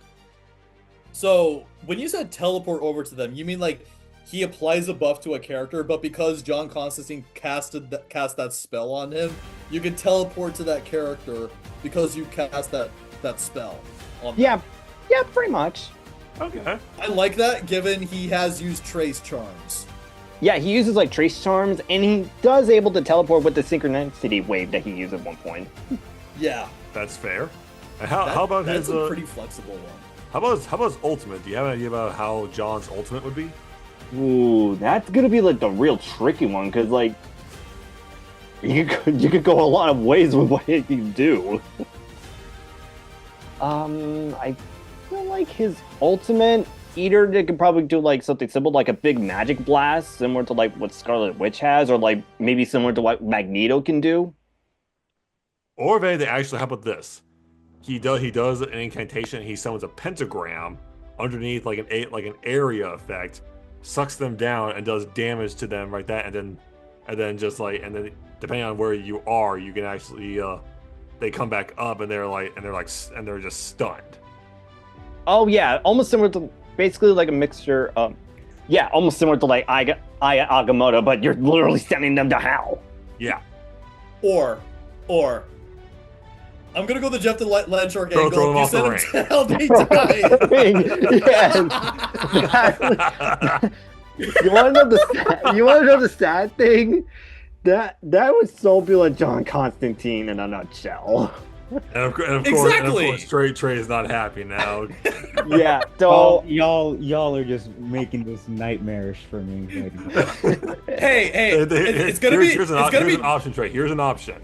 So, when you said teleport over to them, you mean like he applies a buff to a character, but because John Constantine cast that spell on him, you can teleport to that character because you cast that spell on them. Yeah, pretty much. Okay. I like that, given he has used Trace Charms. Yeah, he uses like trace charms, and he does able to teleport with the synchronicity wave that he used at one point. Yeah, That's fair. And how about that's his a pretty flexible one. how about his ultimate? Do you have an idea about how John's ultimate would be? Ooh, that's gonna be like the real tricky one, because like you could go a lot of ways with what he can do. I feel like his ultimate, either they could probably do like something simple, like a big magic blast, similar to like what Scarlet Witch has, or like maybe similar to what Magneto can do. Or if anything, actually, how about this? He does an incantation. He summons a pentagram underneath like an area effect, sucks them down and does damage to them right that, and then depending on where you are, you can actually they come back up and they're just stunned. Oh yeah, almost similar to basically like a mixture of, yeah, almost similar to like Aya Agamotto, but you're literally sending them to hell. Yeah. Or I'm gonna go the Jeff the Landshark Throw angle. him You off the send him ring. to hell, they die. Yes. You want to know the sad thing? That would so be like John Constantine in a nutshell. And of course, Exactly. Straight Trey is not happy now. Yeah. Oh, So y'all are just making this nightmarish for me. Like, Hey, it's gonna be. Here's It's gonna be. an option, Trey. Here's an option.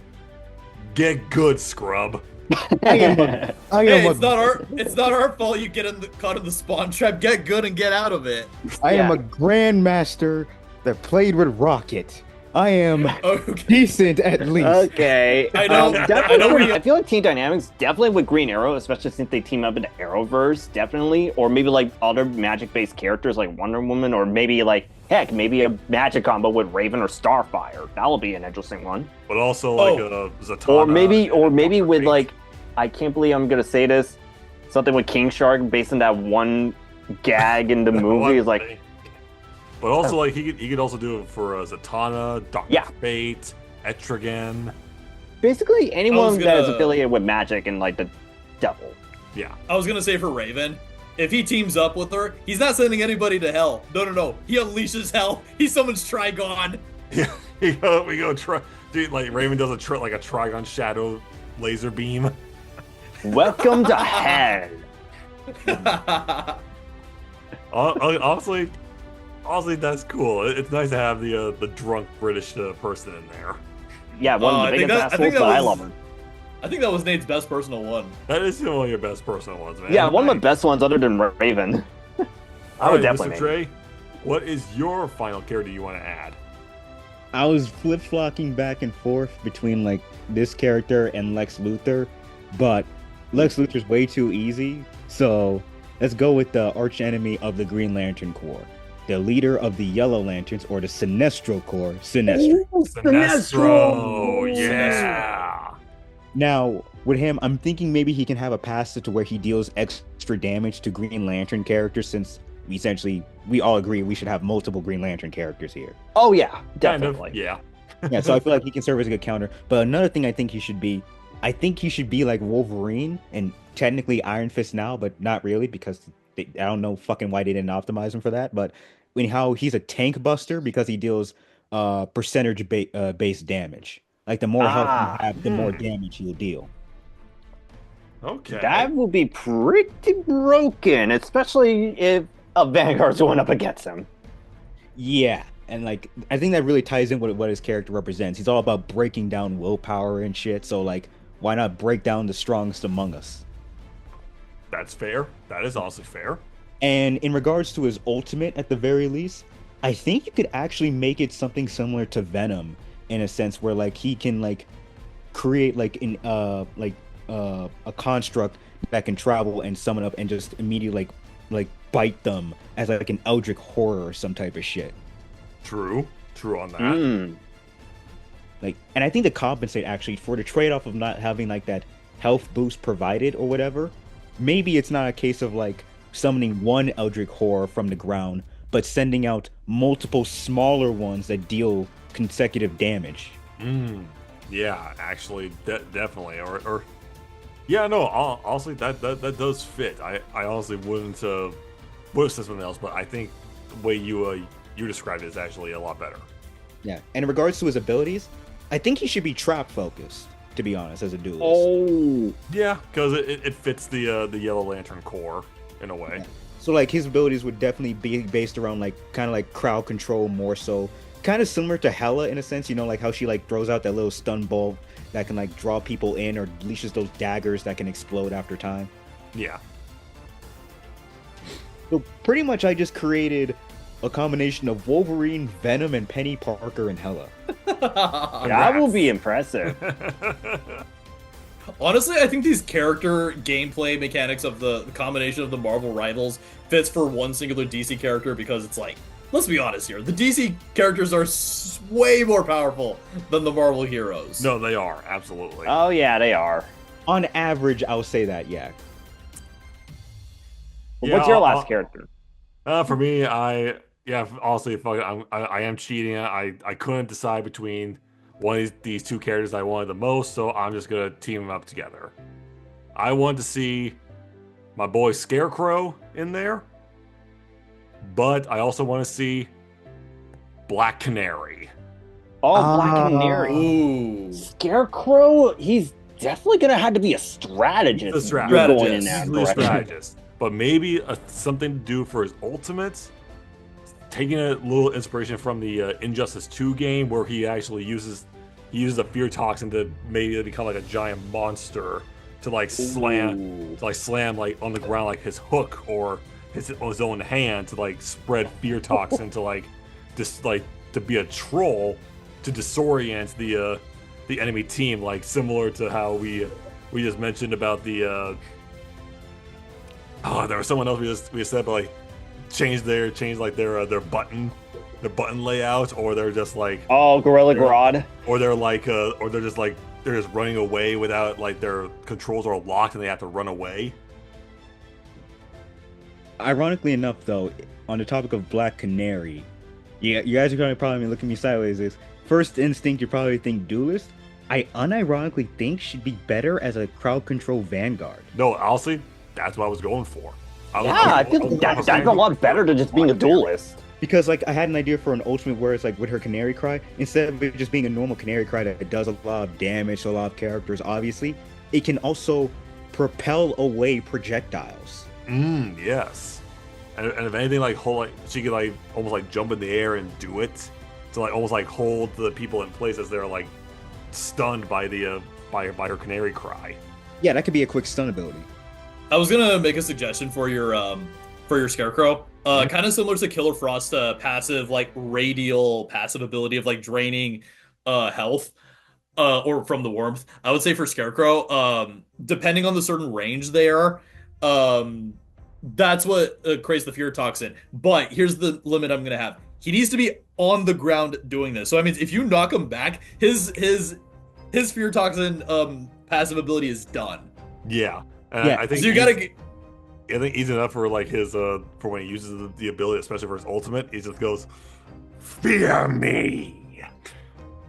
Get good, scrub. I am Hey, a, it's not our fault. You get caught in the spawn trap. Get good and get out of it. I am Yeah. a grandmaster that played with Rocket. I am Okay. decent at least. Okay. I know- Definitely. I know where you- I feel like Team Dynamics definitely with Green Arrow, especially since they team up into Arrowverse, definitely, or maybe like other magic-based characters like Wonder Woman, or maybe like heck, maybe a magic combo with Raven or Starfire. That'll be an interesting one. But also like Zatanna. Or maybe and with Fate. like, I can't believe I'm gonna say this, something with King Shark based on that one gag in the movie. Is like, But also, like he could also do it for Zatanna, Doctor Yeah. Fate, Etrigan. basically anyone that is gonna- affiliated with magic and like the devil. Yeah, I was gonna say for Raven, if he teams up with her, he's not sending anybody to hell. No. He unleashes hell. He summons Trigon. yeah. we go try. Dude, like Raven does a Trigon Shadow laser beam. Welcome to hell. Honestly, that's cool. It's nice to have the drunk British person in there. Yeah, one I of the think biggest that- I think assholes, but that I was- love him. I think that was Nate's best personal one. That is one of your best personal ones, man. Yeah, one of the best ones other than Raven. I All would right, definitely Mr. make Trey, what is your final character you want to add? I was flip-flopping back and forth between like this character and Lex Luthor, but Lex Luthor's way too easy. So let's go with the arch enemy of the Green Lantern Corps, the leader of the Yellow Lanterns, or the Sinestro Corps, Sinestro. Sinestro, yeah. Now, with him, I'm thinking maybe he can have a passive to where he deals extra damage to Green Lantern characters, since we all agree we should have multiple Green Lantern characters here. Oh yeah, Kind definitely. of, yeah. Yeah, so I feel like he can serve as a good counter. But another thing I think he should be like Wolverine and technically Iron Fist now, but not really because I don't know fucking why they didn't optimize him for that. But how he's a tank buster because he deals percentage based damage. Like the more health you have, the more damage he'll deal. Okay. That will be pretty broken, especially if a Vanguard's going up against him. Yeah, and like I think that really ties in with what his character represents. He's all about breaking down willpower and shit. So like, why not break down the strongest among us? That's fair. That is also fair. And in regards to his ultimate, at the very least, I think you could actually make it something similar to Venom in a sense where like he can like create like a construct that can travel and summon up and just immediately like bite them as like an Eldritch horror or some type of shit. True on that. Like, and I think to compensate actually for the trade-off of not having like that health boost provided or whatever, maybe it's not a case of like summoning one Eldritch horror from the ground, but sending out multiple smaller ones that deal consecutive damage. Yeah, actually, definitely. Or yeah, no. Honestly, that does fit. I honestly wouldn't have said something else, but I think the way you described it is actually a lot better. Yeah, and in regards to his abilities, I think he should be trap focused, to be honest, as a duelist. Oh, Yeah, because it fits the Yellow Lantern core in a way. Yeah. So like his abilities would definitely be based around like kind of like crowd control more so, kind of similar to Hela in a sense, you know, like how she like throws out that little stun bolt that can like draw people in, or leashes those daggers that can explode after time. Yeah. So pretty much I just created a combination of Wolverine, Venom, and Penny Parker and Hela. that will be impressive. Honestly, I think these character gameplay mechanics of the combination of the Marvel rivals fits for one singular DC character because it's like, let's be honest here, the DC characters are way more powerful than the Marvel heroes. No, they are absolutely. Oh yeah, they are. On average, I'll say that, yeah. What's your last character? For me, honestly, fuck it, I am cheating. I couldn't decide between one of these two characters I wanted the most, so I'm just gonna team them up together. I wanted to see my boy Scarecrow in there, but I also want to see Black Canary. Oh, Black Canary. Ooh. Scarecrow, he's definitely gonna have to be a strategist. He's a if you're going in strategist. that He's really a direction. strategist, but maybe something to do for his ultimate. Taking a little inspiration from the Injustice 2 game, where he actually uses a fear toxin to maybe become like a giant monster to like slam like on the ground like his hook or his own hand to like spread fear toxin to like just like to be a troll to disorient the enemy team, like similar to how we just mentioned about the there was someone else we just said, but like change their button layout, or they're just like Oh, Gorilla Grodd. or they're like or they're just running away without like their controls are locked and they have to run away. Ironically enough, though, on the topic of Black Canary, you guys are going to probably look at me sideways. Is first instinct you probably think Duelist. I unironically think should be better as a crowd control Vanguard. No, honestly, that's what I was going for. I feel like that's a lot better than just being a duelist. Because like I had an idea for an ultimate where it's like with her Canary Cry, instead of it just being a normal Canary Cry that does a lot of damage to a lot of characters, obviously, it can also propel away projectiles. Yes. And if anything, like she could like almost like jump in the air and do it to like almost like hold the people in place as they're like stunned by the by her Canary Cry. Yeah, that could be a quick stun ability. I was gonna make a suggestion for your Scarecrow. Kind of similar to Killer Frost passive, like radial passive ability of like draining health or from the warmth. I would say for Scarecrow, depending on the certain range they are, that's what creates the fear toxin. But here's the limit I'm gonna have. He needs to be on the ground doing this. So I mean, if you knock him back, his fear toxin passive ability is done. Yeah. And Yeah. I think So you gotta. I think easy enough for like his for when he uses the ability, especially for his ultimate, he just goes, "Fear me."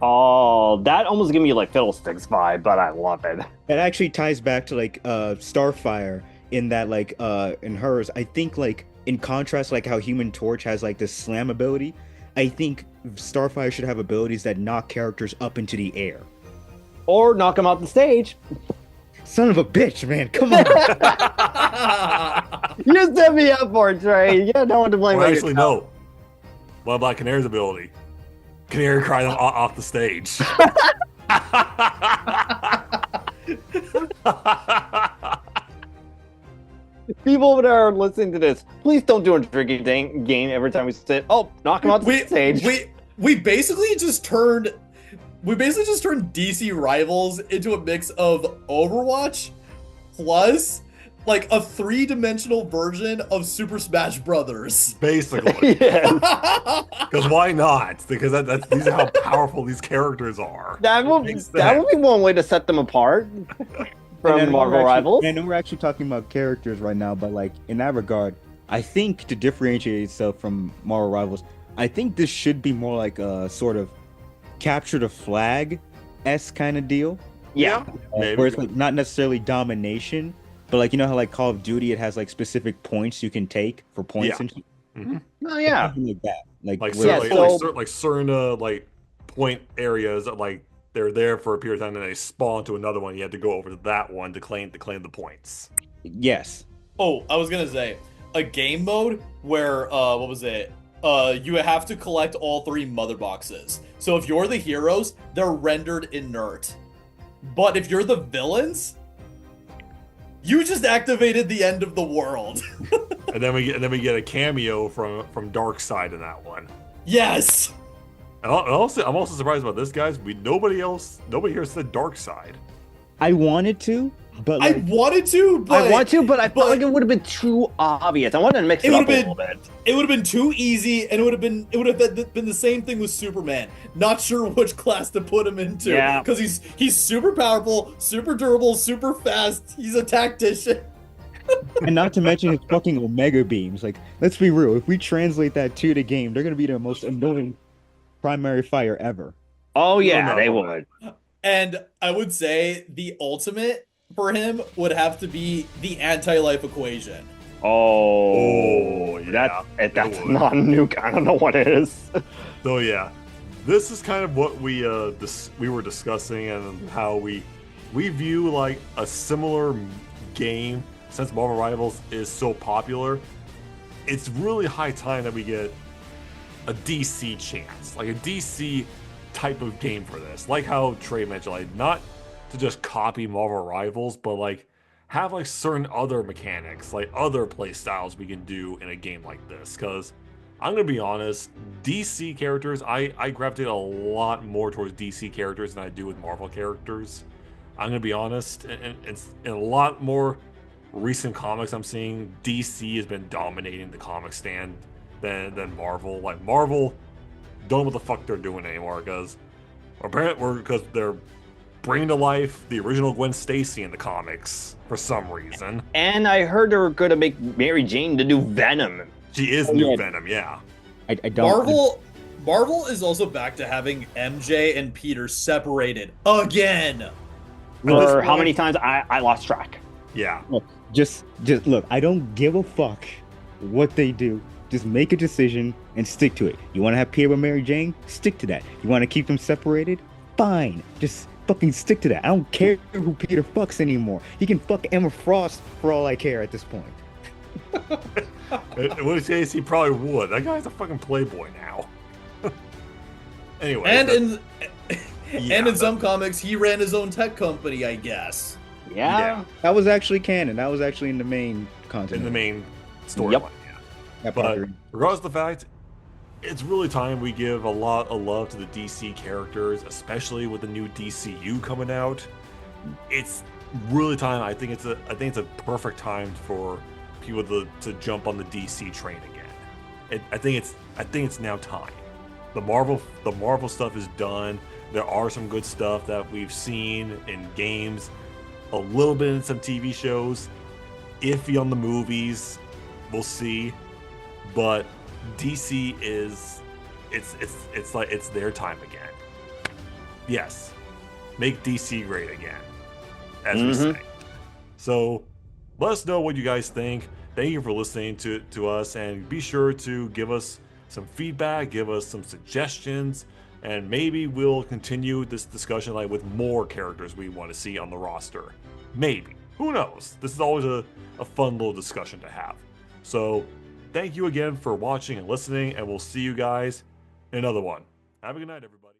Oh, that almost gave me like Fiddlesticks vibe, but I love it. That actually ties back to like Starfire in that like in hers. I think like in contrast, like how Human Torch has like this slam ability, I think Starfire should have abilities that knock characters up into the air. Or knock him off the stage. Son of a bitch, man! Come on. You set me up for it, Trey. You got no one to blame. Well, but actually, yourself. no. What about Canary's ability? Canary Cry them off the stage. People that are listening to this, please don't do a drinking game every time we sit. Oh, knock him off the stage. We basically just turned DC Rivals into a mix of Overwatch plus like a 3-dimensional version of Super Smash Brothers. Basically. Yeah. Because why not? Because these are how powerful these characters are. That would Makes be sense. one way to set them apart from Marvel Rivals. I know we're actually talking about characters right now, but like in that regard, I think to differentiate itself from Marvel Rivals, I think this should be more like a sort of capture the flag s kind of deal. Yeah. Maybe. Where it's like not necessarily domination, but like you know how like Call of Duty it has like specific points you can take for points Yeah. and shit? Oh yeah. Something like that. Like, Like, where- certain like point areas that like they're there for a period of time, and they spawn to another one. You have to go over to that one to claim the points. yes. Oh, I was gonna say a game mode where what was it? You have to collect all 3 mother boxes. So if you're the heroes, they're rendered inert. But if you're the villains, you just activated the end of the world. And then we get a cameo from Darkseid in that one. Yes. And also, I'm also surprised about this, guys. Nobody here said Darkseid. I wanted to, but I like, wanted to, but I want to, but I felt but- like it would have been too obvious. I wanted to mix it, It up would've a been- little bit. it would have been too easy, and it would have been the same thing with Superman. Not sure which class to put him into. Yeah. Because he's super powerful, super durable, super fast. He's a tactician. and not to mention his fucking Omega beams. Like, let's be real. If we translate that to the game, they're gonna be the most annoying primary fire ever. Oh yeah, No, they no. would. And I would say the ultimate for him would have to be the anti-life equation. Oh, yeah, that's it would. not a nuke. I don't know what it is. So yeah, this is kind of what we we were discussing and how we view like a similar game since Marvel Rivals is so popular. It's really high time that we get a DC chance, like a DC type of game for this. Like how Trey mentioned, like not to just copy Marvel Rivals, but like have like certain other mechanics, like other play styles we can do in a game like this. Because I'm gonna be honest, DC characters, I gravitate a lot more towards DC characters than I do with Marvel characters. I'm gonna be honest, and it's in a lot more recent comics I'm seeing, DC has been dominating the comic stand than Marvel. Like Marvel don't know what the fuck they're doing anymore because apparently because they're bringing to life the original Gwen Stacy in the comics for some reason. And I heard they were going to make Mary Jane the new Venom. She is Oh, new yeah. Venom, yeah. I don't. Marvel is also back to having MJ and Peter separated again. At this Or how point- many times I lost track. Yeah. Just look. I don't give a fuck what they do. Just make a decision and stick to it. You want to have Peter and Mary Jane? Stick to that. You want to keep them separated? Fine. Just fucking stick to that. I don't care who Peter fucks anymore. He can fuck Emma Frost for all I care at this point. In which case, he probably would. That guy's a fucking playboy now. Anyway. And Yeah, in some comics, he ran his own tech company, I guess. Yeah. That was actually canon. That was actually in the main content. in the main storyline, Yep. yeah. That But part. regardless of the fact, it's really time we give a lot of love to the DC characters, especially with the new DCU coming out. It's really time. I think it's a perfect time for people to jump on the DC train again. I think it's now time. The Marvel stuff is done. There are some good stuff that we've seen in games, a little bit in some TV shows, iffy on the movies. We'll see. But DC is it's like it's their time again. Yes. Make DC great again. As we say. So let us know what you guys think. Thank you for listening to us, and be sure to give us some feedback, give us some suggestions, and maybe we'll continue this discussion like with more characters we want to see on the roster. Maybe. Who knows? This is always a fun little discussion to have. So thank you again for watching and listening, and we'll see you guys in another one. Have a good night, everybody.